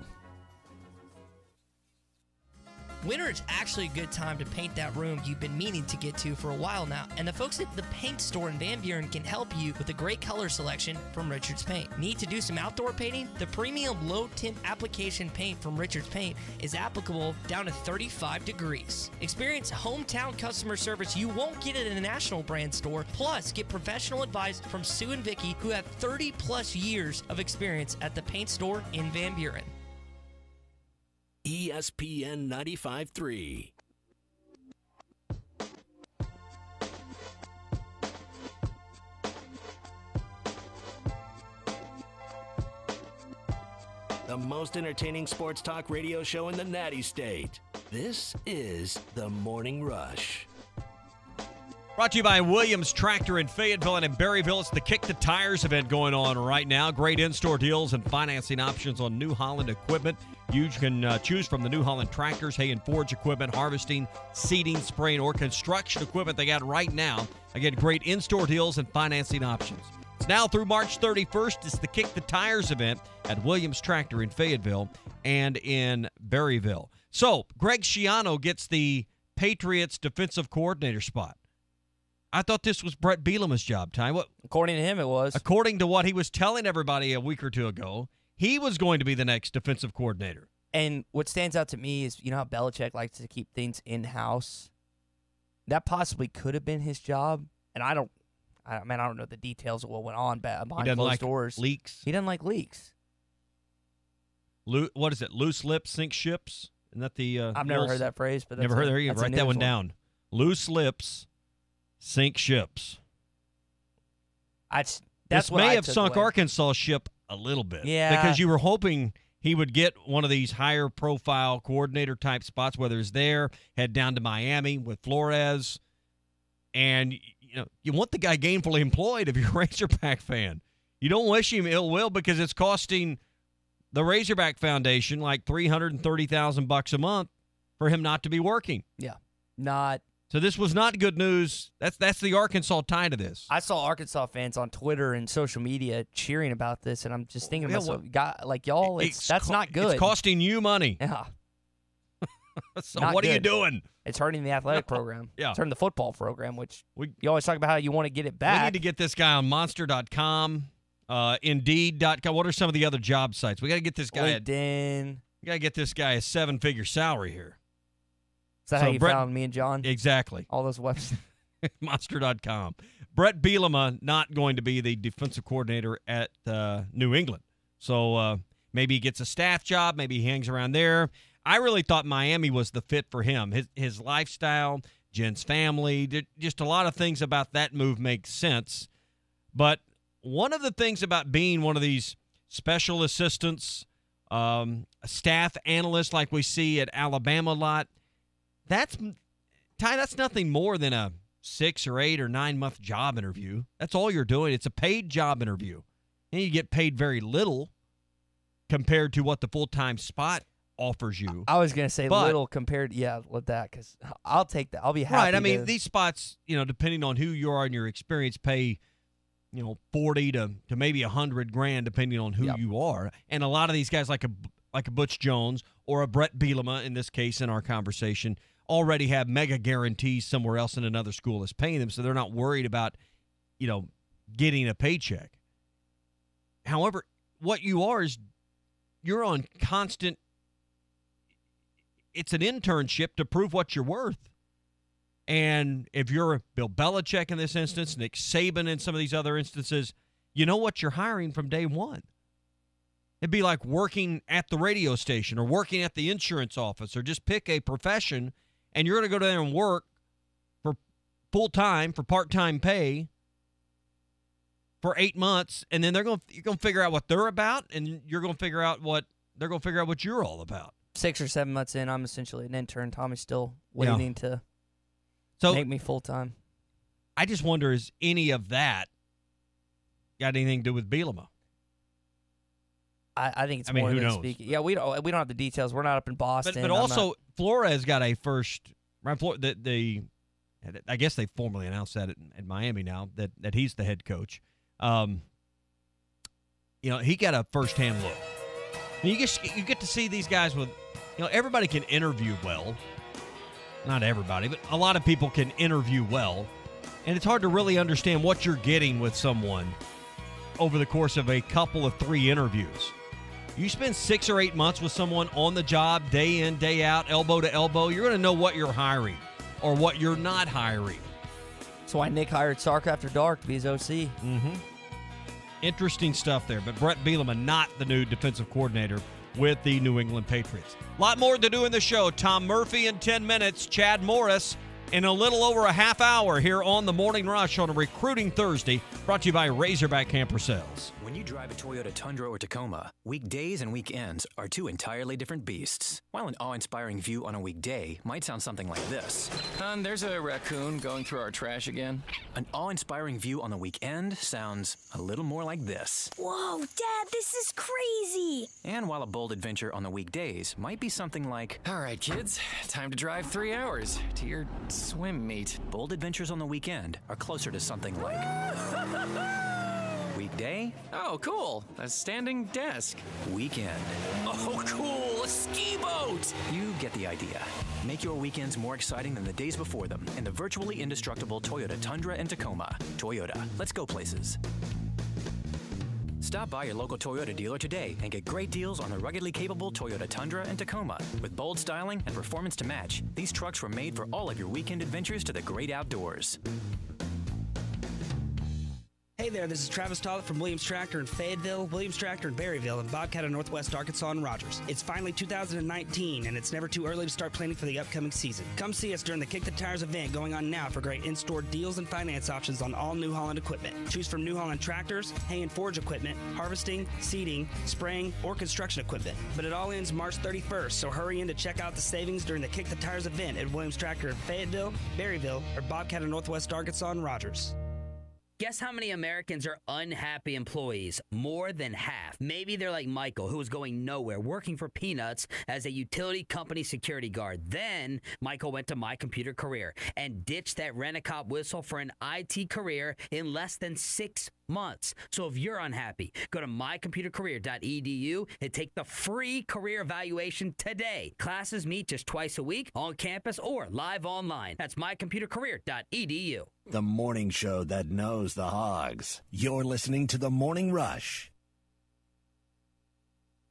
Winter is actually a good time to paint that room you've been meaning to get to for a while now, and the folks at the paint store in Van Buren can help you with a great color selection from Richards Paint. Need to do some outdoor painting? The premium low tint application paint from Richards Paint is applicable down to 35 degrees. Experience hometown customer service you won't get at a national brand store, plus get professional advice from Sue and Vicky, who have 30 plus years of experience at the paint store in Van Buren. ESPN 95.3. The most entertaining sports talk radio show in the Natty State. This is The Morning Rush. Brought to you by Williams Tractor in Fayetteville and in Berryville. It's the Kick the Tires event going on right now. Great in-store deals and financing options on New Holland equipment. You can choose from the New Holland tractors, hay and forage equipment, harvesting, seeding, spraying, or construction equipment they got right now. Again, great in-store deals and financing options. It's now through March 31st. It's the Kick the Tires event at Williams Tractor in Fayetteville and in Berryville. So, Greg Schiano gets the Patriots defensive coordinator spot. I thought this was Brett Bielema's job, Ty. What? According to him, it was. According to what he was telling everybody a week or two ago, he was going to be the next defensive coordinator. And what stands out to me is, you know how Belichick likes to keep things in-house? That possibly could have been his job. And I don't know the details of what went on behind closed doors. Leaks. He doesn't like leaks. What is it? Loose lips sink ships? Isn't that the I've never heard that phrase, but never heard. There you write that one down. Loose lips sink ships. That's this what may I have took sunk away. Arkansas ship a little bit. Yeah. Because you were hoping he would get one of these higher profile coordinator type spots, whether it's there, head down to Miami with Flores. And you want the guy gainfully employed if you're a Razorback fan. You don't wish him ill will because it's costing the Razorback Foundation like $330,000 a month for him not to be working. Yeah. Not. So this was not good news. That's the Arkansas tie to this. I saw Arkansas fans on Twitter and social media cheering about this, and I'm just thinking to myself, y'all, that's not good. It's costing you money. Yeah. So what are you doing? It's hurting the athletic program. Yeah. It's hurting the football program, which you always talk about how you want to get it back. We need to get this guy on Monster.com, Indeed.com. What are some of the other job sites? We got to get this guy. LinkedIn. We got to get this guy a 7-figure salary here. Is that how you found me and John? Exactly. All those websites. Monster.com. Brett Bielema not going to be the defensive coordinator at New England. So maybe he gets a staff job. Maybe he hangs around there. I really thought Miami was the fit for him. His lifestyle, Jen's family, just a lot of things about that move make sense. But one of the things about being one of these special assistants, staff analysts like we see at Alabama a lot, that's nothing more than a 6 or 8 or 9 month job interview. That's all you're doing. It's a paid job interview. And you get paid very little compared to what the full-time spot offers you. I was going to say little compared, with that, because I'll take that. I'll be happy. Right. I mean, these spots, depending on who you are and your experience, pay, $40 to maybe $100,000, depending on who you are. And a lot of these guys, like a Butch Jones or a Brett Bielema, in this case, in our conversation, already have mega guarantees somewhere else in another school is paying them, so they're not worried about, getting a paycheck. However, what you are is you're on constant. It's an internship to prove what you're worth. And if you're Bill Belichick in this instance, Nick Saban in some of these other instances, you know what you're hiring from day one. It'd be like working at the radio station or working at the insurance office, or just pick a profession and you're going to go there and work for full-time, for part-time pay, for 8 months, and then you're going to figure out what they're about, and you're going to figure out what they're going to figure out what you're all about. 6 or 7 months in, I'm essentially an intern. Tommy's still waiting to make me full-time. I just wonder, is any of that got anything to do with Bielema? I think it's more than speaking. Yeah, we don't have the details. We're not up in Boston. But also, Flores got a first. Right, I guess they formally announced that in Miami now that he's the head coach. He got a first-hand look. And you get to see these guys with, everybody can interview well. Not everybody, but a lot of people can interview well. And it's hard to really understand what you're getting with someone over the course of a couple of 3 interviews. You spend 6 or 8 months with someone on the job, day in, day out, elbow to elbow, you're going to know what you're hiring or what you're not hiring. That's why Nick hired Sark After Dark to be his OC. Mm-hmm. Interesting stuff there. But Brett Bielema, not the new defensive coordinator with the New England Patriots. A lot more to do in the show. Tom Murphy in 10 minutes, Chad Morris in a little over a half hour here on the Morning Rush on a Recruiting Thursday, brought to you by Razorback Camper Sales. When you drive a Toyota Tundra or Tacoma, weekdays and weekends are 2 entirely different beasts. While an awe-inspiring view on a weekday might sound something like this. There's a raccoon going through our trash again. An awe-inspiring view on the weekend sounds a little more like this. Whoa, Dad, this is crazy! And while a bold adventure on the weekdays might be something like, all right, kids, time to drive 3 hours to your swim meet. Bold adventures on the weekend are closer to something like weekday. Oh, cool. A standing desk. Weekend. Oh, cool. A ski boat. You get the idea. Make your weekends more exciting than the days before them in the virtually indestructible Toyota Tundra and Tacoma. Toyota. Let's go places. Stop by your local Toyota dealer today and get great deals on the ruggedly capable Toyota Tundra and Tacoma. With bold styling and performance to match, these trucks were made for all of your weekend adventures to the great outdoors. Hey there, this is Travis Tollett from Williams Tractor in Fayetteville, Williams Tractor in Berryville, and Bobcat in Northwest Arkansas and Rogers. It's finally 2019, and it's never too early to start planning for the upcoming season. Come see us during the Kick the Tires event going on now for great in-store deals and finance options on all New Holland equipment. Choose from New Holland tractors, hay and forage equipment, harvesting, seeding, spraying, or construction equipment. But it all ends March 31st, so hurry in to check out the savings during the Kick the Tires event at Williams Tractor in Fayetteville, Berryville, or Bobcat in Northwest Arkansas and Rogers. Guess how many Americans are unhappy employees? More than half. Maybe they're like Michael, who was going nowhere, working for peanuts as a utility company security guard. Then Michael went to My Computer Career and ditched that rent-a-cop whistle for an IT career in less than 6 months. So if you're unhappy, go to mycomputercareer.edu and take the free career evaluation today. Classes meet just twice a week on campus or live online. That's mycomputercareer.edu. The morning show that knows the Hogs. You're listening to The Morning Rush.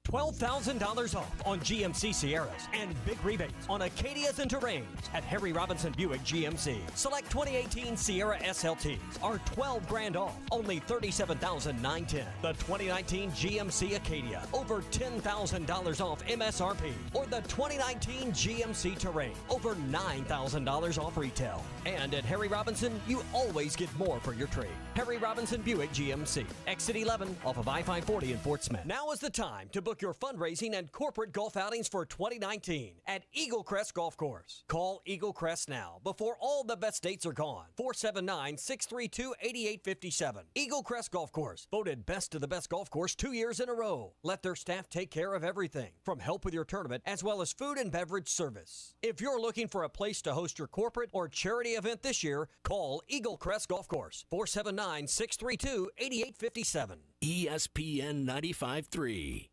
$12,000 off on GMC Sierras and big rebates on Acadias and Terrains at Harry Robinson Buick GMC. Select 2018 Sierra SLTs are $12,000 off, only $37,910. The 2019 GMC Acadia, over $10,000 off MSRP. Or the 2019 GMC Terrain, over $9,000 off retail. And at Harry Robinson, you always get more for your trade. Harry Robinson Buick GMC, Exit 11 off of I-540 in Fort Smith. Now is the time to book your fundraising and corporate golf outings for 2019 at Eagle Crest Golf Course. Call Eagle Crest now before all the best dates are gone. 479-632-8857. Eagle Crest Golf Course, voted best of the best golf course 2 years in a row. Let their staff take care of everything, from help with your tournament as well as food and beverage service. If you're looking for a place to host your corporate or charity event this year, call Eagle Crest Golf Course. 479-632-8857. ESPN 95.3.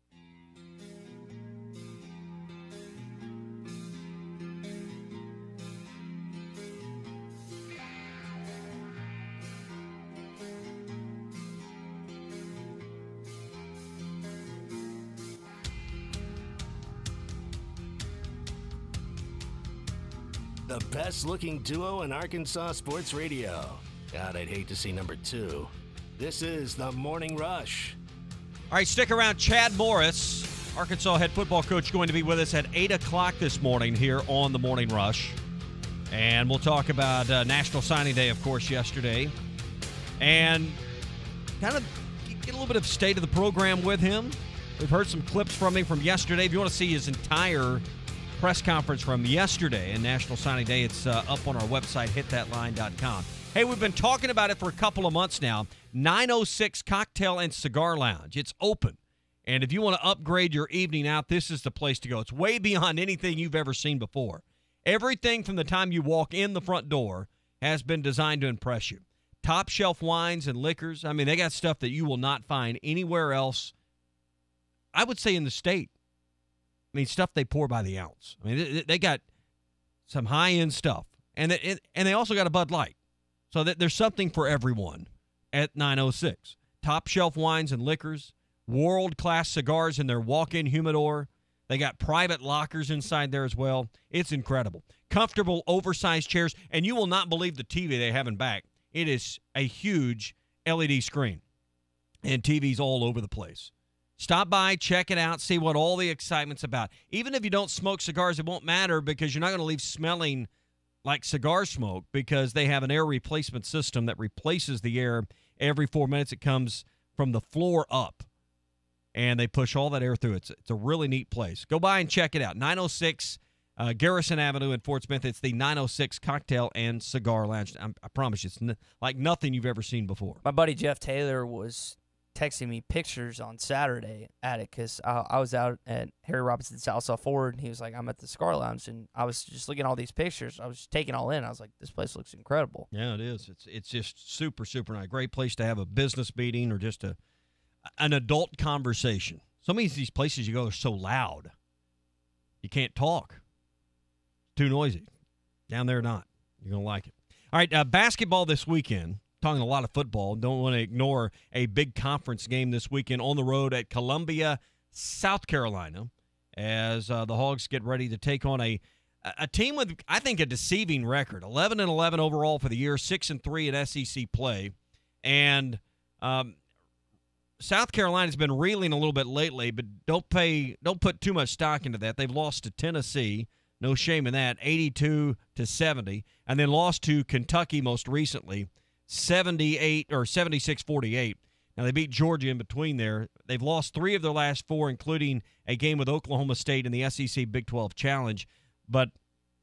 The best-looking duo in Arkansas sports radio. God, I'd hate to see number 2. This is The Morning Rush. All right, stick around. Chad Morris, Arkansas head football coach, going to be with us at 8 o'clock this morning here on The Morning Rush. And we'll talk about National Signing Day, of course, yesterday. And kind of get a little bit of state of the program with him. We've heard some clips from him from yesterday. If you want to see his entire press conference from yesterday and National Signing Day, it's up on our website, hitthatline.com. Hey, we've been talking about it for a couple of months now. 906 Cocktail and Cigar Lounge. It's open. And if you want to upgrade your evening out, this is the place to go. It's way beyond anything you've ever seen before. Everything from the time you walk in the front door has been designed to impress you. Top shelf wines and liquors. I mean, they got stuff that you will not find anywhere else, I would say, in the state. I mean, stuff they pour by the ounce. I mean, they got some high-end stuff. And they also got a Bud Light. So that there's something for everyone at 906. Top shelf wines and liquors, world-class cigars in their walk-in humidor. They got private lockers inside there as well. It's incredible. Comfortable, oversized chairs, and you will not believe the TV they have in back. It is a huge LED screen, and TVs all over the place. Stop by, check it out, see what all the excitement's about. Even if you don't smoke cigars, it won't matter because you're not going to leave smelling like cigar smoke because they have an air replacement system that replaces the air every 4 minutes. It comes from the floor up, and they push all that air through. It's a really neat place. Go by and check it out. 906 Garrison Avenue in Fort Smith. It's the 906 Cocktail and Cigar Lounge. I promise you, it's like nothing you've ever seen before. My buddy Jeff Taylor was texting me pictures on Saturday at it because I was out at Harry Robinson Southsaw Ford, and he was like, I'm at the Cigar Lounge, and I was just looking at all these pictures. I was just taking all in. I was like, this place looks incredible. Yeah, it is. It's just super, super nice. Great place to have a business meeting or just an adult conversation. Some of these places you go are so loud. You can't talk. Too noisy. Down there, not. You're going to like it. All right, basketball this weekend. Talking a lot of football. Don't want to ignore a big conference game this weekend on the road at Columbia, South Carolina, as the Hogs get ready to take on a team with, I think, a deceiving record. 11-11 overall for the year, 6-3 in SEC play. And South Carolina's been reeling a little bit lately, but don't put too much stock into that. They've lost to Tennessee. No shame in that, 82-70, and then lost to Kentucky most recently, 76-48. Now, they beat Georgia in between there. They've lost 3 of their last 4, including a game with Oklahoma State in the SEC Big 12 Challenge. But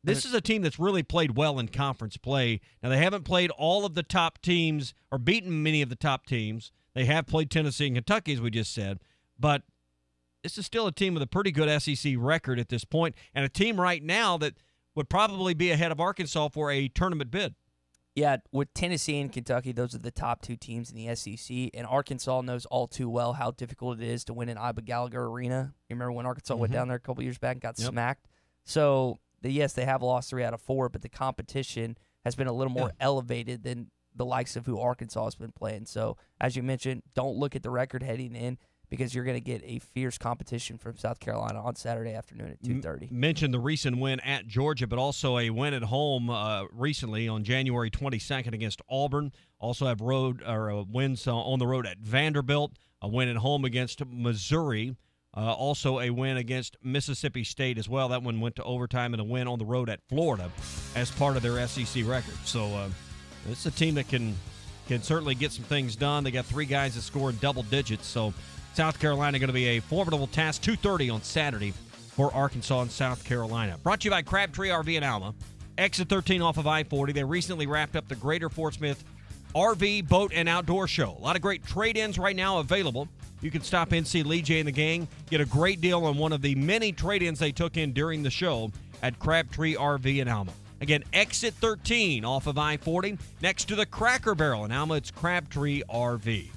this is a team that's really played well in conference play. Now, they haven't played all of the top teams or beaten many of the top teams. They have played Tennessee and Kentucky, as we just said. But this is still a team with a pretty good SEC record at this point, and a team right now that would probably be ahead of Arkansas for a tournament bid. Yeah, with Tennessee and Kentucky, those are the top 2 teams in the SEC, and Arkansas knows all too well how difficult it is to win in Iba Gallagher Arena. You remember when Arkansas went down there a couple years back and got smacked? So, yes, they have lost 3 out of 4, but the competition has been a little more elevated than the likes of who Arkansas has been playing. So, as you mentioned, don't look at the record heading in, because you're going to get a fierce competition from South Carolina on Saturday afternoon at 2:30. Mentioned the recent win at Georgia, but also a win at home recently on January 22nd against Auburn. Also have wins on the road at Vanderbilt, a win at home against Missouri, also a win against Mississippi State as well. That one went to overtime, and a win on the road at Florida as part of their SEC record. So it's a team that can certainly get some things done. They got 3 guys that score in double digits, so South Carolina going to be a formidable task. 2:30 on Saturday for Arkansas and South Carolina. Brought to you by Crabtree RV and Alma. Exit 13 off of I-40. They recently wrapped up the Greater Fort Smith RV, Boat, and Outdoor Show. A lot of great trade-ins right now available. You can stop in, see Lee J and the gang, get a great deal on one of the many trade-ins they took in during the show at Crabtree RV and Alma. Again, Exit 13 off of I-40, next to the Cracker Barrel in Alma. It's Crabtree RV.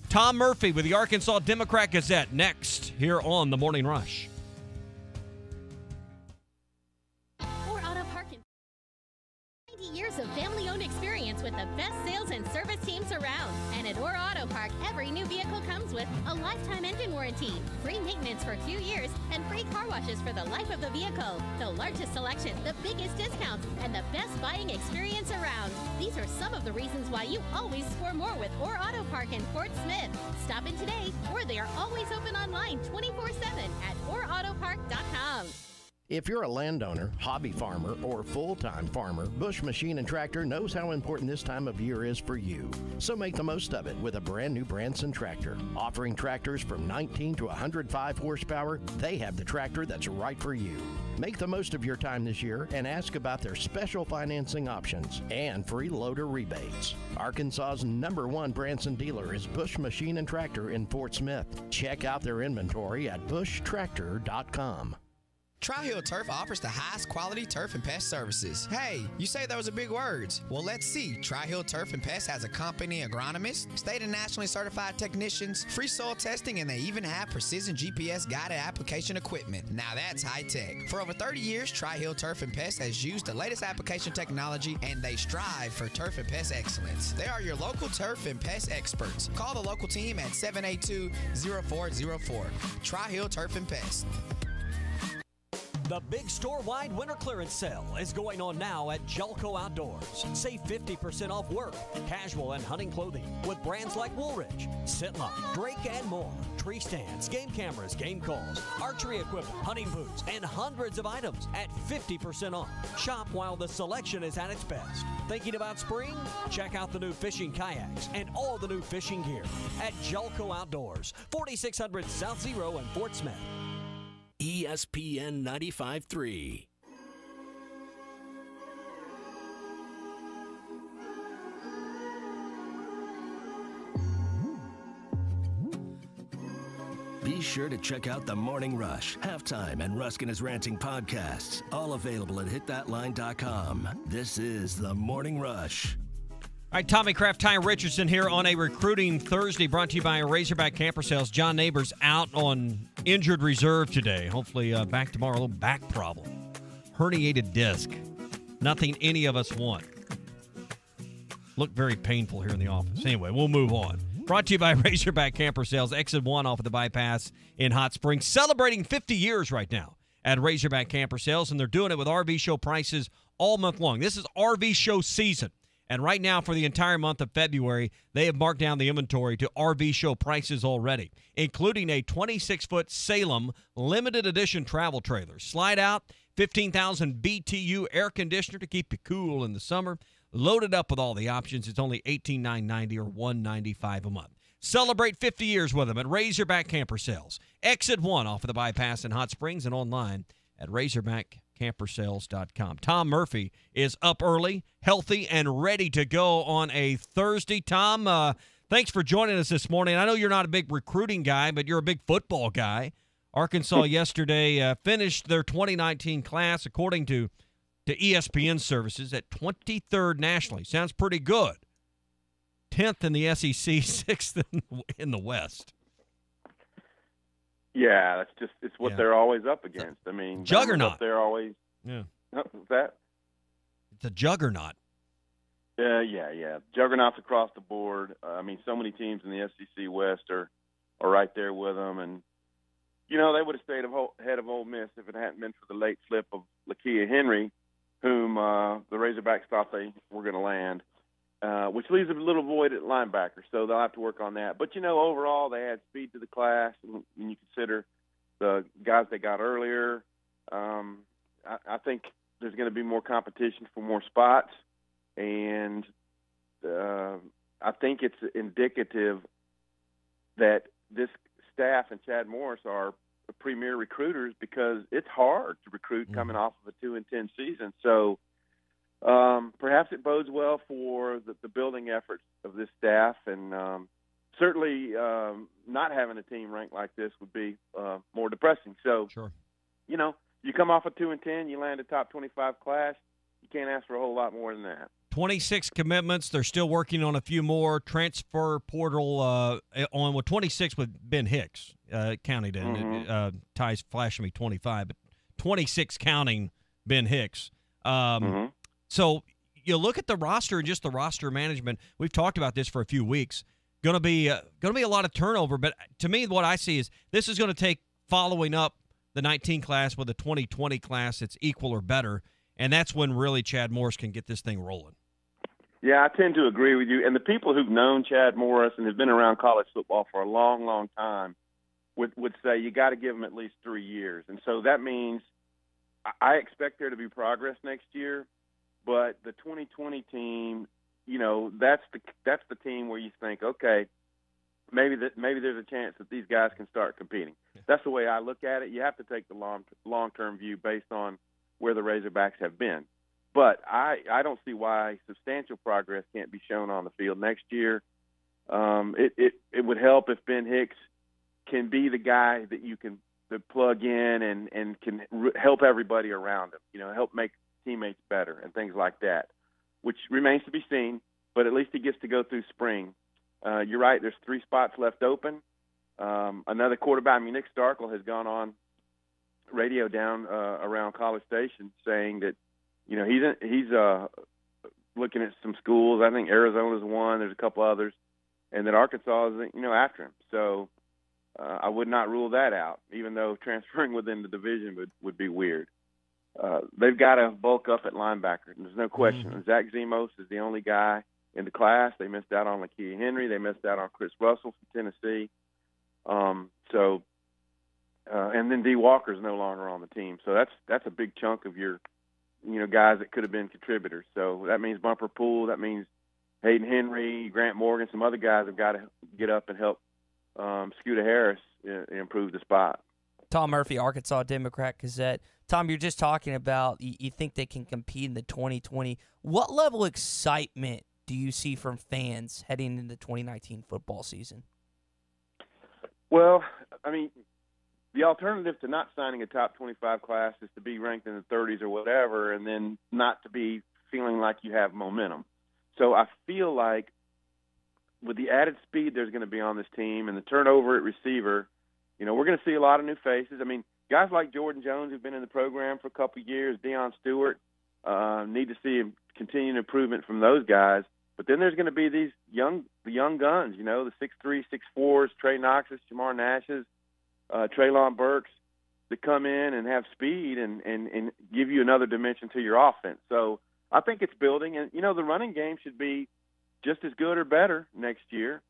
Tom Murphy with the Arkansas Democrat-Gazette next here on The Morning Rush. Or Auto Parking. 90 years of family-owned experience with the best sales and service teams around. And at Orr Auto Park, every new vehicle comes with a lifetime engine warranty, free maintenance for 2 years, and free car washes for the life of the vehicle. The largest selection, the biggest discounts, and the best buying experience around. These are some of the reasons why you always score more with Orr Auto Park in Fort Smith. Stop in today, or they are always open online 24/7 at OrAutoPark.com. If you're a landowner, hobby farmer, or full-time farmer, Bush Machine and Tractor knows how important this time of year is for you. So make the most of it with a brand new Branson tractor. Offering tractors from 19 to 105 horsepower, they have the tractor that's right for you. Make the most of your time this year and ask about their special financing options and free loader rebates. Arkansas's #1 Branson dealer is Bush Machine and Tractor in Fort Smith. Check out their inventory at bushtractor.com. Tri-Hill Turf offers the highest quality turf and pest services. Hey, you say those are big words. Well, let's see. Tri-Hill Turf and Pest has a company agronomist, state and nationally certified technicians, free soil testing, and they even have precision GPS guided application equipment. Now that's high tech. For over 30 years, Tri-Hill Turf and Pest has used the latest application technology, and they strive for turf and pest excellence. They are your local turf and pest experts. Call the local team at 782-0404. Tri-Hill Turf and Pest. The big store-wide winter clearance sale is going on now at Jelco Outdoors. Save 50% off work, casual, and hunting clothing with brands like Woolrich, Sitlock, Drake, and more. Tree stands, game cameras, game calls, archery equipment, hunting boots, and hundreds of items at 50% off. Shop while the selection is at its best. Thinking about spring? Check out the new fishing kayaks and all the new fishing gear at Jelco Outdoors, 4600 South Zero in Fort Smith. ESPN 95.3. Be sure to check out The Morning Rush, Halftime, and Ruskin is Ranting podcasts, all available at hitthatline.com. This is The Morning Rush. All right, Tommy Kraft, Ty Richardson here on a Recruiting Thursday brought to you by Razorback Camper Sales. John Neighbors out on injured reserve today. Hopefully back tomorrow. A little back problem. Herniated disc. Nothing any of us want. Look very painful here in the office. Anyway, we'll move on. Brought to you by Razorback Camper Sales. Exit 1 off of the bypass in Hot Springs. Celebrating 50 years right now at Razorback Camper Sales, and they're doing it with RV show prices all month long. This is RV show season. And right now, for the entire month of February, they have marked down the inventory to RV show prices already, including a 26-foot Salem limited edition travel trailer. Slide out, 15,000 BTU air conditioner to keep you cool in the summer. Loaded up with all the options. It's only $18,990 or $195 a month. Celebrate 50 years with them at Razorback Camper Sales. Exit 1 off of the bypass in Hot Springs and online at RazorbackCamperSales.com. Tom Murphy is up early, healthy, and ready to go on a Thursday. Tom, thanks for joining us this morning. I know you're not a big recruiting guy, but you're a big football guy. Arkansas yesterday finished their 2019 class, according to ESPN services, at 23rd nationally. Sounds pretty good. 10th in the SEC, 6th in the West. Yeah, it's what they're always up against. I mean, juggernaut. They're always that. It's a juggernaut. Yeah. Juggernauts across the board. I mean, so many teams in the SEC West are right there with them, and you know they would have stayed ahead of Ole Miss if it hadn't been for the late flip of Lakia Henry, whom the Razorbacks thought they were going to land. Which leaves a little void at linebacker, so they'll have to work on that. But, you know, overall they had speed to the class. When you consider the guys they got earlier, I think there's going to be more competition for more spots. And I think it's indicative that this staff and Chad Morris are premier recruiters because it's hard to recruit coming off of a 2-10 season. So, perhaps it bodes well for the building efforts of this staff, and certainly not having a team ranked like this would be more depressing. So, sure. You know, you come off a 2-10, you land a top 25 class, you can't ask for a whole lot more than that. 26 commitments. They're still working on a few more. Transfer portal on with 26 with Ben Hicks counted in. Mm-hmm. Ty's flashing me 25, but 26 counting Ben Hicks. So you look at the roster and just the roster management. We've talked about this for a few weeks. Going to be a lot of turnover, but to me, what I see is this is going to take following up the 19 class with a 2020 class that's equal or better, and that's when really Chad Morris can get this thing rolling. Yeah, I tend to agree with you. And the people who've known Chad Morris and have been around college football for a long, long time would say you got to give him at least 3 years. And so that means I expect there to be progress next year, but the 2020 team, that's the team where you think, okay, maybe there's a chance that these guys can start competing. That's the way I look at it. You have to take the long-term view based on where the Razorbacks have been. But I don't see why substantial progress can't be shown on the field next year. It would help if Ben Hicks can be the guy that you can plug in and can help everybody around him, help make teammates better and things like that, which remains to be seen, but at least he gets to go through spring. You're right, there's 3 spots left open. Another quarterback, Nick Starkel, has gone on radio down around College Station saying that, he's looking at some schools. I think Arizona's one. There's a couple others. And that Arkansas is, after him. So I would not rule that out, even though transferring within the division would be weird. They've got to bulk up at linebacker. There's no question. Mm-hmm. Zach Zemos is the only guy in the class. They missed out on Lakia Henry. They missed out on Chris Russell from Tennessee. And then D. Walker's no longer on the team. So that's a big chunk of your, guys that could have been contributors. So that means Bumper Poole. That means Hayden Henry, Grant Morgan, some other guys have got to get up and help Scooter Harris improve the spot. Tom Murphy, Arkansas Democrat-Gazette. Tom, you're just talking about you think they can compete in the 2020. What level of excitement do you see from fans heading into the 2019 football season? Well, I mean, the alternative to not signing a top 25 class is to be ranked in the 30s or whatever, and then not to be feeling like you have momentum. So I feel like with the added speed there's going to be on this team and the turnover at receiver, we're going to see a lot of new faces. I mean, guys like Jordan Jones who've been in the program for a couple of years, Deion Stewart, need to see continued improvement from those guys. But then there's going to be the young guns, the 6'3", 6'4s, Trey Knoxes, Jamar Nashes, Treylon Burks, that come in and have speed and give you another dimension to your offense. So I think it's building. And, the running game should be just as good or better next year.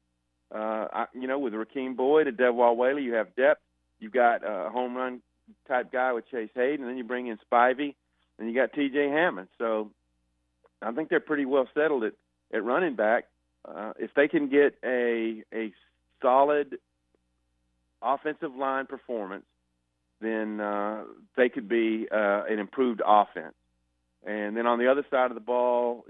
With Rakeem Boyd and Devwall Whaley, you have depth. You've got a home run type guy with Chase Hayden, and then you bring in Spivey, and you got T.J. Hammond. So I think they're pretty well settled at running back. If they can get a solid offensive line performance, then they could be an improved offense. And then on the other side of the ball,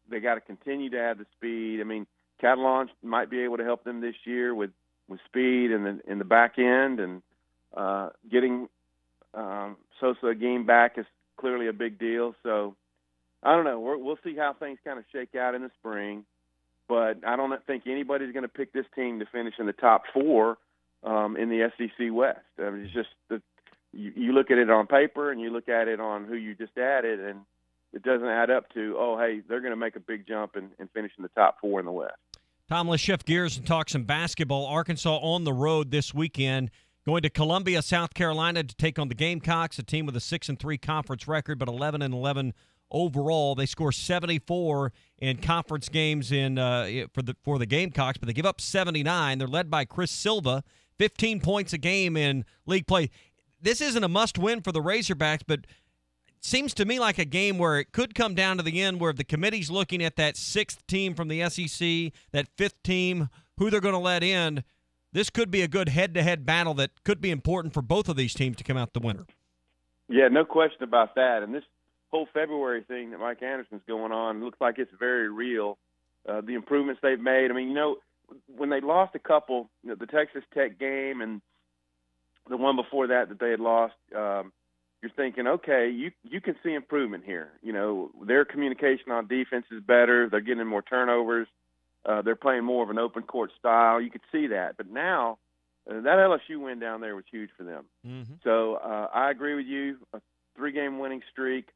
they got to continue to add the speed. I mean, Catalan might be able to help them this year with speed in the back end, and getting Sosa a game back is clearly a big deal. So I don't know. We'll see how things kind of shake out in the spring, but I don't think anybody's going to pick this team to finish in the top 4 in the SEC West. I mean, it's just you look at it on paper and you look at it on who you just added, and it doesn't add up to, hey, they're going to make a big jump and finish in the top 4 in the West. Tom, let's shift gears and talk some basketball. Arkansas on the road this weekend, going to Columbia, South Carolina to take on the Gamecocks, a team with a 6-3 conference record, but 11-11 overall. They score 74 in conference games for the Gamecocks, but they give up 79. They're led by Chris Silva, 15 points a game in league play. This isn't a must-win for the Razorbacks, but seems to me like a game where it could come down to the end, where the committee's looking at that 6th team from the SEC, that 5th team, who they're going to let in. This could be a good head-to-head battle that could be important for both of these teams to come out the winner. Yeah, no question about that. And this whole February thing that Mike Anderson's going on looks like it's very real. The improvements they've made. I mean, when they lost a couple, the Texas Tech game and the one before that they had lost, you're thinking, okay, you can see improvement here. Their communication on defense is better. They're getting more turnovers. They're playing more of an open court style. You could see that. But now, that LSU win down there was huge for them. Mm-hmm. So I agree with you. A 3-game winning streak.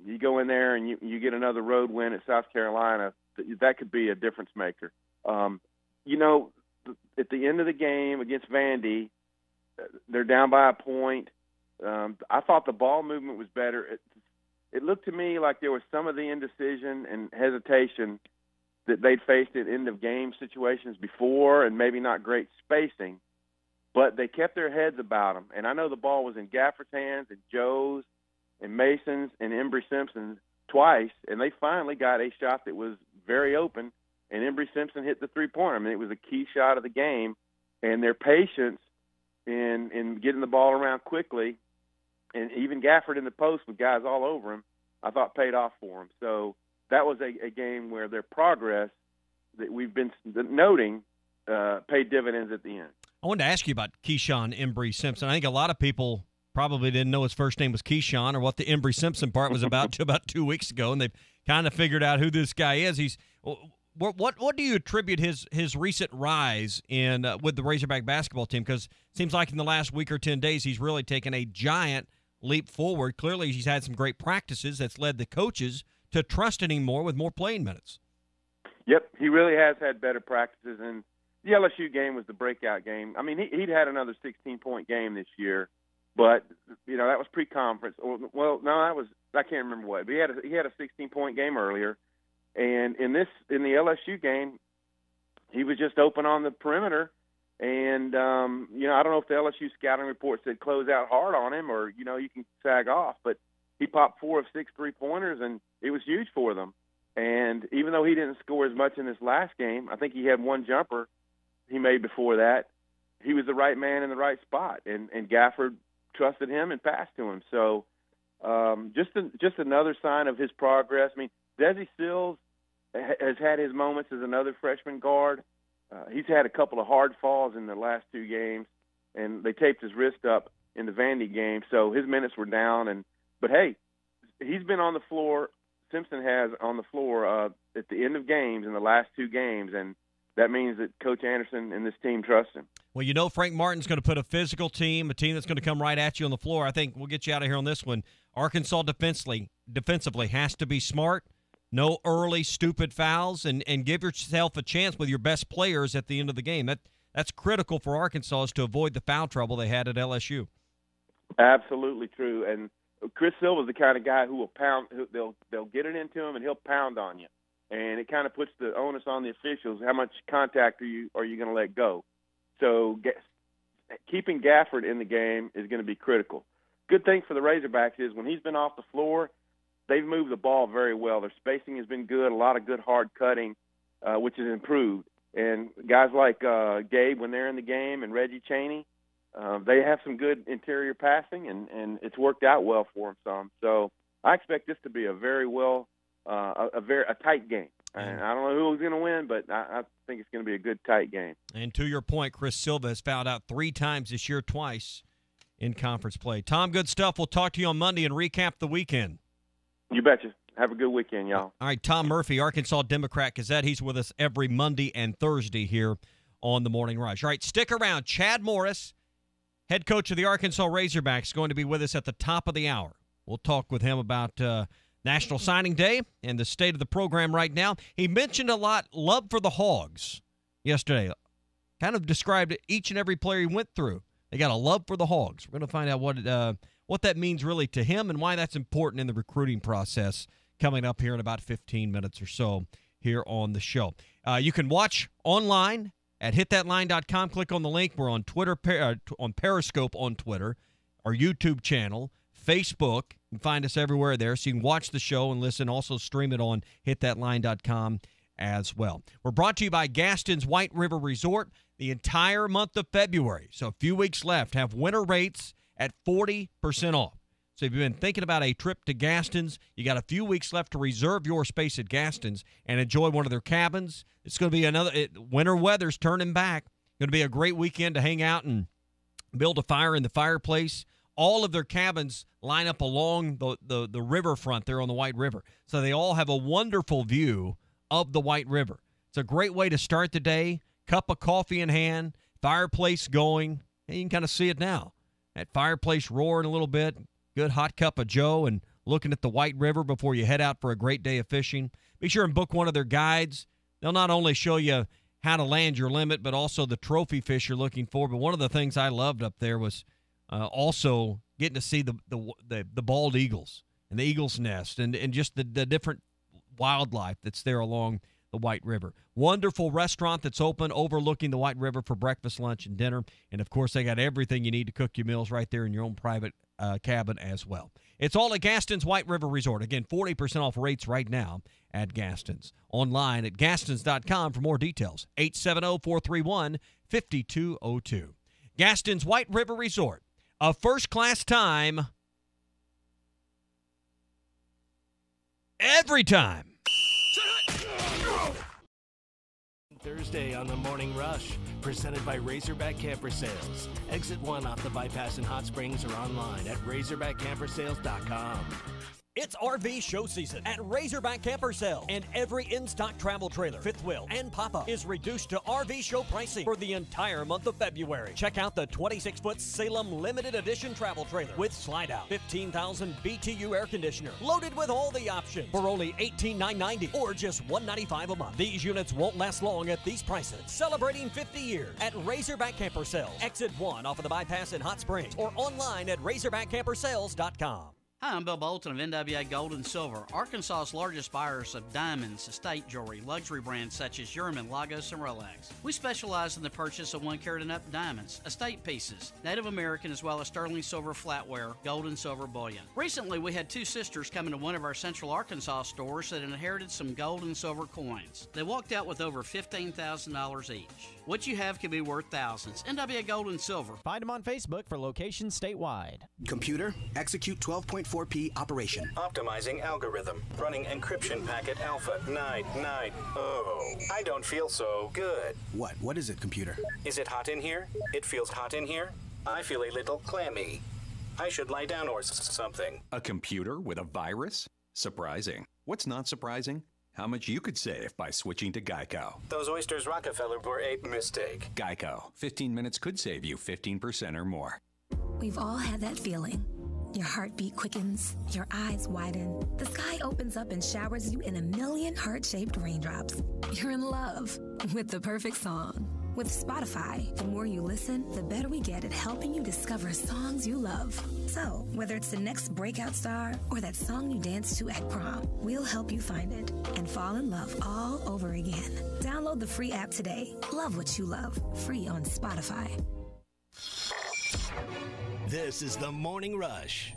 You go in there and you get another road win at South Carolina. That could be a difference maker. At the end of the game against Vandy, they're down by a point. I thought the ball movement was better. It looked to me like there was some of the indecision and hesitation that they'd faced in end-of-game situations before, and maybe not great spacing, but they kept their heads about them. And I know the ball was in Gaffer's hands and Joe's, and Mason's and Embry Simpson's twice, and they finally got a shot that was very open, and Embry Simpson hit the three-pointer. I mean, it was a key shot of the game, and their patience in getting the ball around quickly, and even Gafford in the post with guys all over him, I thought paid off for him. So that was a game where their progress that we've been noting paid dividends at the end. I wanted to ask you about Keyshawn Embry Simpson. I think a lot of people probably didn't know his first name was Keyshawn or what the Embry Simpson part was about to about 2 weeks ago, and they've kind of figured out who this guy is. He's what do you attribute his recent rise in with the Razorback basketball team? Because it seems like in the last week or 10 days he's really taken a giant leap forward. Clearly he's had some great practices that's led the coaches to trusting him more with more playing minutes. Yep, he really has had better practices, and the LSU game was the breakout game. I mean, he'd had another 16-point game this year, but that was pre-conference. Well, no, I can't remember what. But he had a 16-point game earlier, and in the LSU game, he was just open on the perimeter. And I don't know if the LSU scouting report said close out hard on him or you can sag off, but he popped 4 of 6 3-pointers, and it was huge for them. And even though he didn't score as much in this last game, I think he had one jumper he made before that. He was the right man in the right spot, and Gafford trusted him and passed to him. So just another sign of his progress. I mean, Desi Sills has had his moments as another freshman guard. He's had a couple of hard falls in the last 2 games, and they taped his wrist up in the Vandy game, so his minutes were down. But hey, he's been on the floor. Simpson has on the floor at the end of games in the last 2 games, and that means that Coach Anderson and this team trust him. Well, Frank Martin's going to put a physical team, a team that's going to come right at you on the floor. I think we'll get you out of here on this one. Arkansas defensively has to be smart, no early stupid fouls, and give yourself a chance with your best players at the end of the game. That's critical for Arkansas is to avoid the foul trouble they had at LSU. Absolutely true. And Chris Silva's the kind of guy who will pound. They'll get it into him, and he'll pound on you. And it kind of puts the onus on the officials. How much contact are you going to let go? So keeping Gafford in the game is going to be critical. Good thing for the Razorbacks is when he's been off the floor, they've moved the ball very well. Their spacing has been good, a lot of good hard cutting, which has improved. And guys like Gabe, when they're in the game, and Reggie Chaney, they have some good interior passing, and it's worked out well for them some. So I expect this to be a very a tight game. And I don't know who's going to win, but I think it's going to be a good, tight game. And to your point, Chris Silva has fouled out 3 times this year, twice in conference play. Tom, good stuff. We'll talk to you on Monday and recap the weekend. You betcha. Have a good weekend, y'all. All right, Tom Murphy, Arkansas Democrat-Gazette. He's with us every Monday and Thursday here on the Morning Rush. All right, stick around. Chad Morris, head coach of the Arkansas Razorbacks, is going to be with us at the top of the hour. We'll talk with him about National Signing Day and the state of the program right now. He mentioned a lot love for the Hogs yesterday. Kind of described each and every player he went through. They got a love for the Hogs. We're going to find out what that means really to him and why that's important in the recruiting process coming up here in about 15 minutes or so here on the show. You can watch online at hitthatline.com. Click on the link. We're on Twitter, on Periscope on Twitter, our YouTube channel, Facebook. You can find us everywhere there, so you can watch the show and listen. Also stream it on hitthatline.com as well. We're brought to you by Gaston's White River Resort the entire month of February. So a few weeks left. Have winter rates at 40% off. So if you've been thinking about a trip to Gaston's, you got a few weeks left to reserve your space at Gaston's and enjoy one of their cabins. It's going to be winter weather's turning back. Going to be a great weekend to hang out and build a fire in the fireplace. All of their cabins line up along the riverfront there on the White River. So they all have a wonderful view of the White River. It's a great way to start the day. Cup of coffee in hand, fireplace going. And you can kind of see it now. That fireplace roaring a little bit. Good hot cup of joe and looking at the White River before you head out for a great day of fishing. Be sure and book one of their guides. They'll not only show you how to land your limit, but also the trophy fish you're looking for. But one of the things I loved up there was also getting to see the bald eagles and the eagle's nest and just the different wildlife that's there along the White River. Wonderful restaurant that's open overlooking the White River for breakfast, lunch, and dinner. And, of course, they got everything you need to cook your meals right there in your own private cabin as well. It's all at Gaston's White River Resort. Again, 40% off rates right now at Gaston's. Online at gastons.com for more details. 870-431-5202. Gaston's White River Resort. A first-class time every time. Thursday on the Morning Rush, presented by Razorback Camper Sales. Exit 1 off the bypass in Hot Springs or online at razorbackcampersales.com. It's RV show season at Razorback Camper Sales, and every in-stock travel trailer, fifth wheel, and pop-up is reduced to RV show pricing for the entire month of February. Check out the 26-foot Salem limited edition travel trailer with slide-out, 15,000 BTU air conditioner, loaded with all the options for only $18,990 or just $195 a month. These units won't last long at these prices. Celebrating 50 years at Razorback Camper Sales, Exit 1 off of the bypass in Hot Springs, or online at razorbackcampersales.com. Hi, I'm Bill Bolton of NWA Gold and Silver, Arkansas's largest buyers of diamonds, estate jewelry, luxury brands such as German, Lagos, and Rolex. We specialize in the purchase of 1 carat and up diamonds, estate pieces, Native American, as well as sterling silver flatware, gold and silver bullion. Recently, we had 2 sisters come into one of our Central Arkansas stores that inherited some gold and silver coins. They walked out with over $15,000 each. What you have can be worth thousands. NWA Gold and Silver. Find them on Facebook for locations statewide. Computer, execute 12.4p operation. Optimizing algorithm. Running encryption packet alpha. Night. Oh, I don't feel so good. What is it, computer? Is it hot in here? It feels hot in here. I feel a little clammy. I should lie down or something. A computer with a virus? Surprising. What's not surprising? How much you could save by switching to Geico. Those oysters Rockefeller were a mistake. Geico. 15 minutes could save you 15% or more. We've all had that feeling. Your heartbeat quickens, your eyes widen, the sky opens up and showers you in a million heart-shaped raindrops. You're in love with the perfect song. With Spotify, the more you listen, the better we get at helping you discover songs you love. So, whether it's the next breakout star or that song you danced to at prom, we'll help you find it and fall in love all over again. Download the free app today. Love what you love. Free on Spotify. This is the Morning Rush.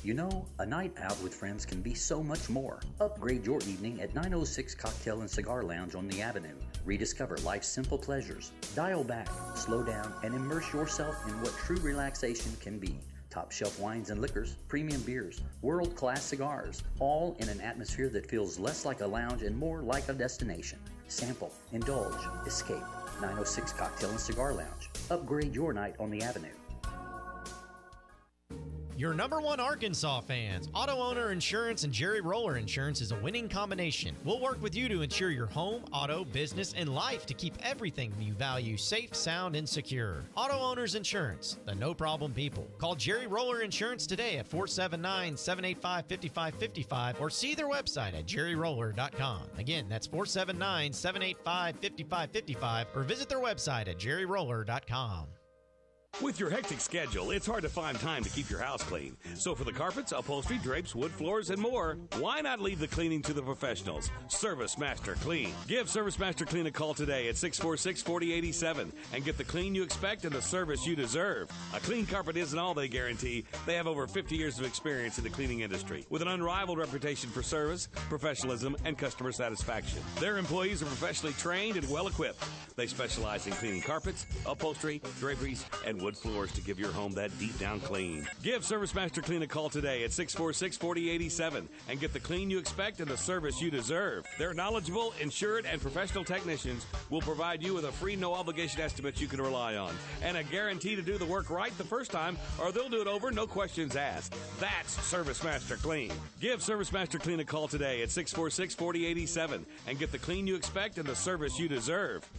You know, a night out with friends can be so much more. Upgrade your evening at 906 Cocktail and Cigar Lounge on the Avenue. Rediscover life's simple pleasures. Dial back, slow down, and immerse yourself in what true relaxation can be. Top shelf wines and liquors, premium beers, world-class cigars, all in an atmosphere that feels less like a lounge and more like a destination. Sample, indulge, escape. 906 Cocktail and Cigar Lounge. Upgrade your night on the Avenue. Your number one Arkansas fans, Auto Owner Insurance and Jerry Roller Insurance is a winning combination. We'll work with you to insure your home, auto, business, and life to keep everything you value safe, sound, and secure. Auto Owners Insurance, the no-problem people. Call Jerry Roller Insurance today at 479-785-5555 or see their website at jerryroller.com. Again, that's 479-785-5555 or visit their website at jerryroller.com. With your hectic schedule, it's hard to find time to keep your house clean. So for the carpets, upholstery, drapes, wood floors, and more, why not leave the cleaning to the professionals? Service Master Clean. Give Service Master Clean a call today at 646-4087 and get the clean you expect and the service you deserve. A clean carpet isn't all they guarantee. They have over 50 years of experience in the cleaning industry with an unrivaled reputation for service, professionalism, and customer satisfaction. Their employees are professionally trained and well-equipped. They specialize in cleaning carpets, upholstery, draperies, and wood floors to give your home that deep down clean. Give Service Master Clean a call today at 646-4087 and get the clean you expect and the service you deserve. Their knowledgeable, insured, and professional technicians will provide you with a free no-obligation estimate you can rely on and a guarantee to do the work right the first time, or they'll do it over, no questions asked. That's Service Master Clean. Give Service Master Clean a call today at 646-4087 and get the clean you expect and the service you deserve.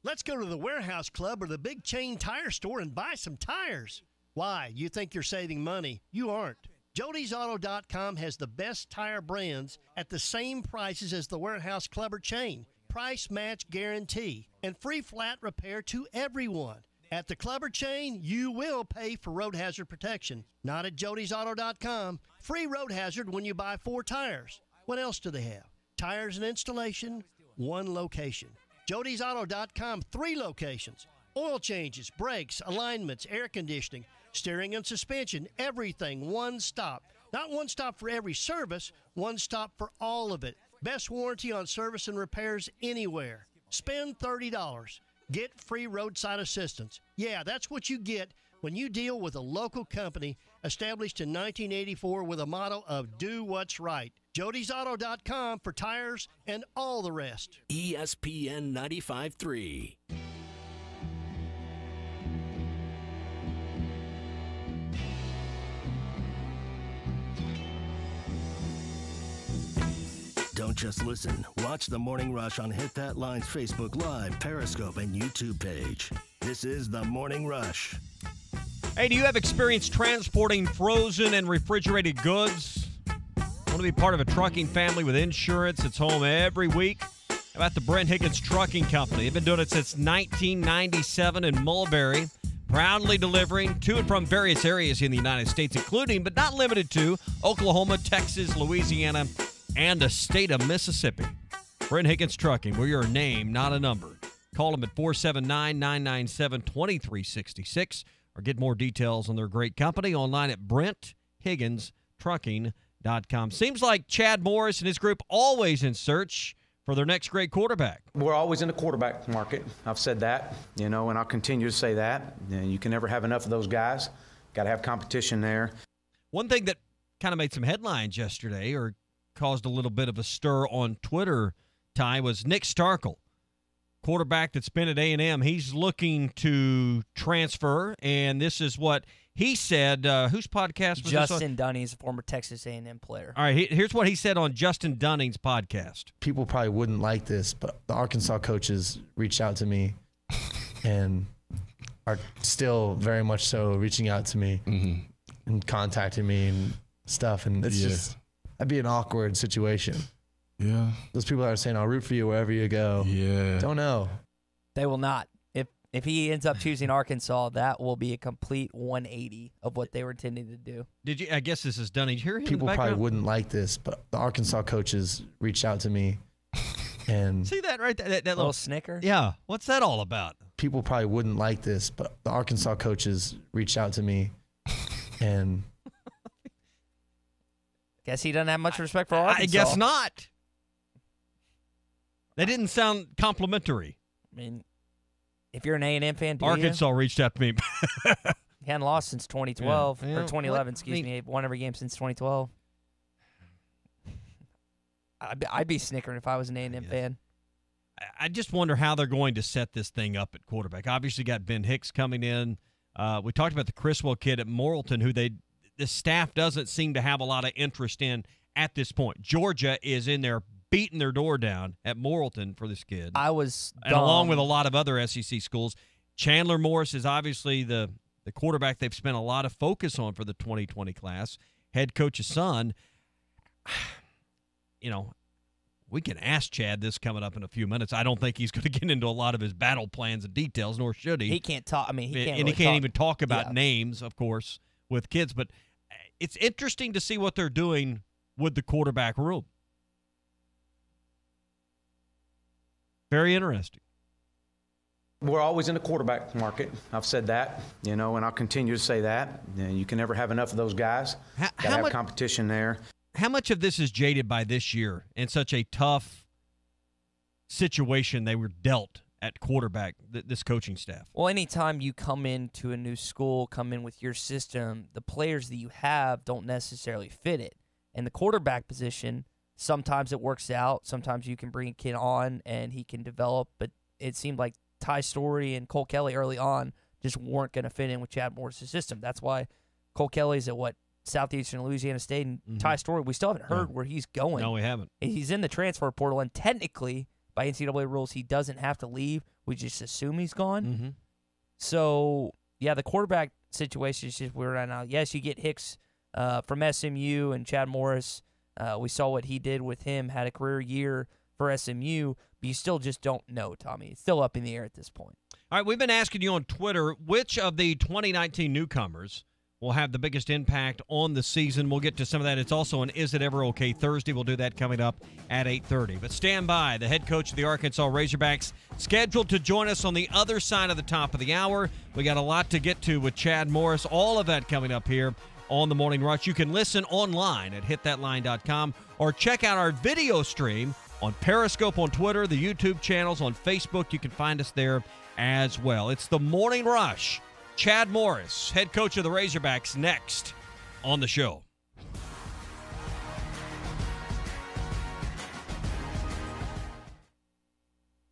Let's go to the Warehouse Club or the big chain tire store and buy some tires. Why? You think you're saving money? You aren't. Jody'sAuto.com has the best tire brands at the same prices as the Warehouse Club or chain. Price match guarantee and free flat repair to everyone. At the club or chain, you will pay for road hazard protection. Not at Jody'sAuto.com. Free road hazard when you buy 4 tires. What else do they have? Tires and installation, 1 location. Jody'sAuto.com, 3 locations. Oil changes, brakes, alignments, air conditioning, steering and suspension, everything one stop. Not one stop for every service, one stop for all of it. Best warranty on service and repairs anywhere. Spend $30. Get free roadside assistance. Yeah, that's what you get when you deal with a local company established in 1984 with a motto of do what's right. Jody'sAuto.com for tires and all the rest. ESPN 95.3. Don't just listen. Watch The Morning Rush on Hit That Line's Facebook Live, Periscope, and YouTube page. This is The Morning Rush. Hey, do you have experience transporting frozen and refrigerated goods? Want to be part of a trucking family with insurance that's home every week? How about the Brent Higgins Trucking Company? They've been doing it since 1997 in Mulberry, proudly delivering to and from various areas in the United States, including, but not limited to, Oklahoma, Texas, Louisiana, and the state of Mississippi. Brent Higgins Trucking, we're your name, not a number. Call them at 479-997-2366 or get more details on their great company online at BrentHigginsTrucking.com. Seems like Chad Morris and his group always in search for their next great quarterback. We're always in the quarterback market. I've said that, and I'll continue to say that. You can never have enough of those guys. Got to have competition there. One thing that kind of made some headlines yesterday, or caused a little bit of a stir on Twitter, Ty, was Nick Starkel, quarterback that's been at A&M. He's looking to transfer, and this is what he said. Whose podcast was Justin Dunning is a former Texas A&M player. All right, here's what he said on Justin Dunning's podcast. People probably wouldn't like this, but the Arkansas coaches reached out to me and are still very much so reaching out to me and contacting me and stuff, and it's just – that'd be an awkward situation. Yeah. Those people that are saying, I'll root for you wherever you go. Yeah. Don't know. They will not. If he ends up choosing Arkansas, that will be a complete 180 of what they were intending to do. Did you? I guess this is done. Did you hear him People in the probably background? wouldn't like this, but the Arkansas coaches reached out to me. And see that right there? That little snicker? Yeah. What's that all about? People probably wouldn't like this, but the Arkansas coaches reached out to me. And guess he doesn't have much respect for Arkansas. I guess not. They didn't sound complimentary. I mean, if you're an A&M fan, Arkansas reached out to me. He hadn't lost since 2012, Yeah. or 2011, excuse me. Won every game since 2012. I'd be snickering if I was an A&M fan. I just wonder how they're going to set this thing up at quarterback. Obviously got Ben Hicks coming in. We talked about the Criswell kid at Morrilton, who the staff doesn't seem to have a lot of interest in at this point. Georgia is in there beating their door down at Morrilton for this kid. I was and along with a lot of other SEC schools. Chandler Morris is obviously the quarterback they've spent a lot of focus on for the 2020 class. Head coach's son. We can ask Chad this coming up in a few minutes. I don't think he's going to get into a lot of his battle plans and details, nor should he. He can't talk. I mean, he can't. And really he can't talk. even talk about names, of course, with kids. But it's interesting to see what they're doing with the quarterback room. Very interesting. We're always in the quarterback market. I've said that, and I'll continue to say that. You can never have enough of those guys. Got to have competition there. How much of this is jaded by this year and such a tough situation they were dealt at quarterback, this coaching staff? Well, anytime you come into a new school, come in with your system, the players that you have don't necessarily fit it. And the quarterback position, sometimes it works out. Sometimes you can bring a kid on and he can develop. But it seemed like Ty Story and Cole Kelly early on just weren't going to fit in with Chad Morris' system. That's why Cole Kelly's at Southeastern Louisiana State, and Ty Story, we still haven't heard where he's going. No, we haven't. He's in the transfer portal, and technically, by NCAA rules, he doesn't have to leave. We just assume he's gone. So, yeah, the quarterback situation is just weird right now. Yes, you get Hicks from SMU and Chad Morris. We saw what he did with him, had a career year for SMU, but you still just don't know, Tommy. It's still up in the air at this point. All right, we've been asking you on Twitter, which of the 2019 newcomers will have the biggest impact on the season. We'll get to some of that. It's also an Is It Ever Okay Thursday. We'll do that coming up at 8:30. But stand by. The head coach of the Arkansas Razorbacks scheduled to join us on the other side of the top of the hour. We got a lot to get to with Chad Morris. All of that coming up here on the Morning Rush. You can listen online at hitthatline.com or check out our video stream on Periscope on Twitter, the YouTube channels on Facebook. You can find us there as well. It's the Morning Rush. Chad Morris, head coach of the Razorbacks, next on the show.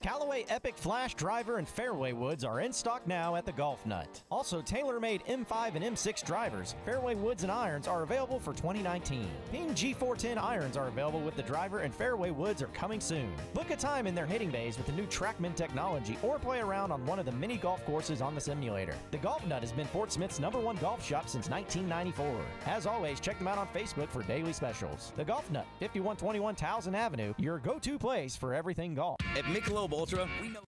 Callaway Epic Flash Driver and Fairway Woods are in stock now at the Golf Nut. Also, tailor-made M5 and M6 drivers, Fairway Woods and irons are available for 2019. Ping G410 irons are available with the driver, and Fairway Woods are coming soon. Book a time in their hitting bays with the new TrackMan technology or play around on one of the many golf courses on the simulator. The Golf Nut has been Fort Smith's #1 golf shop since 1994. As always, check them out on Facebook for daily specials. The Golf Nut, 5121 Towson Avenue, your go-to place for everything golf. At Michelob Ultra, we know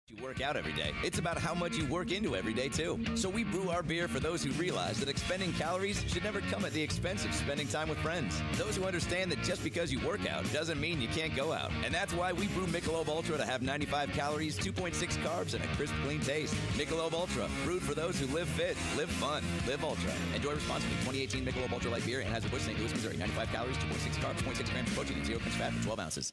you work out every day. It's about how much you work into every day, too. So we brew our beer for those who realize that expending calories should never come at the expense of spending time with friends. Those who understand that just because you work out doesn't mean you can't go out. And that's why we brew Michelob Ultra to have 95 calories, 2.6 carbs, and a crisp, clean taste. Michelob Ultra, brewed for those who live fit, live fun, live Ultra. Enjoy responsibly. 2018 Michelob Ultra Light Beer, Anheuser-Busch, St. Louis, Missouri. 95 calories, 2.6 carbs, 0.6 grams of protein, and 0 grams fat for 12 ounces.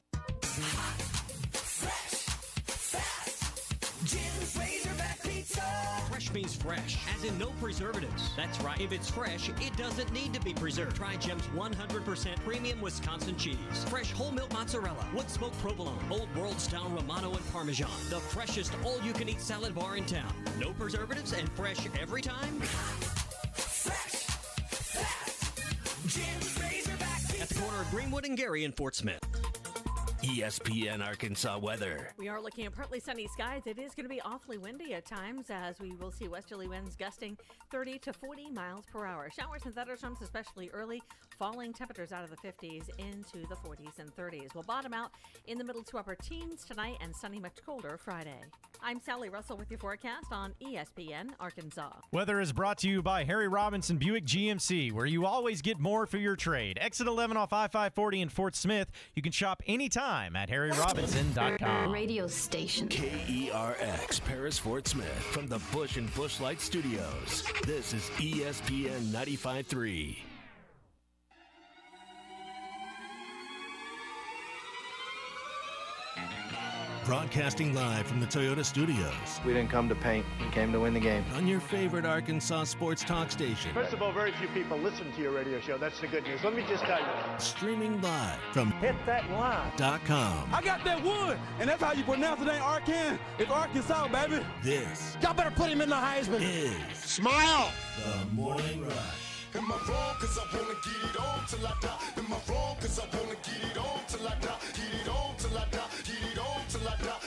Jim's Razorback Pizza. Fresh means fresh, as in no preservatives. That's right. If it's fresh, it doesn't need to be preserved. Try Jim's 100% premium Wisconsin cheese. Fresh whole milk mozzarella, wood smoked provolone, old world style Romano and Parmesan. The freshest all-you-can-eat salad bar in town. No preservatives and fresh every time. Fresh, fast. Jim's Razorback Pizza. At the corner of Greenwood and Gary in Fort Smith. ESPN Arkansas weather. We are looking at partly sunny skies. It is going to be awfully windy at times, as we will see westerly winds gusting 30 to 40 miles per hour. Showers and thunderstorms, especially early, falling temperatures out of the 50s into the 40s and 30s. We'll bottom out in the middle to upper teens tonight and sunny, much colder Friday. I'm Sally Russell with your forecast on ESPN Arkansas. Weather is brought to you by Harry Robinson Buick GMC, where you always get more for your trade. Exit 11 off I-540 in Fort Smith. You can shop anytime at harryrobinson.com. Radio station. KERX, Paris, Fort Smith, from the Bush and Bushlight Studios. This is ESPN 95.3. Broadcasting live from the Toyota Studios. We didn't come to paint. We came to win the game. On your favorite Arkansas sports talk station. First of all, very few people listen to your radio show. That's the good news. Let me just tell you. Streaming live from hitthatline.com. I got that wood, and that's how you pronounce it. Ain't Arkan. It's Arkansas, baby. This. Y'all better put him in the Heisman. Is Smile. The Morning Rush. Am I wrong? Cause I wanna get it on till I die. Am I wrong? Cause I wanna get it on till I die. Get it on till I die. Get it on till I die.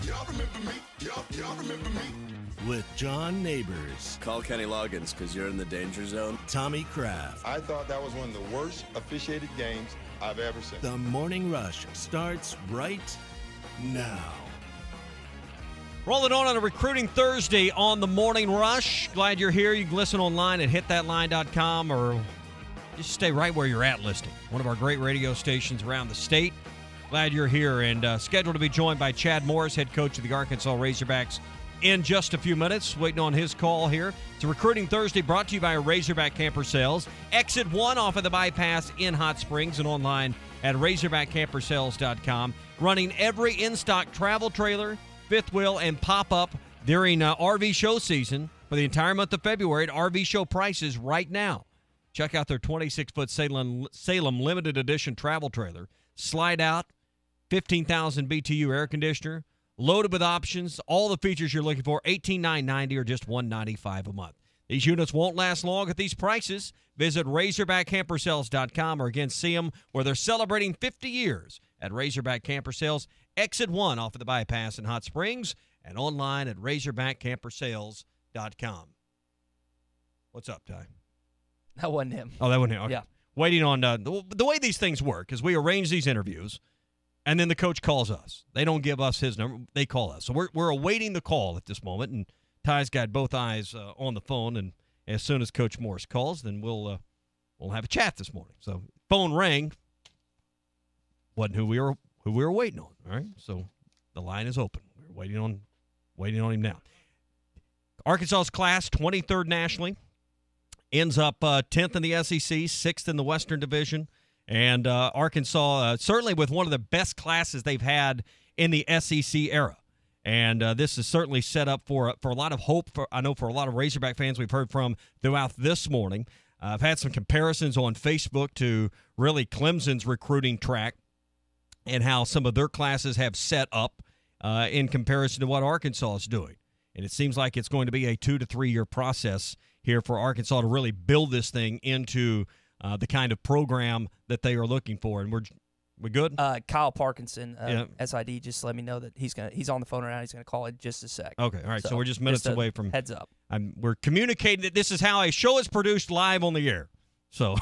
Y'all remember me? Y'all remember me? With John Neighbors. Call Kenny Loggins because you're in the danger zone. Tommy Kraft. I thought that was one of the worst officiated games I've ever seen. The Morning Rush starts right now. Rolling on a Recruiting Thursday on the Morning Rush. Glad you're here. You can listen online at hitthatline.com or just stay right where you're at listening. One of our great radio stations around the state. Glad you're here and scheduled to be joined by Chad Morris, head coach of the Arkansas Razorbacks, in just a few minutes. Waiting on his call here. It's a Recruiting Thursday brought to you by Razorback Camper Sales. Exit 1 off of the bypass in Hot Springs and online at RazorbackCamperSales.com. Running every in-stock travel trailer, fifth wheel, and pop-up during RV show season for the entire month of February at RV show prices right now. Check out their 26-foot Salem limited edition travel trailer. Slide out, 15,000 BTU air conditioner, loaded with options, all the features you're looking for, $18,990 or just $195 a month. These units won't last long at these prices. Visit RazorbackCamperSales.com or again see them where they're celebrating 50 years at Razorback Camper Sales. Exit 1 off of the bypass in Hot Springs and online at RazorbackCamperSales.com. What's up, Ty? That wasn't him. Oh, that wasn't him. Okay. Yeah. Waiting on the way these things work is we arrange these interviews, and then the coach calls us. They don't give us his number. They call us. So we're awaiting the call at this moment, and Ty's got both eyes on the phone, and as soon as Coach Morris calls, then we'll have a chat this morning. So phone rang. Wasn't who we were waiting on. All right, so the line is open. We're waiting on him now. Arkansas's class, 23rd nationally, ends up 10th in the SEC, 6th in the Western Division, and Arkansas certainly with one of the best classes they've had in the SEC era. And this is certainly set up for a lot of hope. I know for a lot of Razorback fans we've heard from throughout this morning. I've had some comparisons on Facebook to really Clemson's recruiting track and how some of their classes have set up in comparison to what Arkansas is doing. And it seems like it's going to be a 2 to 3 year process here for Arkansas to really build this thing into the kind of program that they are looking for. And we good? Kyle Parkinson, SID, just let me know that he's on the phone right now. He's going to call in just a sec. Okay, all right. So we're just minutes away from heads up. We're communicating that this is how a show is produced live on the air. So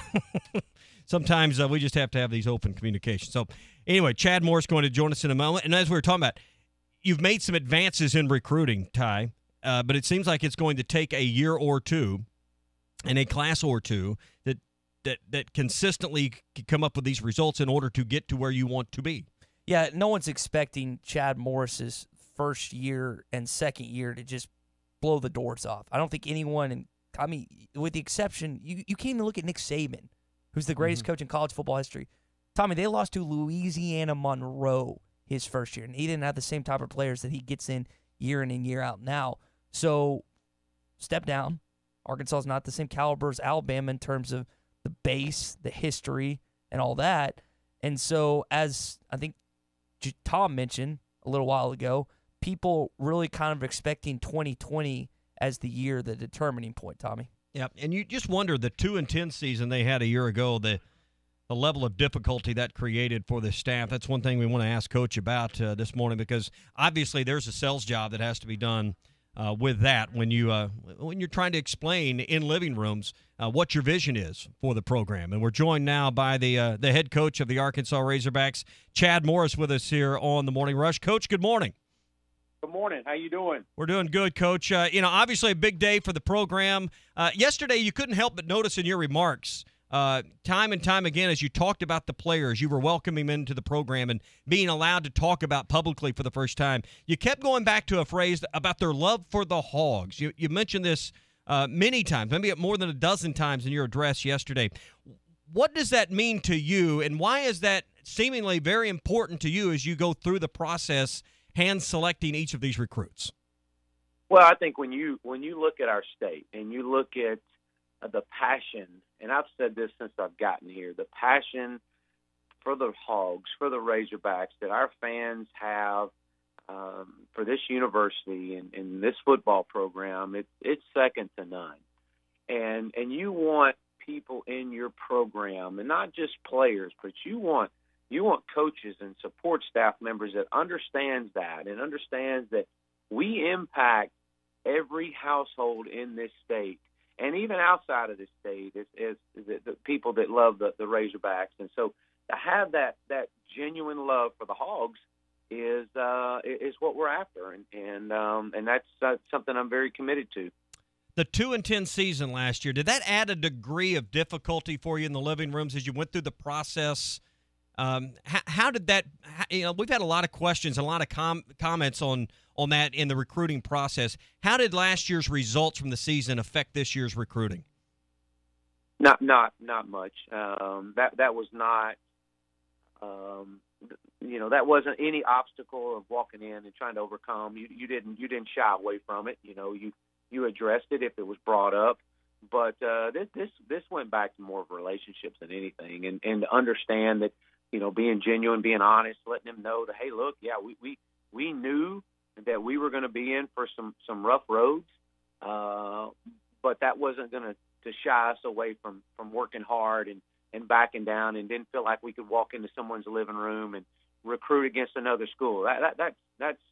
sometimes we just have to have these open communications. So anyway, Chad Morris going to join us in a moment. And as we were talking about, you've made some advances in recruiting, Ty, but it seems like it's going to take a year or two and a class or two that consistently come up with these results in order to get to where you want to be. Yeah, no one's expecting Chad Morris's first year and second year to just blow the doors off. I don't think anyone, with the exception, you can't even look at Nick Saban, who's the greatest coach in college football history. Tommy, they lost to Louisiana Monroe his first year, and he didn't have the same type of players that he gets in and year out now. So, step down. Arkansas is not the same caliber as Alabama in terms of the base, the history, and all that. And so, as I think Tom mentioned a little while ago, people really kind of expecting 2020 as the year, the determining point, Tommy. Yeah, and you just wonder, the 2-10 season they had a year ago, the level of difficulty that created for the staff. That's one thing we want to ask Coach about this morning, because obviously there's a sales job that has to be done with that when you're trying to explain in living rooms what your vision is for the program. And we're joined now by the head coach of the Arkansas Razorbacks, Chad Morris, with us here on the Morning Rush. Coach, good morning. Good morning. How you doing? We're doing good, Coach. Obviously a big day for the program. Yesterday, you couldn't help but notice in your remarks time and time again, as you talked about the players, you were welcoming them into the program and being allowed to talk about publicly for the first time. You kept going back to a phrase about their love for the Hogs. You mentioned this many times, maybe more than a dozen times in your address yesterday. What does that mean to you, and why is that seemingly very important to you as you go through the process hand-selecting each of these recruits? Well, I think when you look at our state and you look at the passion, and I've said this since I've gotten here, the passion for the Hogs, for the Razorbacks that our fans have for this university and this football program, it's second to none. And you want people in your program, and not just players, but you want coaches and support staff members that understands that and understands that we impact every household in this state. And even outside of the state is the people that love the Razorbacks. And so to have that genuine love for the Hogs is what we're after. And that's something I'm very committed to. The 2-10 season last year, did that add a degree of difficulty for you in the living rooms as you went through the process? How did that, we've had a lot of questions, a lot of comments on that in the recruiting process. How did last year's results from the season affect this year's recruiting? Not much. That was not, that wasn't any obstacle of walking in and trying to overcome. You didn't shy away from it. You addressed it if it was brought up. But this went back to more of relationships than anything, and to understand that, being genuine, being honest, letting them know that, hey, look, yeah, we knew that we were going to be in for some rough roads, but that wasn't going to shy us away from working hard and backing down, and didn't feel like we could walk into someone's living room and recruit against another school. That's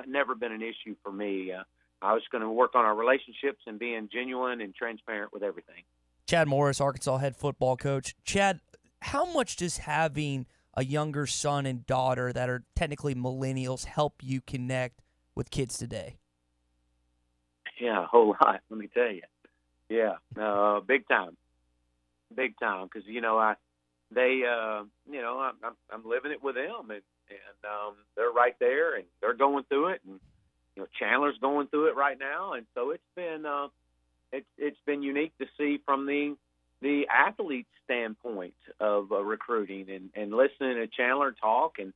never been an issue for me. I was going to work on our relationships and being genuine and transparent with everything. Chad Morris, Arkansas head football coach. Chad, how much does having a younger son and daughter that are technically millennials help you connect with kids today? Yeah, a whole lot. Let me tell you. Yeah, big time, because I'm living it with them, and they're right there, and they're going through it, and Chandler's going through it right now, and so it's been unique to see from the athlete standpoint of recruiting and listening to Chandler talk and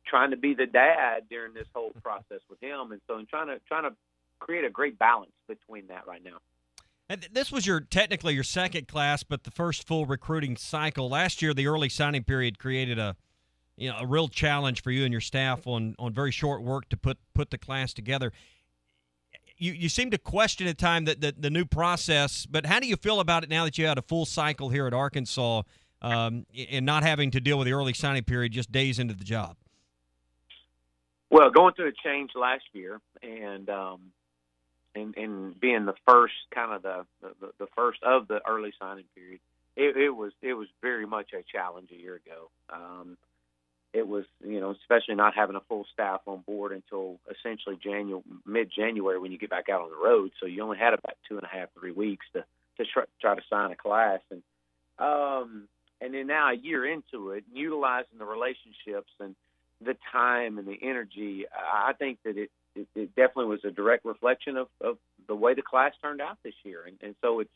trying to be the dad during this whole process with him, and so I'm trying to create a great balance between that right now. And this was technically your second class, but the first full recruiting cycle. Last year, the early signing period created a real challenge for you and your staff on very short work to put the class together. You seem to question at time the new process, but how do you feel about it now that you had a full cycle here at Arkansas and not having to deal with the early signing period just days into the job? Well, going through a change last year and being the first kind of the first of the early signing period, it was very much a challenge a year ago. It was, especially not having a full staff on board until essentially mid-January when you get back out on the road. So you only had about 2.5, 3 weeks to try to sign a class. And then now a year into it, utilizing the relationships and the time and the energy, I think that it definitely was a direct reflection of the way the class turned out this year. And so it's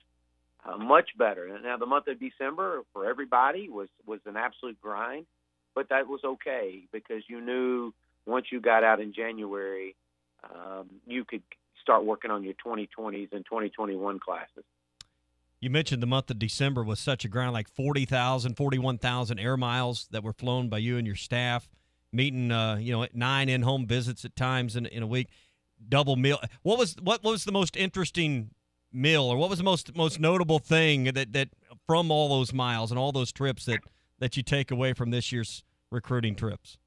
much better. Now the month of December for everybody was an absolute grind. But that was okay because you knew once you got out in January, you could start working on your 2020s and 2021 classes. You mentioned the month of December was such a grind, like 40,000, 41,000 air miles that were flown by you and your staff, meeting, 9 in-home visits at times in a week, double meal. What was the most interesting meal, or what was the most notable thing that from all those miles and all those trips that you take away from this year's recruiting trips?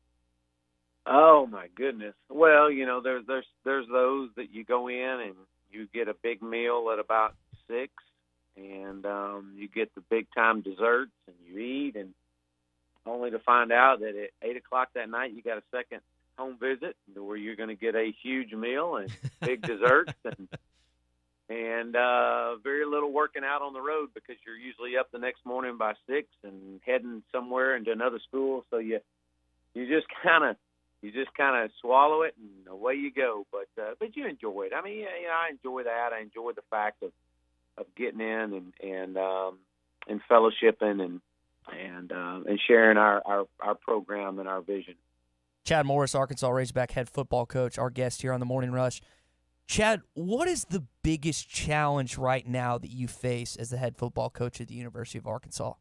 Oh my goodness! Well, there's those that you go in and you get a big meal at about 6, and you get the big time desserts and you eat, and only to find out that at 8:00 that night you got a second home visit where you're going to get a huge meal and big desserts and very little working out on the road because you're usually up the next morning by 6 and heading somewhere into another school. So you just kind of swallow it and away you go. But you enjoy it. I mean, I enjoy that. I enjoy the fact of getting in and fellowshipping and sharing our program and our vision. Chad Morris, Arkansas Razorback head football coach, our guest here on the Morning Rush. Chad, what is the biggest challenge right now that you face as the head football coach at the University of Arkansas?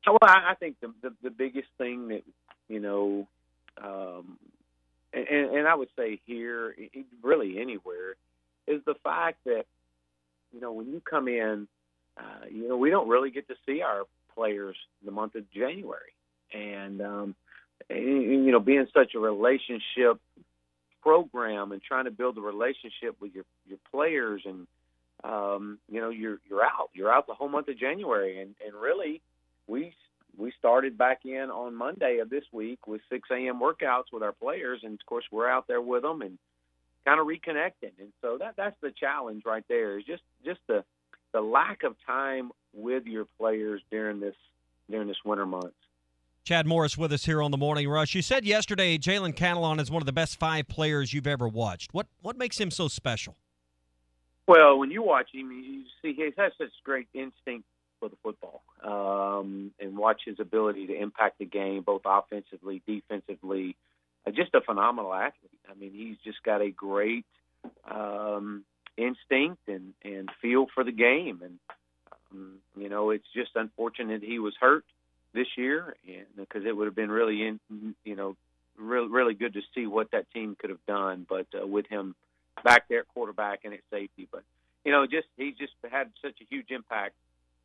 Well, I think the biggest thing that, and I would say here, really anywhere, is the fact that, when you come in, we don't really get to see our players the month of January. And, being such a relationship program and trying to build a relationship with your players and you're out the whole month of January and really we started back in on Monday of this week with 6 a.m. workouts with our players, and of course we're out there with them and kind of reconnecting, and so that's the challenge right there, is just the lack of time with your players during this winter months. Chad Morris with us here on the Morning Rush. You said yesterday Jalen Catalon is one of the best 5 players you've ever watched. What makes him so special? Well, when you watch him, you see he has such great instinct for the football, and watch his ability to impact the game both offensively, defensively. Just a phenomenal athlete. I mean, he's just got a great instinct and feel for the game. And, it's just unfortunate he was hurt this year, and because it would have been really, really good to see what that team could have done. But with him back there at quarterback and at safety, but he just had such a huge impact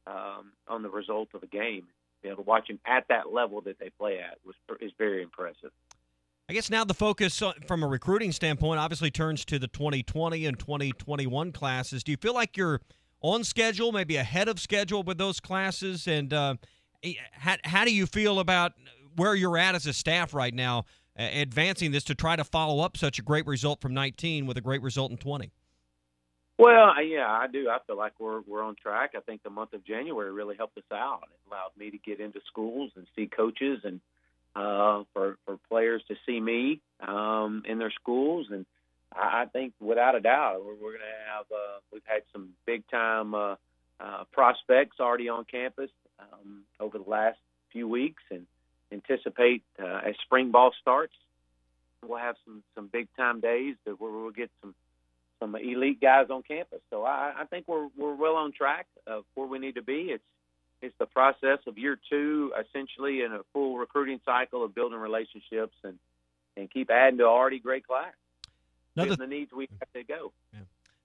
on the result of the game. To watch him at that level that they play at is very impressive. I guess now the focus from a recruiting standpoint obviously turns to the 2020 and 2021 classes. Do you feel like you're on schedule, maybe ahead of schedule with those classes? And how do you feel about where you're at as a staff right now, advancing this to try to follow up such a great result from 19 with a great result in 20? Well, yeah, I do. I feel like we're on track. I think the month of January really helped us out. It allowed me to get into schools and see coaches, and for players to see me in their schools. And I think without a doubt, we're going to have. We've had some big time prospects already on campus over the last few weeks, and anticipate as spring ball starts, we'll have some big time days where we'll get some elite guys on campus. So I think we're well on track of where we need to be. It's the process of year 2, essentially, in a full recruiting cycle of building relationships and keep adding to already great class. The needs we have to go. Yeah.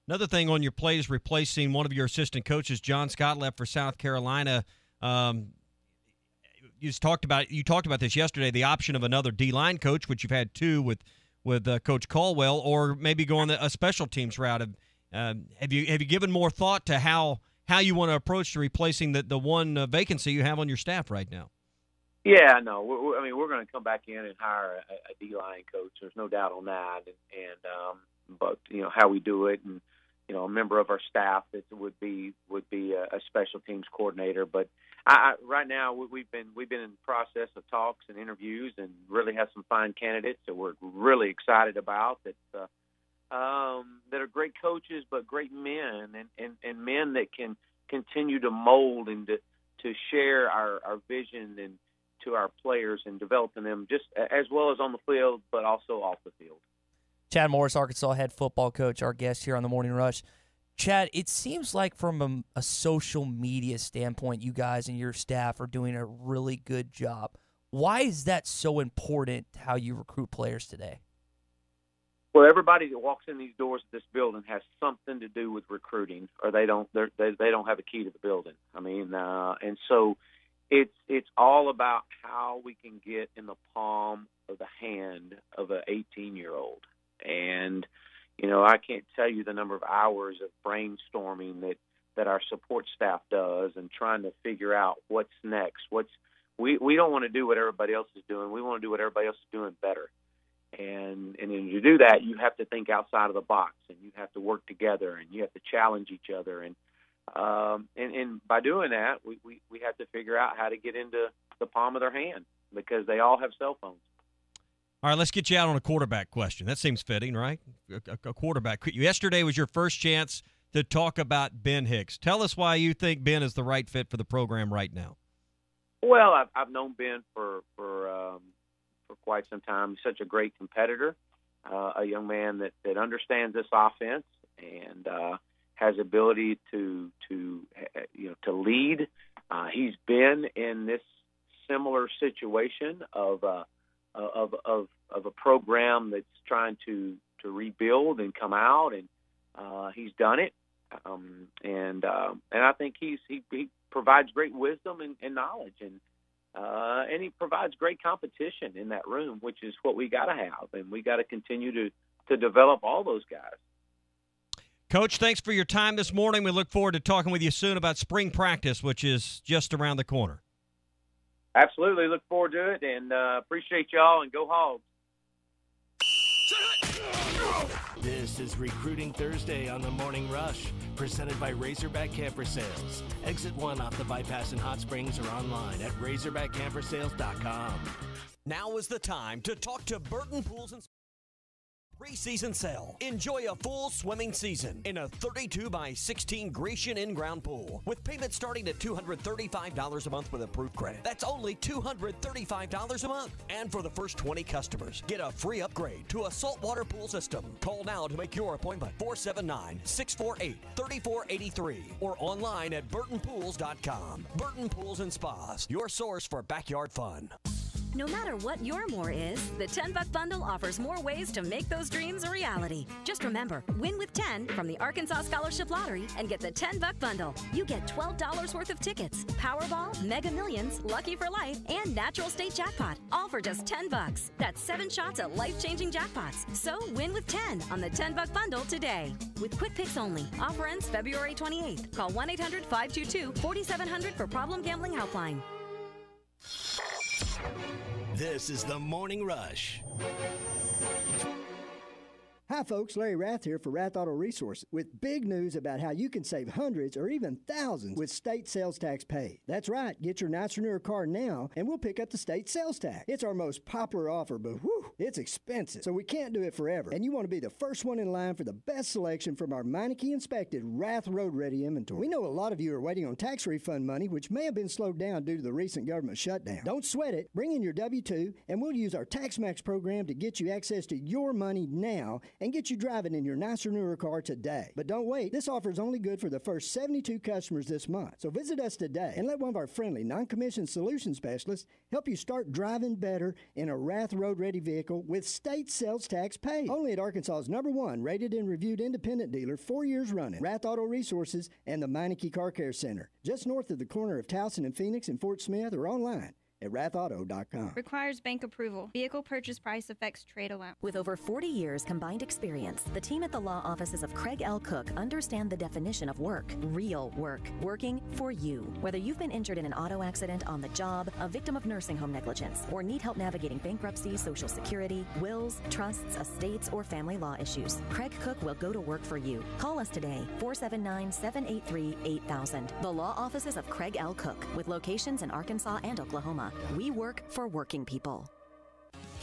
Another thing on your plate is replacing one of your assistant coaches, John Scott, left for South Carolina. You talked about this yesterday, the option of another D-line coach, which you've had 2 with Coach Caldwell, or maybe going a special teams route. Have you given more thought to how you want to approach to replacing the one vacancy you have on your staff right now? Yeah, no. We're going to come back in and hire a D-line coach. There's no doubt on that. But how we do it, and a member of our staff that would be a special teams coordinator. But right now we've been in the process of talks and interviews, and really have some fine candidates that we're really excited about that are great coaches, but great men and men that can continue to mold and to share our vision and to our players and developing them just as well as on the field, but also off the field. Chad Morris, Arkansas head football coach, our guest here on the Morning Rush. Chad, it seems like from a social media standpoint, you guys and your staff are doing a really good job. Why is that so important, how you recruit players today? Well, everybody that walks in these doors of this building has something to do with recruiting, or they don't have a key to the building. And so it's all about how we can get in the palm of the hand of an 18-year-old. And I can't tell you the number of hours of brainstorming that our support staff does, and trying to figure out what's next. We don't want to do what everybody else is doing. We want to do what everybody else is doing better. And when you do that, you have to think outside of the box, and you have to work together, and you have to challenge each other. And by doing that, we have to figure out how to get into the palm of their hand, because they all have cell phones. All right, let's get you out on a quarterback question. That seems fitting, right? A quarterback. Yesterday was your first chance to talk about Ben Hicks. Tell us why you think Ben is the right fit for the program right now. Well, I've known Ben for quite some time. He's such a great competitor, a young man that understands this offense and has ability to lead. He's been in this similar situation of a program that's trying to rebuild and come out, and he's done it. And I think he provides great wisdom and knowledge, and he provides great competition in that room, which is what we got to have, and we got to continue to develop all those guys. Coach, thanks for your time this morning. We look forward to talking with you soon about spring practice, which is just around the corner. Absolutely. Look forward to it, and appreciate y'all, and go Hogs. This is Recruiting Thursday on the Morning Rush, presented by Razorback Camper Sales. Exit 1 off the bypass in Hot Springs, or online at razorbackcampersales.com. Now is the time to talk to Burton Pools and Preseason sale. Enjoy a full swimming season in a 32x16 Grecian in-ground pool with payments starting at $235 a month with approved credit. That's only $235 a month. And for the first 20 customers, get a free upgrade to a saltwater pool system. Call now to make your appointment. 479-648-3483 or online at burtonpools.com. Burton Pools and Spas, your source for backyard fun. No matter what your more is, the $10 bundle offers more ways to make those dreams a reality. Just remember, win with 10 from the Arkansas Scholarship Lottery and get the $10 bundle. You get $12 worth of tickets, Powerball, Mega Millions, Lucky for Life, and Natural State Jackpot, all for just $10. That's 7 shots at life-changing jackpots. So win with 10 on the $10 bundle today. With Quick Picks only. Offer ends February 28th. Call 1-800-522-4700 for Problem Gambling Helpline. This is the Morning Rush. Hi folks, Larry Rath here for Rath Auto Resources with big news about how you can save hundreds or even thousands with state sales tax paid. That's right, get your nicer newer car now and we'll pick up the state sales tax. It's our most popular offer, but whew, it's expensive, so we can't do it forever. And you want to be the first one in line for the best selection from our Meineke inspected Rath Road Ready inventory. We know a lot of you are waiting on tax refund money, which may have been slowed down due to the recent government shutdown. Don't sweat it, bring in your W-2 and we'll use our Tax Max program to get you access to your money now and get you driving in your nicer, newer car today. But don't wait. This offer is only good for the first 72 customers this month. So visit us today and let one of our friendly, non-commissioned solution specialists help you start driving better in a Rath Road-ready vehicle with state sales tax paid. Only at Arkansas's #1 rated and reviewed independent dealer 4 years running, Rath Auto Resources and the Meineke Car Care Center, just north of the corner of Towson and Phoenix in Fort Smith, or online at rathauto.com. Requires bank approval. Vehicle purchase price affects trade allowance. With over 40 years combined experience, the team at the law offices of Craig L. Cook understand the definition of work. Real work. Working for you. Whether you've been injured in an auto accident, on the job, a victim of nursing home negligence, or need help navigating bankruptcy, Social Security, wills, trusts, estates, or family law issues, Craig Cook will go to work for you. Call us today, 479-783-8000. The law offices of Craig L. Cook, with locations in Arkansas and Oklahoma. We work for working people.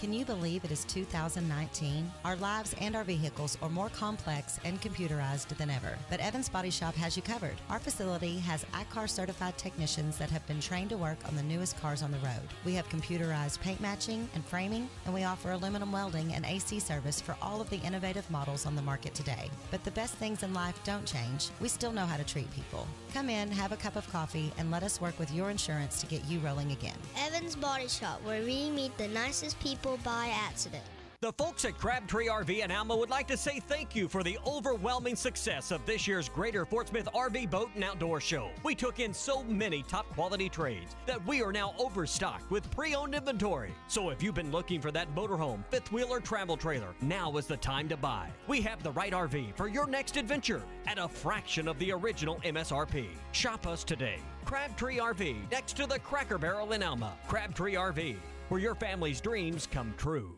Can you believe it is 2019? Our lives and our vehicles are more complex and computerized than ever, but Evans Body Shop has you covered. Our facility has iCar certified technicians that have been trained to work on the newest cars on the road. We have computerized paint matching and framing, and we offer aluminum welding and AC service for all of the innovative models on the market today. But the best things in life don't change. We still know how to treat people. Come in, have a cup of coffee, and let us work with your insurance to get you rolling again. Evans Body Shop, where we meet the nicest people by accident. The folks at Crabtree RV in Alma would like to say thank you for the overwhelming success of this year's Greater Fort Smith RV Boat and Outdoor Show. We took in so many top quality trades that we are now overstocked with pre-owned inventory. So if you've been looking for that motorhome, fifth wheel, or travel trailer, now is the time to buy. We have the right RV for your next adventure at a fraction of the original MSRP. Shop us today. Crabtree RV, next to the Cracker Barrel in Alma. Crabtree RV, where your family's dreams come true.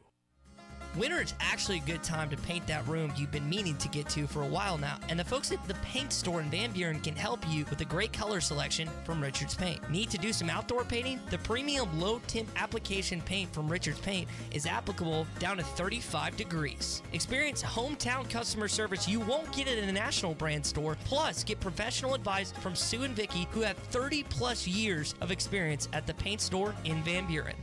Winter is actually a good time to paint that room you've been meaning to get to for a while now, and the folks at the Paint Store in Van Buren can help you with a great color selection from Richards Paint. Need to do some outdoor painting? The premium low-temp application paint from Richards Paint is applicable down to 35 degrees. Experience hometown customer service you won't get at a national brand store, plus get professional advice from Sue and Vicky, who have 30-plus years of experience at the Paint Store in Van Buren.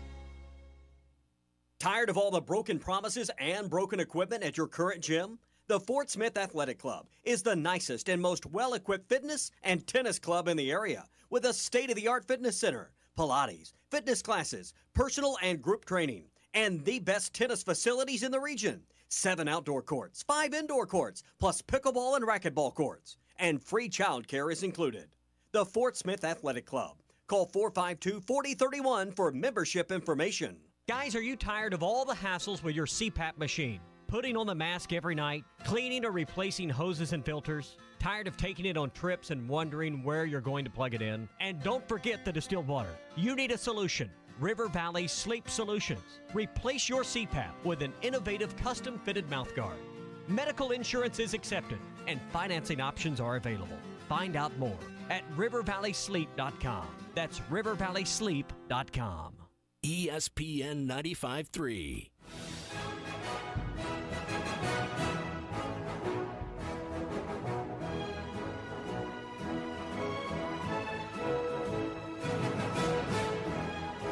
Tired of all the broken promises and broken equipment at your current gym? The Fort Smith Athletic Club is the nicest and most well-equipped fitness and tennis club in the area, with a state-of-the-art fitness center, Pilates, fitness classes, personal and group training, and the best tennis facilities in the region. 7 outdoor courts, 5 indoor courts, plus pickleball and racquetball courts, and free child care is included. The Fort Smith Athletic Club. Call 452-4031 for membership information. Guys, are you tired of all the hassles with your CPAP machine? Putting on the mask every night, cleaning or replacing hoses and filters? Tired of taking it on trips and wondering where you're going to plug it in? And don't forget the distilled water. You need a solution. River Valley Sleep Solutions. Replace your CPAP with an innovative custom-fitted mouthguard. Medical insurance is accepted, and financing options are available. Find out more at rivervalleysleep.com. That's rivervalleysleep.com. ESPN 95.3.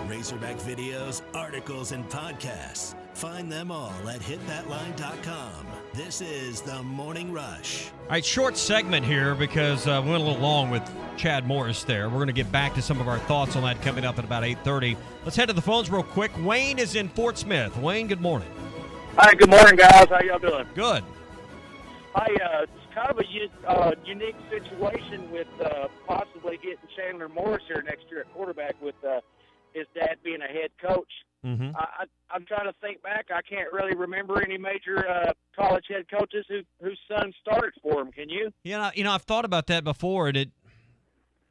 Razorback videos, articles, and podcasts. Find them all at hitthatline.com. This is The Morning Rush. All right, short segment here because we went a little long with Chad Morris there. We're going to get back to some of our thoughts on that coming up at about 8:30. Let's head to the phones real quick. Wayne is in Fort Smith. Wayne, good morning. Hi, good morning, guys. How y'all doing? Good. Hi, it's kind of a unique situation with possibly getting Chandler Morris here next year at quarterback with his dad being a head coach. Mm-hmm. I'm trying to think back. I can't really remember any major college head coaches whose son started for him. Can you? Yeah, I've thought about that before, and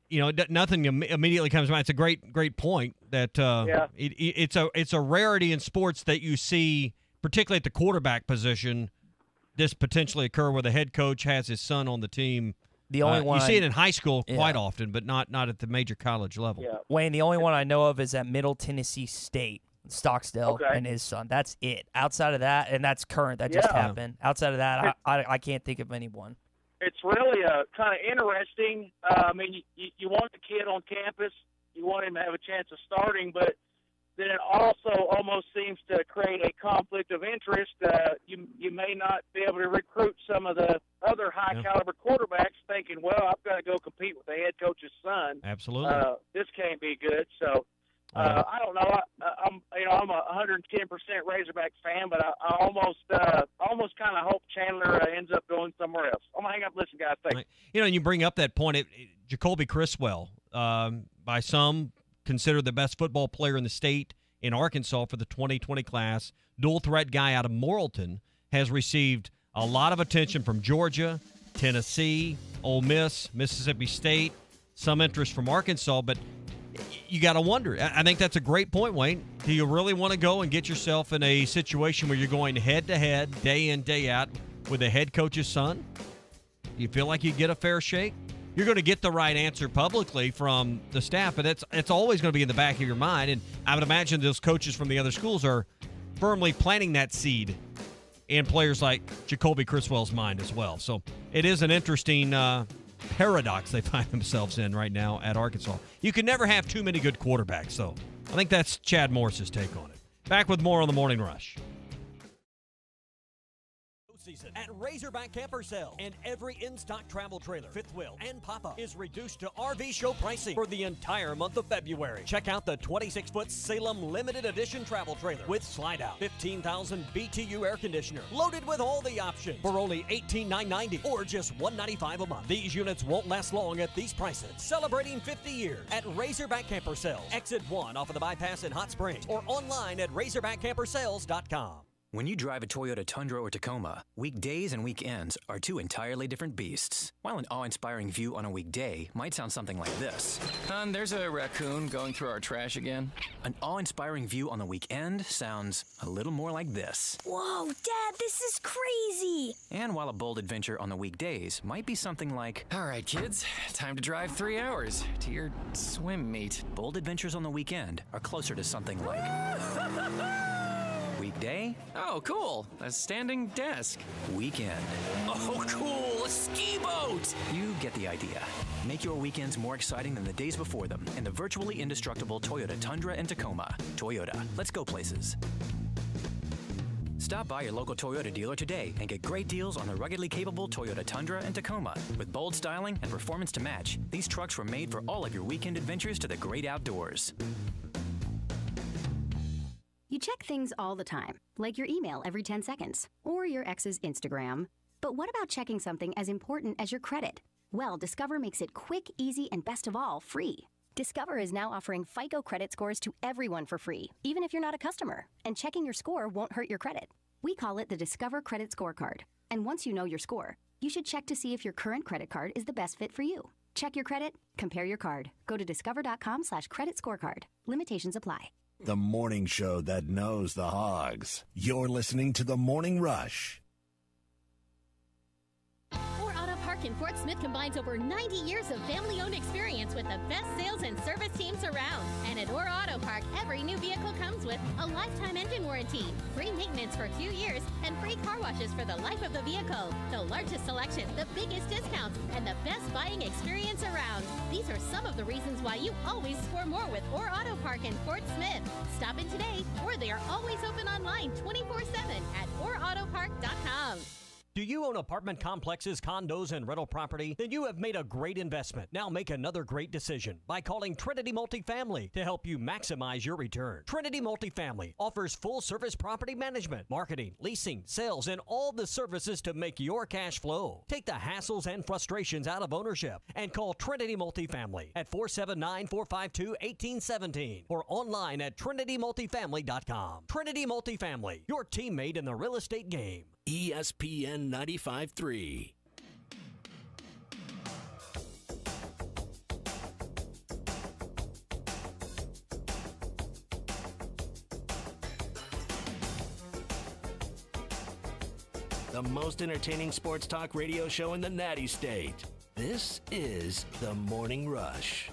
nothing immediately comes to mind. It's a great point that it's a rarity in sports that you see, particularly at the quarterback position, this potentially occur where the head coach has his son on the team. The only one you see it in high school quite often, but not at the major college level. Yeah. Wayne, the only one I know of is at Middle Tennessee State, Stocksdale, and his son. That's it. Outside of that, and that's current. That just happened. Outside of that, I can't think of anyone. It's really kind of interesting. I mean, you want the kid on campus. You want him to have a chance of starting, but then it also almost seems to create a conflict of interest. You may not be able to recruit some of the other high-caliber quarterbacks thinking, well, I've got to go compete with the head coach's son. Absolutely. This can't be good. So I don't know. I'm a 110% Razorback fan, but I almost kind of hope Chandler ends up going somewhere else. I'm going to hang up and listen, guys. Thanks. And you bring up that point, Jacoby Criswell, by some considered the best football player in the state in Arkansas for the 2020 class, dual threat guy out of Morrilton, has received a lot of attention from Georgia, Tennessee, Ole Miss, Mississippi State, some interest from Arkansas, but you got to wonder. I think that's a great point, Wayne. Do you really want to go and get yourself in a situation where you're going head-to-head, day in, day out with the head coach's son? Do you feel like you get a fair shake? You're going to get the right answer publicly from the staff, but it's always going to be in the back of your mind. And I would imagine those coaches from the other schools are firmly planting that seed in players like Jacoby Criswell's mind as well. So it is an interesting paradox they find themselves in right now at Arkansas. You can never have too many good quarterbacks, though. I think that's Chad Morris's take on it. Back with more on the Morning Rush. Season at Razorback Camper Sale, and every in-stock travel trailer, fifth wheel, and pop-up is reduced to RV show pricing for the entire month of February. Check out the 26-foot Salem limited edition travel trailer with slide-out, 15,000 BTU air conditioner, loaded with all the options for only $18,990 or just $195 a month. These units won't last long at these prices. Celebrating 50 years at Razorback Camper Sales, Exit 1 off of the bypass in Hot Springs, or online at RazorbackCampersales.com. When you drive a Toyota Tundra or Tacoma, weekdays and weekends are two entirely different beasts. While an awe-inspiring view on a weekday might sound something like this. Hon, there's a raccoon going through our trash again. An awe-inspiring view on the weekend sounds a little more like this. Whoa, Dad, this is crazy! And while a bold adventure on the weekdays might be something like, all right, kids, time to drive 3 hours to your swim meet. Bold adventures on the weekend are closer to something like... Weekday? Oh, cool. A standing desk. Weekend. Oh, cool. A ski boat. You get the idea. Make your weekends more exciting than the days before them in the virtually indestructible Toyota Tundra and Tacoma. Toyota. Let's go places. Stop by your local Toyota dealer today and get great deals on the ruggedly capable Toyota Tundra and Tacoma. With bold styling and performance to match, these trucks were made for all of your weekend adventures to the great outdoors. You check things all the time, like your email every 10 seconds, or your ex's Instagram. But what about checking something as important as your credit? Well, Discover makes it quick, easy, and best of all, free. Discover is now offering FICO credit scores to everyone for free, even if you're not a customer. And checking your score won't hurt your credit. We call it the Discover Credit Scorecard. And once you know your score, you should check to see if your current credit card is the best fit for you. Check your credit, compare your card. Go to discover.com/credit scorecard. Limitations apply. The morning show that knows the Hogs. You're listening to The Morning Rush. Park in Fort Smith combines over 90 years of family-owned experience with the best sales and service teams around. And at Orr Auto Park, every new vehicle comes with a lifetime engine warranty, free maintenance for 2 years, and free car washes for the life of the vehicle. The largest selection, the biggest discounts, and the best buying experience around. These are some of the reasons why you always score more with Orr Auto Park in Fort Smith. Stop in today, or they are always open online 24/7 at OrrAutoPark.com. Do you own apartment complexes, condos, and rental property? Then you have made a great investment. Now make another great decision by calling Trinity Multifamily to help you maximize your return. Trinity Multifamily offers full-service property management, marketing, leasing, sales, and all the services to make your cash flow. Take the hassles and frustrations out of ownership and call Trinity Multifamily at 479-452-1817 or online at TrinityMultifamily.com. Trinity Multifamily, your teammate in the real estate game. ESPN 95.3. the most entertaining sports talk radio show in the Natty State. This is The Morning Rush.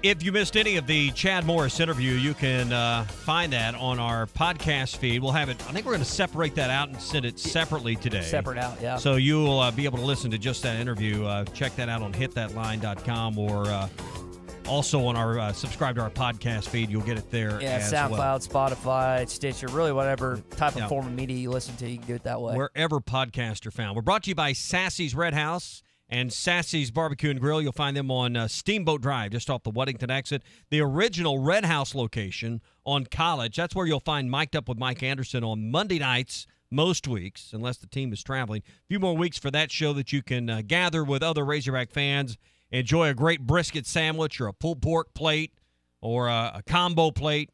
If you missed any of the Chad Morris interview, you can find that on our podcast feed. We'll have it. I think we're going to separate that out and send it separately today. Separate out, yeah. So you will be able to listen to just that interview. Check that out on hitthatline.com or also on our subscribe to our podcast feed. You'll get it there as SoundCloud, well. Spotify, Stitcher, really whatever type of form of media you listen to, you can do it that way. Wherever podcasts are found. We're brought to you by Sassy's Red House and Sassy's Barbecue and Grill. You'll find them on Steamboat Drive, just off the Weddington exit. The original Red House location on College. That's where you'll find Mic'd Up with Mike Anderson on Monday nights most weeks, unless the team is traveling. A few more weeks for that show that you can gather with other Razorback fans, enjoy a great brisket sandwich or a pulled pork plate or a combo plate.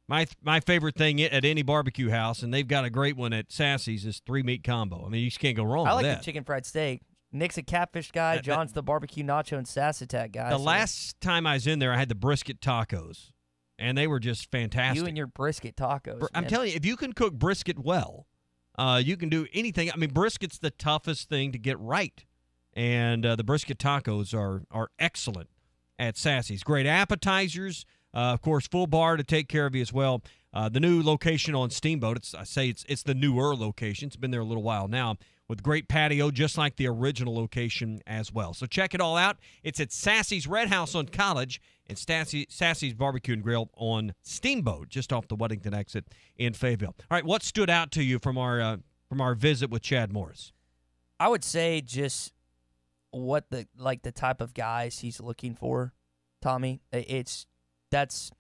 My favorite thing at any barbecue house, and they've got a great one at Sassy's, is 3-meat combo. I mean, you just can't go wrong I with like that. the chicken fried steak. Nick's a catfish guy. John's the barbecue nacho and sass attack guy. The last time I was in there, I had the brisket tacos, and they were just fantastic. You and your brisket tacos. I'm telling you, if you can cook brisket well, you can do anything. I mean, brisket's the toughest thing to get right, and the brisket tacos are excellent at Sassy's. Great appetizers, of course, full bar to take care of you as well. The new location on Steamboat, it's the newer location. It's been there a little while now, with great patio, just like the original location as well. So check it all out. It's at Sassy's Red House on College and Sassy's Barbecue and Grill on Steamboat, just off the Weddington exit in Fayetteville. All right, what stood out to you from our visit with Chad Morris? I would say just what the type of guys he's looking for, Tommy. That's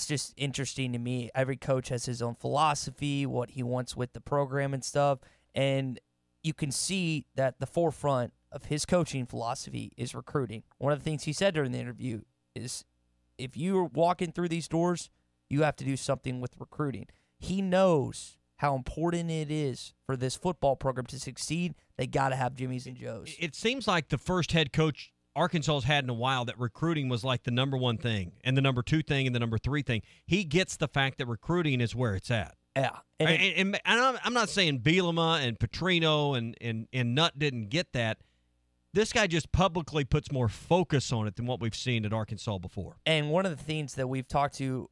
just interesting to me. Every coach has his own philosophy, what he wants with the program and stuff. And you can see that the forefront of his coaching philosophy is recruiting. One of the things he said during the interview is, if you're walking through these doors, you have to do something with recruiting. He knows how important it is for this football program to succeed. They got to have Jimmys and Joes. It seems like the first head coach Arkansas's had in a while that recruiting was like the number one thing and the number two thing and the number three thing. He gets the fact that recruiting is where it's at. Yeah. And I'm not saying Bielema and Petrino and Nutt didn't get that. This guy just publicly puts more focus on it than what we've seen at Arkansas before. And one of the things that we've talked to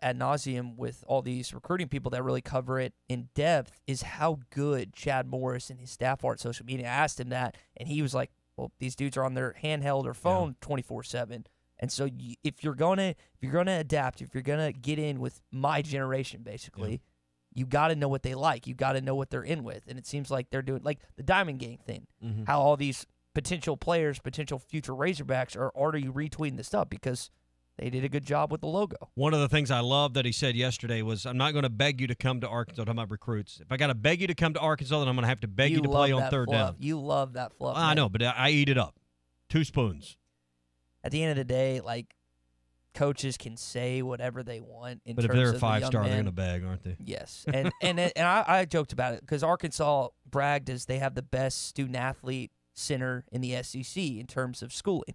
ad nauseum with all these recruiting people that really cover it in depth is how good Chad Morris and his staff are at social media. I asked him that, and he was like, well, these dudes are on their handheld or phone 24/7. And so if you're gonna adapt, if you're gonna get in with my generation, basically, you got to know what they like. You got to know what they're in with. And it seems like they're doing like the Diamond Gang thing. Mm-hmm. How all these potential players, potential future Razorbacks are already retweeting this stuff because they did a good job with the logo. One of the things I love that he said yesterday was, I'm not going to beg you to come to Arkansas. Talking about recruits. If I got to beg you to come to Arkansas, then I'm going to have to beg you to play on third down. You love that fluff. I know, but I eat it up. 2 spoons. At the end of the day, like, coaches can say whatever they want in but terms if they're of a 5-star, they're men. going to beg, aren't they? Yes. And I joked about it because Arkansas bragged as they have the best student-athlete center in the SEC in terms of schooling.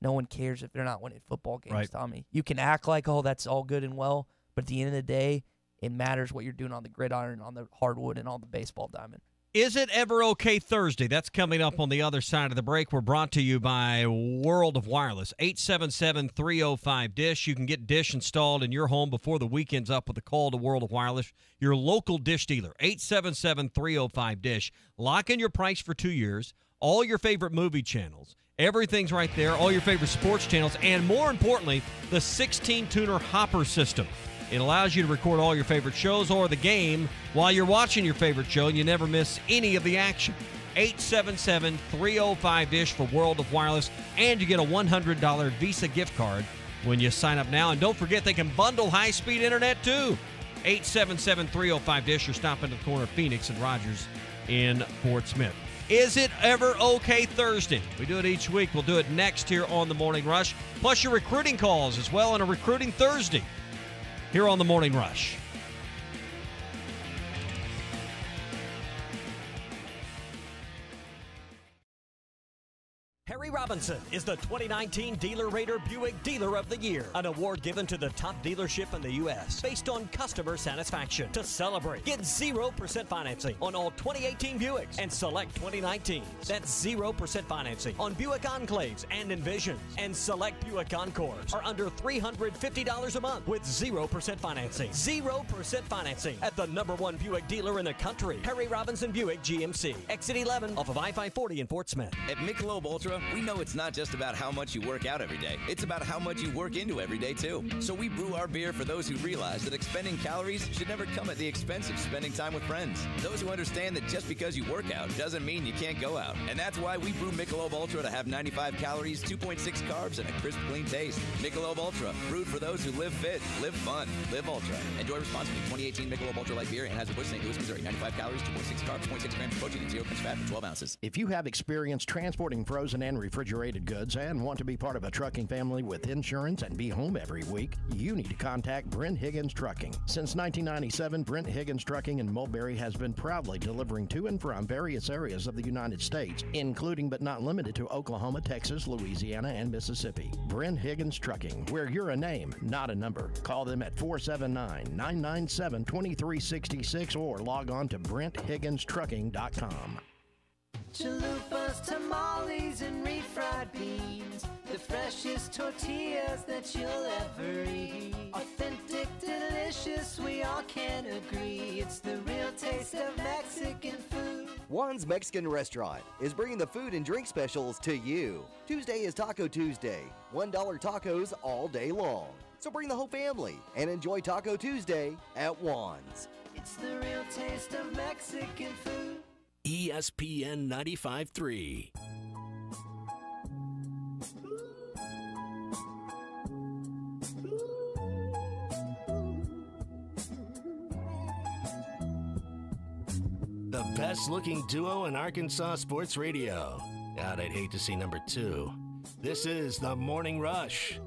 No one cares if they're not winning football games, right. Tommy. You can act like, oh, that's all good and well, but at the end of the day, it matters what you're doing on the gridiron, on the hardwood, and on the baseball diamond. Is it ever okay Thursday? That's coming up on the other side of the break. We're brought to you by World of Wireless. 877-305-DISH. You can get Dish installed in your home before the weekend's up with a call to World of Wireless, your local Dish dealer. 877-305-DISH. Lock in your price for 2 years. All your favorite movie channels. Everything's right there. All your favorite sports channels. And more importantly, the 16-tuner Hopper system. It allows you to record all your favorite shows or the game while you're watching your favorite show, and you never miss any of the action. 877-305-DISH for World of Wireless, and you get a $100 Visa gift card when you sign up now. And don't forget, they can bundle high-speed internet, too. 877-305-DISH, or stop in the corner of Phoenix and Rogers in Fort Smith. Is it ever okay Thursday? We do it each week. We'll do it next here on The Morning Rush, plus your recruiting calls as well on a Recruiting Thursday here on The Morning Rush. Harry Robinson Robinson is the 2019 Dealer Rater Buick Dealer of the Year, an award given to the top dealership in the U.S. based on customer satisfaction. To celebrate, get 0% financing on all 2018 Buicks and select 2019s. That's 0% financing on Buick Enclaves and Envisions, and select Buick Encores are under $350 a month with 0% financing. 0% financing at the #1 Buick dealer in the country, Perry Robinson Buick GMC. Exit 11 off of I-540 in Fort Smith. At Michelob Ultra, we know it's not just about how much you work out every day. It's about how much you work into every day, too. So we brew our beer for those who realize that expending calories should never come at the expense of spending time with friends. Those who understand that just because you work out doesn't mean you can't go out. And that's why we brew Michelob Ultra to have 95 calories, 2.6 carbs, and a crisp, clean taste. Michelob Ultra, brewed for those who live fit, live fun, live ultra. Enjoy responsibly. 2018 Michelob Ultra Light Beer, Anheuser-Busch, St. Louis, Missouri. 95 calories, 2.6 carbs, 0.6 grams of protein, and 0 grams fat for 12 ounces. If you have experience transporting frozen and refrigerated goods and want to be part of a trucking family with insurance and be home every week, you need to contact Brent Higgins Trucking. Since 1997, Brent Higgins Trucking in Mulberry has been proudly delivering to and from various areas of the United States, including but not limited to Oklahoma, Texas, Louisiana, and Mississippi. Brent Higgins Trucking, where you're a name, not a number. Call them at 479-997-2366 or log on to BrentHigginsTrucking.com. Chalupas, tamales, and refried beans. The freshest tortillas that you'll ever eat. Authentic, delicious, we all can agree. It's the real taste of Mexican food. Juan's Mexican Restaurant is bringing the food and drink specials to you. Tuesday is Taco Tuesday. $1 tacos all day long. So bring the whole family and enjoy Taco Tuesday at Juan's. It's the real taste of Mexican food. ESPN 95.3. The best-looking duo in Arkansas sports radio. God, I'd hate to see number 2. This is The Morning Rush.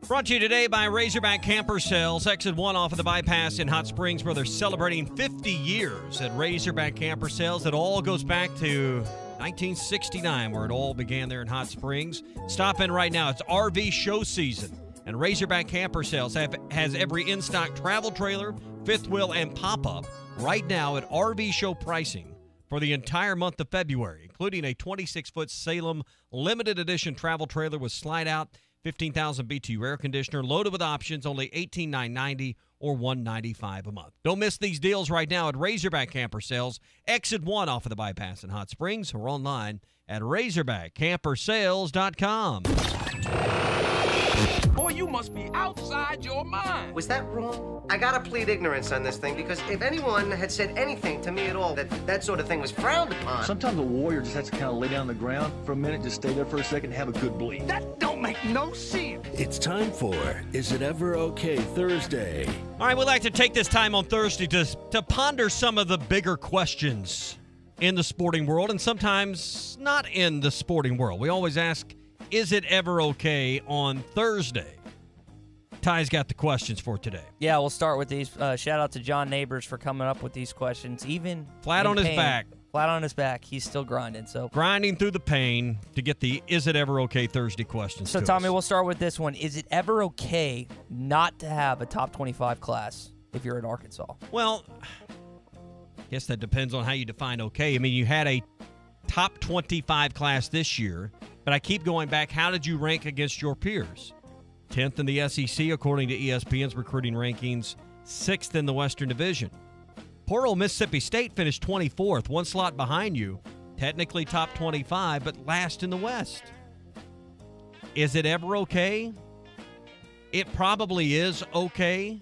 Brought to you today by Razorback Camper Sales. Exit 1 off of the bypass in Hot Springs, where they're celebrating 50 years at Razorback Camper Sales. It all goes back to 1969, where it all began there in Hot Springs. Stop in right now. It's RV show season, and Razorback Camper Sales has every in-stock travel trailer, fifth wheel, and pop-up right now at RV show pricing for the entire month of February, including a 26-foot Salem limited edition travel trailer with slide-out 15,000 BTU air conditioner, loaded with options, only $18,990 or $195 a month. Don't miss these deals right now at Razorback Camper Sales. Exit 1 off of the bypass in Hot Springs, or online at RazorbackCamperSales.com. Boy, you must be outside your mind. Was that wrong? I gotta plead ignorance on this thing, because if anyone had said anything to me at all that sort of thing was frowned upon. Sometimes a warrior just has to kind of lay down on the ground for a minute, just stay there for a second, and have a good bleed. That don't make no sense. It's time for Is It Ever Okay Thursday. All right, we'd like to take this time on Thursday to ponder some of the bigger questions in the sporting world, and sometimes not in the sporting world. We always ask, is it ever okay on Thursday? Ty's got the questions for today. Yeah, we'll start with these. Shout out to John Neighbors for coming up with these questions. Even flat on his back. Flat on his back. He's still grinding. So grinding through the pain to get the Is It Ever Okay Thursday questions. So, Tommy, we'll start with this one. Is it ever okay not to have a top 25 class if you're at Arkansas? Well, I guess that depends on how you define okay. I mean, you had a top 25 class this year, but I keep going back. How did you rank against your peers? 10th in the SEC, according to ESPN's recruiting rankings, 6th in the Western Division. Poor old Mississippi State finished 24th, one slot behind you, technically top 25, but last in the West. Is it ever okay? It probably is okay,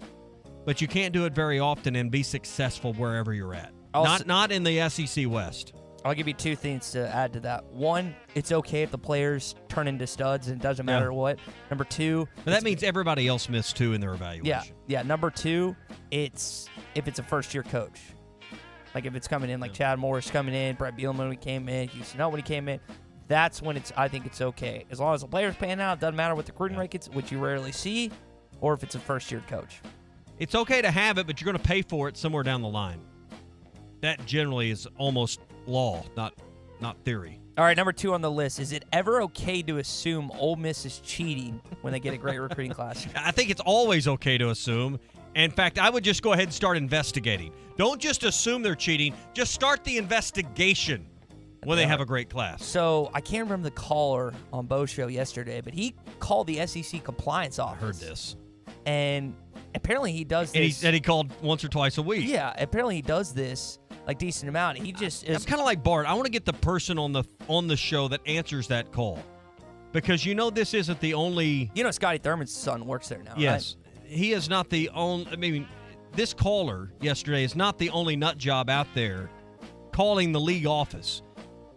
but you can't do it very often and be successful wherever you're at. Not in the SEC West. I'll give you two things to add to that. One, it's okay if the players turn into studs and it doesn't matter what. Number two. But that means everybody else missed too in their evaluation. Yeah. Number two, it's if it's a first-year coach. Like if it's coming in, like Chad Morris coming in, Brett Bielema when he came in, Houston Nutt when he came in. That's when I think it's okay. As long as the players pan out, it doesn't matter what the recruiting rate is, which you rarely see, or if it's a first-year coach. It's okay to have it, but you're going to pay for it somewhere down the line. That generally is almost law, not theory. All right, number 2 on the list. Is it ever okay to assume Ole Miss is cheating when they get a great recruiting class? I think it's always okay to assume. In fact, I would just go ahead and start investigating. Don't just assume they're cheating. Just start the investigation when they have a great class. So I can't remember the caller on Bo's show yesterday, but he called the SEC compliance office. I heard this. And apparently he does this. And he said he called once or twice a week. Yeah, apparently he does this like decent amount. He just is. I'm kind of like Bart. I want to get the person on the show that answers that call, because this isn't the only. Scotty Thurman's son works there now. Yes, right? He is not the only. I mean, this caller yesterday is not the only nut job out there calling the league office.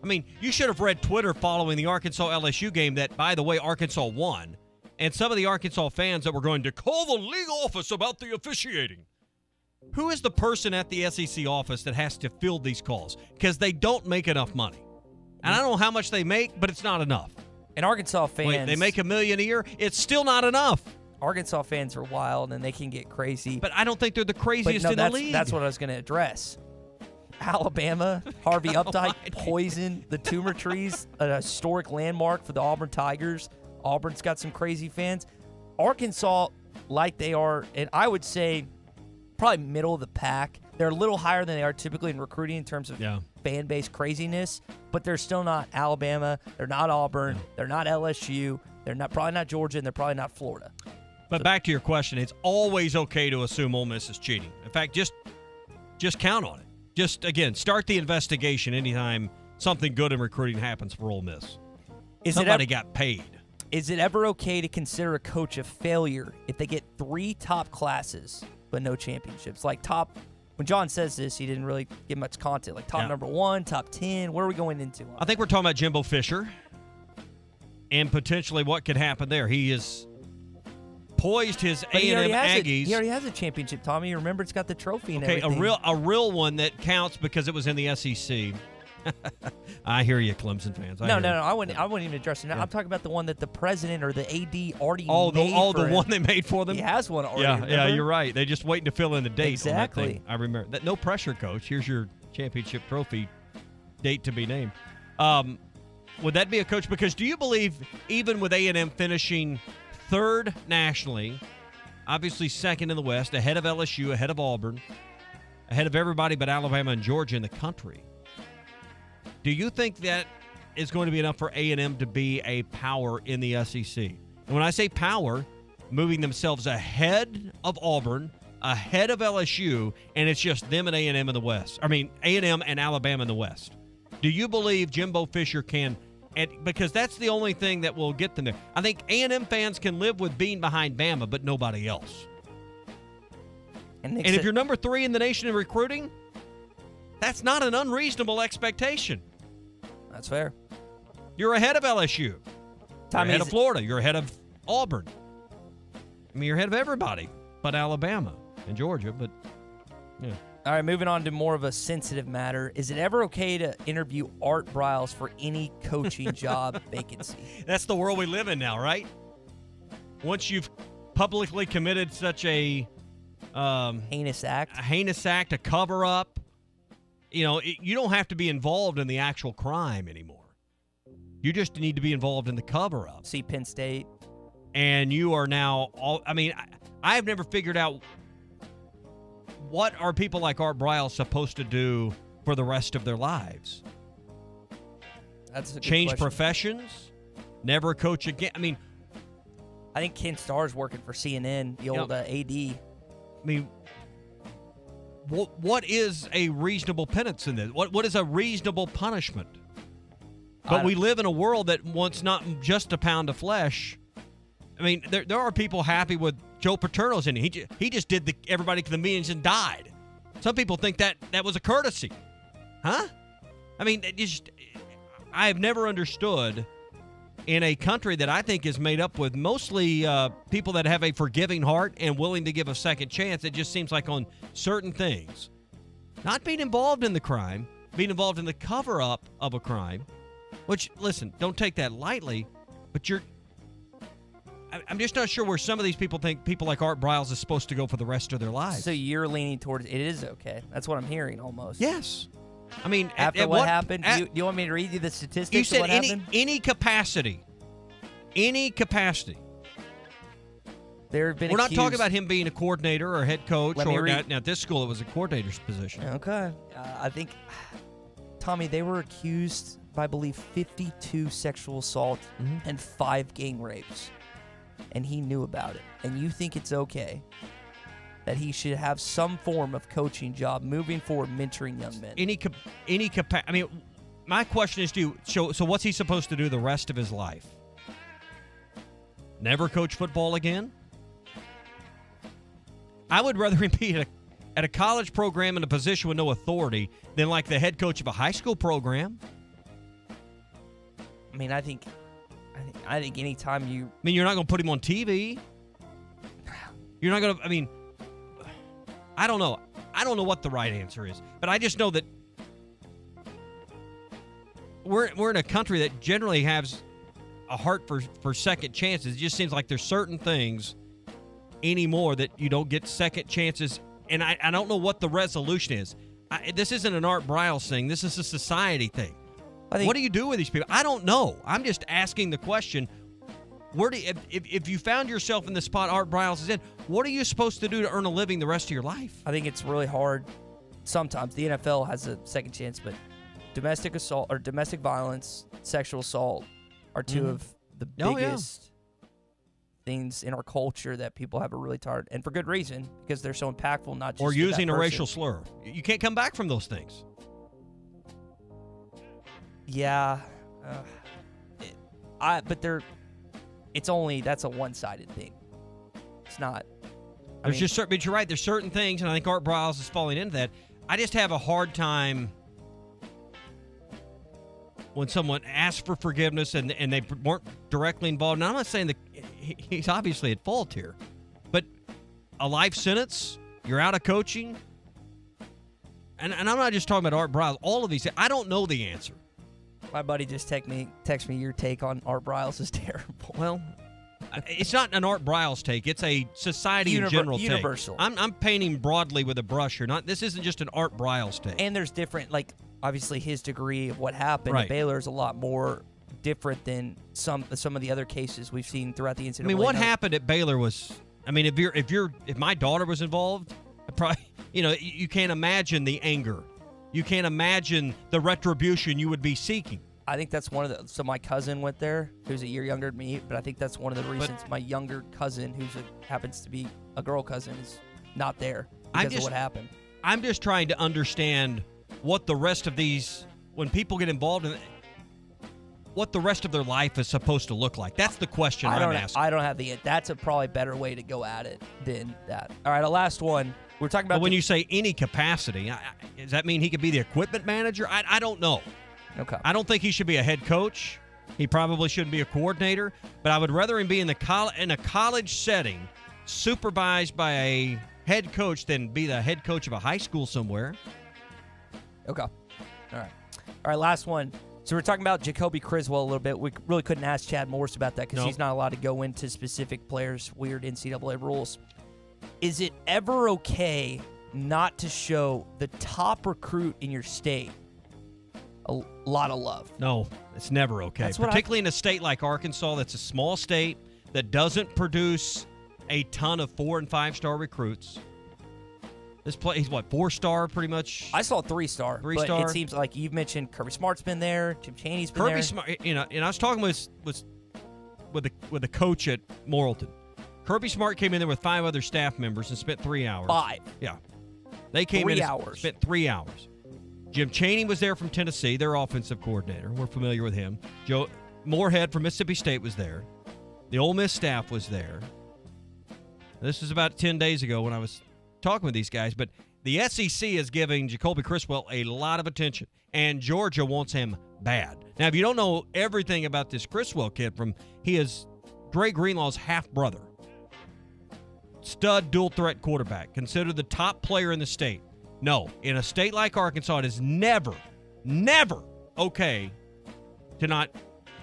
I mean, you should have read Twitter following the Arkansas LSU game that, by the way, Arkansas won, and some of the Arkansas fans that were going to call the league office about the officiating. Who is the person at the SEC office that has to field these calls? Because they don't make enough money. And I don't know how much they make, but it's not enough. And Arkansas fans... Wait, they make $1 million a year? It's still not enough. Arkansas fans are wild, and they can get crazy. But I don't think they're the craziest in the league. That's what I was going to address. Alabama, Harvey Updike poisoned the tumor trees, a historic landmark for the Auburn Tigers. Auburn's got some crazy fans. Arkansas, like they are, and I would say probably middle of the pack. They're a little higher than they are typically in recruiting in terms of fan base craziness, but they're still not Alabama. They're not Auburn. They're not LSU. They're probably not Georgia, and they're probably not Florida. But back to your question, it's always okay to assume Ole Miss is cheating. In fact, just count on it. Just, again, start the investigation anytime something good in recruiting happens for Ole Miss. Somebody got paid. Is it ever okay to consider a coach a failure if they get 3 top classes but no championships? Like when John says this, he didn't really give much content. Like top number 1, top 10. Where are we going into? I think we're talking about Jimbo Fisher and potentially what could happen there. He is poised his A&M Aggies. He already has a championship, Tommy. You remember it's got the trophy and okay, everything. a real one that counts because it was in the SEC. I hear you, Clemson fans. No. I wouldn't even address it. I'm talking about the one that the president or the AD already made the one they made for them? He has one already. Yeah, you're right. They're just waiting to fill in the date. Exactly. On that thing. I remember that. No pressure, coach. Here's your championship trophy, date to be named. Would that be a coach? Because do you believe even with A&M finishing 3rd nationally, obviously 2nd in the West, ahead of LSU, ahead of Auburn, ahead of everybody but Alabama and Georgia in the country, do you think that is going to be enough for A&M to be a power in the SEC? And when I say power, moving themselves ahead of Auburn, ahead of LSU, and it's just them and A&M in the West. I mean, A&M and Alabama in the West. Do you believe Jimbo Fisher can? And because that's the only thing that will get them there. I think A&M fans can live with being behind Bama, but nobody else. And if you're number 3 in the nation in recruiting, that's not an unreasonable expectation. That's fair. You're ahead of LSU. You're ahead of Florida. You're ahead of Auburn. I mean, you're ahead of everybody but Alabama and Georgia, but yeah. All right, moving on to more of a sensitive matter. Is it ever okay to interview Art Briles for any coaching job vacancy? That's the world we live in now, right? Once you've publicly committed such a heinous act, a cover-up, you don't have to be involved in the actual crime anymore. You just need to be involved in the cover-up. See Penn State. And you are now I've never figured out what are people like Art Briles supposed to do for the rest of their lives? That's a good Change question. professions? Never coach again? I mean, I think Ken Starr's working for CNN, the old AD. I mean, what is a reasonable penance in this? What is a reasonable punishment? But we live in a world that wants not just a pound of flesh. I mean, there are people happy with Joe Paterno's in it. He just did everybody to the meetings and died. Some people think that was a courtesy. Huh? I mean, I have never understood in a country that I think is made up with mostly people that have a forgiving heart and willing to give a second chance. It just seems like on certain things, not being involved in the crime, being involved in the cover-up of a crime, which, listen, don't take that lightly, but I'm just not sure where some of these people think people like Art Briles is supposed to go for the rest of their lives. So you're leaning towards it is okay. That's what I'm hearing almost. Yes. I mean, after what happened, do you want me to read you the statistics? You said of what happened? any capacity. Any capacity. There have been We're not talking about him being a coordinator or a head coach. Let me Or read- now at this school, it was a coordinator's position. Okay. I think, Tommy, they were accused by, I believe, 52 sexual assault and 5 gang rapes. And he knew about it. And you think it's okay that he should have some form of coaching job moving forward, mentoring young men? Any capacity. I mean, my question is to you, so what's he supposed to do the rest of his life? Never coach football again? I would rather him be at a college program in a position with no authority than like the head coach of a high school program. I mean, I think anytime you... I mean, you're not going to put him on TV. You're not going to... I mean, I don't know. I don't know what the right answer is. But I just know that we're in a country that generally has a heart for second chances. It just seems like there's certain things anymore that you don't get second chances. And I don't know what the resolution is. This isn't an Art Briles thing. This is a society thing. What do you do with these people? I don't know. I'm just asking the question. Where do if you found yourself in the spot Art Briles is in, what are you supposed to do to earn a living the rest of your life? I think it's really hard. Sometimes the NFL has a second chance, but domestic assault or domestic violence, sexual assault are two of the biggest things in our culture that people have a really tired, and for good reason, because they're so impactful. Not just or to using that a person. racial slur. You can't come back from those things. Yeah, but that's a one-sided thing. It's not. But you're right. There's certain things, and I think Art Briles is falling into that. I just have a hard time when someone asks for forgiveness and they weren't directly involved. Now, I'm not saying that he's obviously at fault here, but a life sentence, you're out of coaching, and I'm not just talking about Art Briles. All of these, I don't know the answer. My buddy just text me your take on Art Briles is terrible. Well, it's not an Art Briles take. It's a society in general universal. take. I'm painting broadly with a brush here. This isn't just an Art Briles take. And there's different, like, obviously his degree of what happened at Baylor is a lot more different than some of the other cases we've seen throughout the incident. I mean, what happened at Baylor was, I mean, if my daughter was involved, probably, you can't imagine the anger. You can't imagine the retribution you would be seeking. I think that's so my cousin went there, who's a year younger than me, but I think that's one of the reasons my younger cousin, happens to be a girl cousin, is not there because of what happened. I'm just trying to understand what the rest of these, when people get involved in it, what the rest of their life is supposed to look like. That's the question I'm asking. I don't have that's a probably better way to go at it than that. All right, our last one. We're talking about when you say any capacity, does that mean he could be the equipment manager? I don't know. Okay. I don't think he should be a head coach. He probably shouldn't be a coordinator, but I would rather him be in a college setting, supervised by a head coach, than be the head coach of a high school somewhere. Okay. All right, last one. So we're talking about Jacoby Criswell a little bit. We really couldn't ask Chad Morris about that because he's not allowed to go into specific players' weird NCAA rules. Is it ever okay not to show the top recruit in your state a lot of love? No, it's never okay. Particularly in a state like Arkansas, that's a small state that doesn't produce a ton of 4- and 5-star recruits. He's what, 4-star pretty much? I saw 3-star. 3-star. But it seems like you've mentioned Kirby Smart's been there, Jim Chaney's been there. Kirby Smart, and I was talking with the coach at Morrilton. Kirby Smart came in there with 5 other staff members and spent 3 hours. 5. Yeah. They came in and spent 3 hours. Jim Chaney was there from Tennessee, their offensive coordinator. We're familiar with him. Joe Moorhead from Mississippi State was there. The Ole Miss staff was there. This was about 10 days ago when I was talking with these guys, but the SEC is giving Jacoby Criswell a lot of attention, and Georgia wants him bad. Now, if you don't know everything about this Criswell kid, he is Dre Greenlaw's half-brother. Stud dual-threat quarterback, considered the top player in the state. No, in a state like Arkansas, it is never okay to not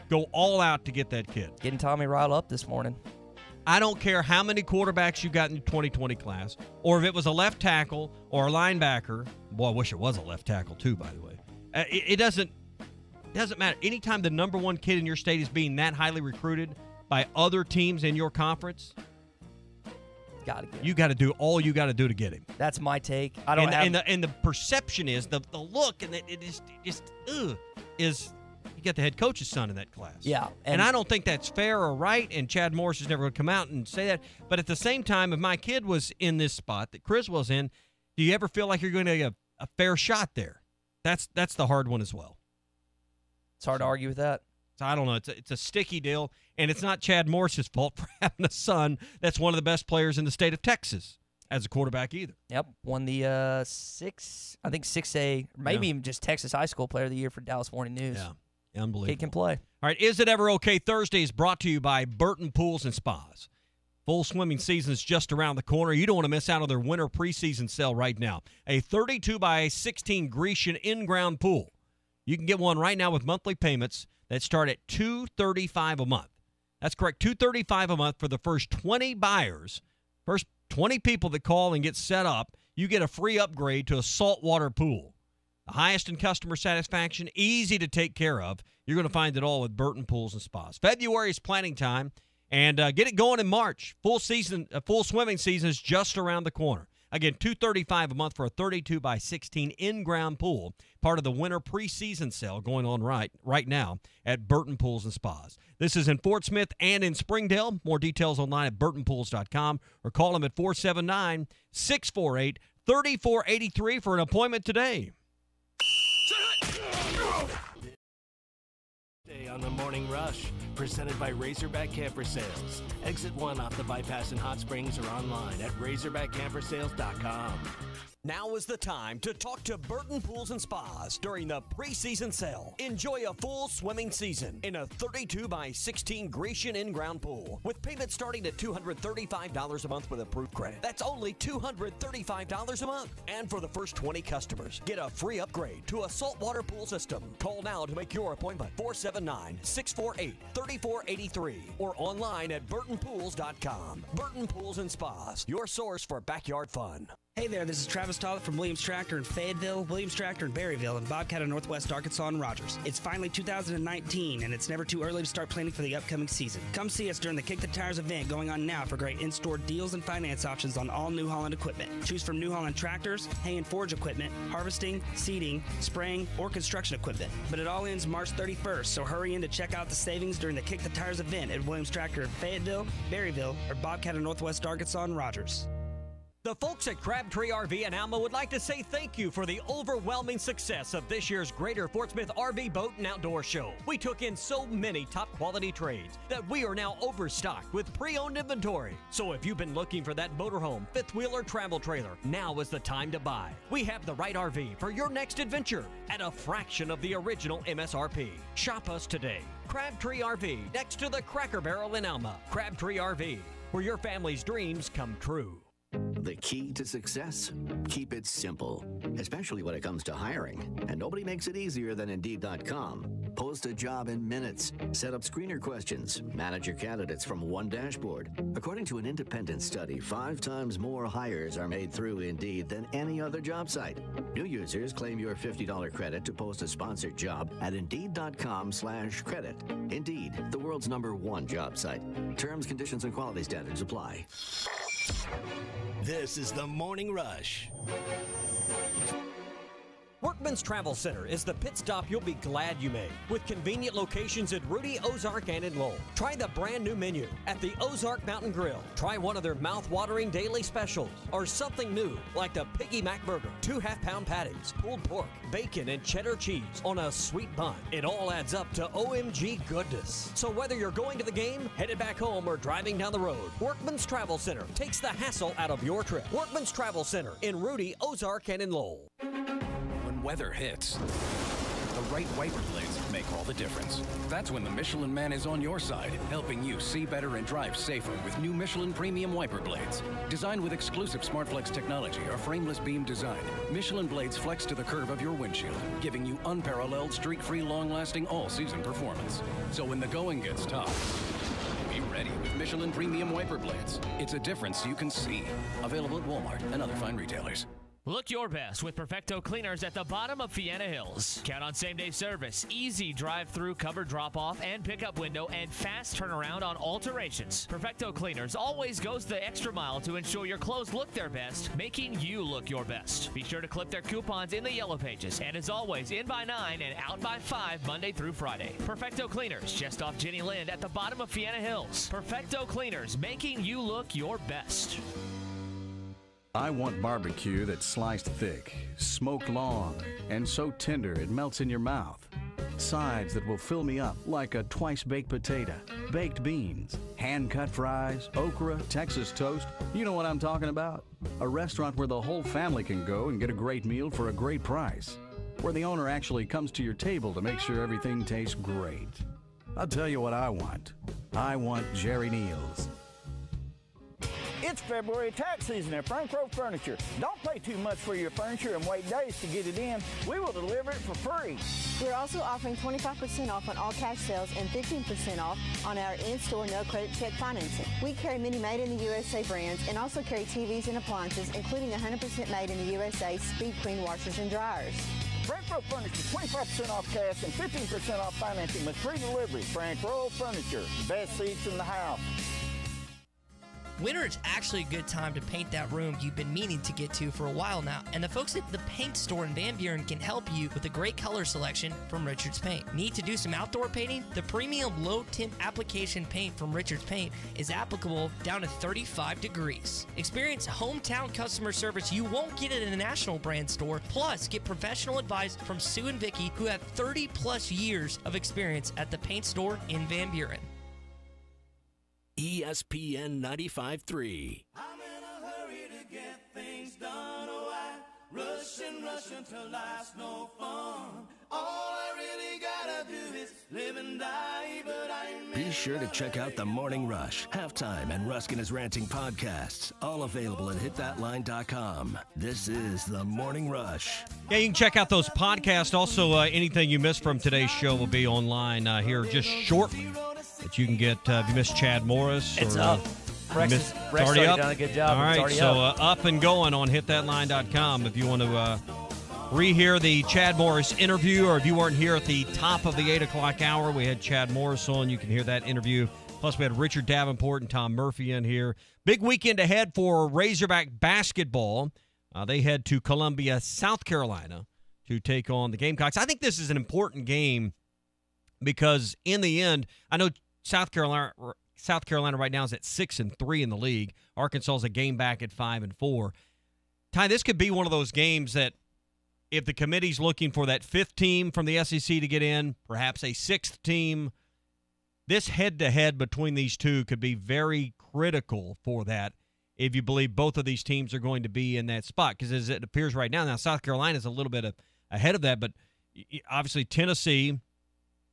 go all out to get that kid. Getting Tommy riled up this morning. I don't care how many quarterbacks you got in the 2020 class, or if it was a left tackle or a linebacker. Boy, I wish it was a left tackle too, by the way. It doesn't matter. Anytime the number one kid in your state is being that highly recruited by other teams in your conference, you got to do all you got to do to get him. That's my take. And the perception is the look, and it is you got the head coach's son in that class. Yeah. And I don't think that's fair or right, and Chad Morris is never going to come out and say that. But at the same time, if my kid was in this spot that Criswell's in, do you ever feel like you're going to get a fair shot there? That's the hard one as well. It's hard to argue with that. So I don't know. It's a sticky deal, and it's not Chad Morris's fault for having a son that's one of the best players in the state of Texas as a quarterback either. Yep, won the 6A, maybe even just Texas High School Player of the Year for Dallas Morning News. Yeah, unbelievable. Kid can play. All right, Is It Ever Okay Thursday is brought to you by Burton Pools and Spas. Full swimming season is just around the corner. You don't want to miss out on their winter preseason sale right now. A 32-by-16 Grecian in-ground pool. You can get one right now with monthly payments that start at $235 a month. That's correct, $235 a month for the first 20 buyers. First 20 people that call and get set up, you get a free upgrade to a saltwater pool. The highest in customer satisfaction, easy to take care of. You're going to find it all with Burton Pools and Spas. February is planning time, and get it going in March. Full swimming season is just around the corner. Again, $235 a month for a 32-by-16 in-ground pool, part of the winter preseason sale going on right now at Burton Pools and Spas. This is in Fort Smith and in Springdale. More details online at burtonpools.com or call them at 479-648-3483 for an appointment today. On the Morning Rush, presented by Razorback Camper Sales. Exit 1 off the bypass in Hot Springs or online at razorbackcampersales.com. Now is the time to talk to Burton Pools and Spas during the preseason sale. Enjoy a full swimming season in a 32-by-16 Grecian in-ground pool with payments starting at $235 a month with approved credit. That's only $235 a month. And for the first 20 customers, get a free upgrade to a saltwater pool system. Call now to make your appointment. 479-648-3483 or online at burtonpools.com. Burton Pools and Spas, your source for backyard fun. Hey there, this is Travis Tollett from Williams Tractor in Fayetteville, Williams Tractor in Berryville, and Bobcat of Northwest Arkansas and Rogers. It's finally 2019, and it's never too early to start planning for the upcoming season. Come see us during the Kick the Tires event going on now for great in-store deals and finance options on all New Holland equipment. Choose from New Holland tractors, hay and forage equipment, harvesting, seeding, spraying, or construction equipment. But it all ends March 31st, so hurry in to check out the savings during the Kick the Tires event at Williams Tractor in Fayetteville, Berryville, or Bobcat of Northwest Arkansas and Rogers. The folks at Crabtree RV in Alma would like to say thank you for the overwhelming success of this year's Greater Fort Smith RV Boat and Outdoor Show. We took in so many top quality trades that we are now overstocked with pre-owned inventory. So if you've been looking for that motorhome, fifth wheel, or travel trailer, now is the time to buy. We have the right RV for your next adventure at a fraction of the original MSRP. Shop us today. Crabtree RV, next to the Cracker Barrel in Alma. Crabtree RV, where your family's dreams come true. The key to success? Keep it simple, especially when it comes to hiring. And nobody makes it easier than Indeed.com. Post a job in minutes. Set up screener questions. Manage your candidates from one dashboard. According to an independent study, 5 times more hires are made through Indeed than any other job site. New users claim your $50 credit to post a sponsored job at Indeed.com/credit. Indeed, the world's #1 job site. Terms, conditions, and quality standards apply. This is the Morning Rush. Workman's Travel Center is the pit stop you'll be glad you made, with convenient locations at Rudy, Ozark, and in Lowell. Try the brand new menu at the Ozark Mountain Grill. Try one of their mouth-watering daily specials, or something new like the Piggy Mac Burger, 2 half-pound patties, pulled pork, bacon, and cheddar cheese on a sweet bun. It all adds up to OMG goodness. So whether you're going to the game, headed back home, or driving down the road, Workman's Travel Center takes the hassle out of your trip. Workman's Travel Center in Rudy, Ozark, and in Lowell. Weather hits, the right wiper blades make all the difference. That's when the Michelin Man is on your side, helping you see better and drive safer with new Michelin Premium Wiper Blades. Designed with exclusive SmartFlex technology or frameless beam design, Michelin blades flex to the curve of your windshield, giving you unparalleled, streak-free, long-lasting, all-season performance. So when the going gets tough, be ready with Michelin Premium Wiper Blades. It's a difference you can see. Available at Walmart and other fine retailers. Look your best with Perfecto Cleaners at the bottom of Fiena Hills. Count on same-day service, easy drive-through covered drop-off and pickup window, and fast turnaround on alterations. Perfecto Cleaners always goes the extra mile to ensure your clothes look their best, making you look your best. Be sure to clip their coupons in the yellow pages, and as always, in by 9 and out by 5 Monday through Friday. Perfecto Cleaners, just off Jenny Lind at the bottom of Fiena Hills. Perfecto Cleaners, making you look your best. I want barbecue that's sliced thick, smoked long, and so tender it melts in your mouth. Sides that will fill me up like a twice-baked potato, baked beans, hand-cut fries, okra, Texas toast. You know what I'm talking about? A restaurant where the whole family can go and get a great meal for a great price. Where the owner actually comes to your table to make sure everything tastes great. I'll tell you what I want. I want Jerry Neal's. It's February tax season at Frank Rowe Furniture. Don't pay too much for your furniture and wait days to get it in. We will deliver it for free. We're also offering 25% off on all cash sales and 15% off on our in-store no-credit check financing. We carry many made-in-the-USA brands and also carry TVs and appliances, including 100% made-in-the-USA Speed Queen washers and dryers. Frank Rowe Furniture, 25% off cash and 15% off financing with free delivery. Frank Rowe Furniture, best seats in the house. Winter is actually a good time to paint that room you've been meaning to get to for a while now, and the folks at the paint store in Van Buren can help you with a great color selection from Richards Paint. Need to do some outdoor painting? The premium low-tint application paint from Richards Paint is applicable down to 35 degrees. Experience hometown customer service you won't get at a national brand store, plus get professional advice from Sue and Vicky, who have 30-plus years of experience at the paint store in Van Buren. ESPN 95.3. I'm in a hurry to get things done. Oh, I rush until life's no fun. All I really gotta do is live and die, but Be sure to check out The Morning Rush, Halftime, and Ruskin is Ranting podcasts, all available at hitthatline.com. This is The Morning Rush. Yeah, you can check out those podcasts. Also, anything you missed from today's show will be online here just shortly. That you can get if you missed Chad Morris. It's or, up. Rex already up. Done a good job. All right, it's so up. Up and going on hitthatline.com if you want to rehear the Chad Morris interview, or if you weren't here at the top of the 8 o'clock hour, we had Chad Morris on. You can hear that interview. Plus, we had Richard Davenport and Tom Murphy in here. Big weekend ahead for Razorback basketball. They head to Columbia, South Carolina to take on the Gamecocks. I think this is an important game because in the end, I know South Carolina right now is at 6-3 in the league. Arkansas is a game back at 5-4. Ty, this could be one of those games that if the committee's looking for that fifth team from the SEC to get in, perhaps a sixth team, this head-to-head between these two could be very critical for that if you believe both of these teams are going to be in that spot. Because as it appears right now, South Carolina is a little bit ahead of that, but obviously Tennessee,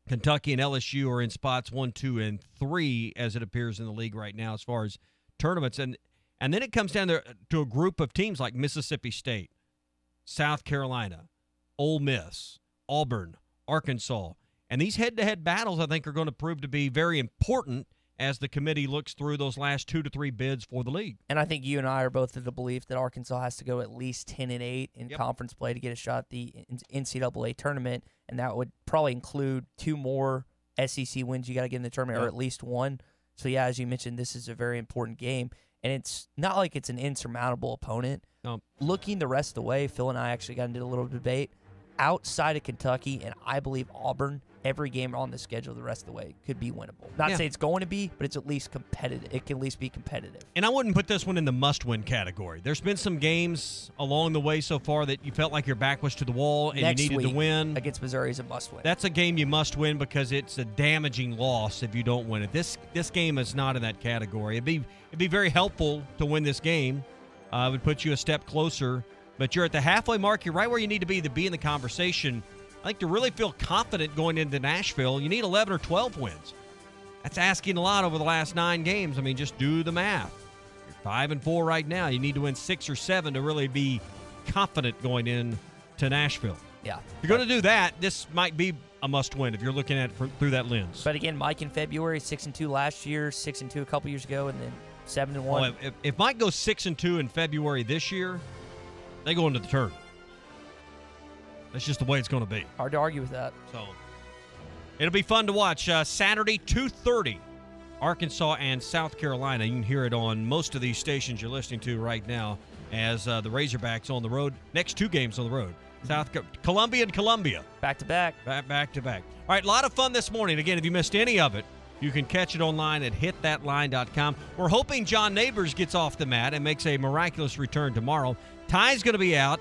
Kentucky, and LSU are in spots 1, 2, and 3 as it appears in the league right now as far as tournaments. And then it comes down to a group of teams like Mississippi State, South Carolina, Ole Miss, Auburn, Arkansas. And these head-to-head battles, I think, are going to prove to be very important as the committee looks through those last 2 to 3 bids for the league. And I think you and I are both of the belief that Arkansas has to go at least 10-8 in conference play to get a shot at the NCAA tournament, and that would probably include 2 more SEC wins you got to get in the tournament, or at least 1. So, yeah, as you mentioned, this is a very important game. And it's not like it's an insurmountable opponent. No. Looking the rest of the way, Phil and I actually got into a little debate. Outside of Kentucky, and I believe Auburn, every game on the schedule the rest of the way could be winnable. Not to say it's going to be, but it's at least competitive. It can at least be competitive. And I wouldn't put this one in the must-win category. There's been some games along the way so far that you felt like your back was to the wall and Next you needed week to win. Against Missouri is a must-win. That's a game you must win because it's a damaging loss if you don't win it. This game is not in that category. It'd be very helpful to win this game. It would put you a step closer. But you're at the halfway mark. You're right where you need to be in the conversation. I think to really feel confident going into Nashville, you need 11 or 12 wins. That's asking a lot over the last 9 games. I mean, just do the math. You're 5-4 right now. You need to win 6 or 7 to really be confident going into Nashville. Yeah. If you're going to do that, this might be a must-win if you're looking at it through that lens. But again, Mike in February, 6-2 last year, 6-2 a couple years ago, and then 7-1. Well, if Mike goes 6-2 in February this year, they go into the tournament. That's just the way it's going to be. Hard to argue with that. So it'll be fun to watch. Saturday, 2:30, Arkansas and South Carolina. You can hear it on most of these stations you're listening to right now as the Razorbacks on the road. Next 2 games on the road. Columbia and Columbia. Back to back. Back to back. All right, a lot of fun this morning. Again, if you missed any of it, you can catch it online at hitthatline.com. We're hoping John Neighbors gets off the mat and makes a miraculous return tomorrow. Ty's going to be out.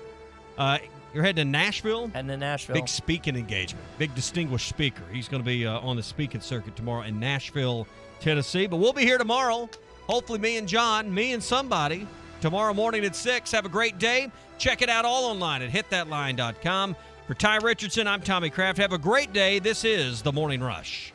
You're heading to Nashville? Heading to Nashville. Big speaking engagement. Big distinguished speaker. He's going to be on the speaking circuit tomorrow in Nashville, Tennessee. But we'll be here tomorrow. Hopefully me and John, me and somebody, tomorrow morning at 6. Have a great day. Check it out all online at hitthatline.com. For Ty Richardson, I'm Tommy Kraft. Have a great day. This is The Morning Rush.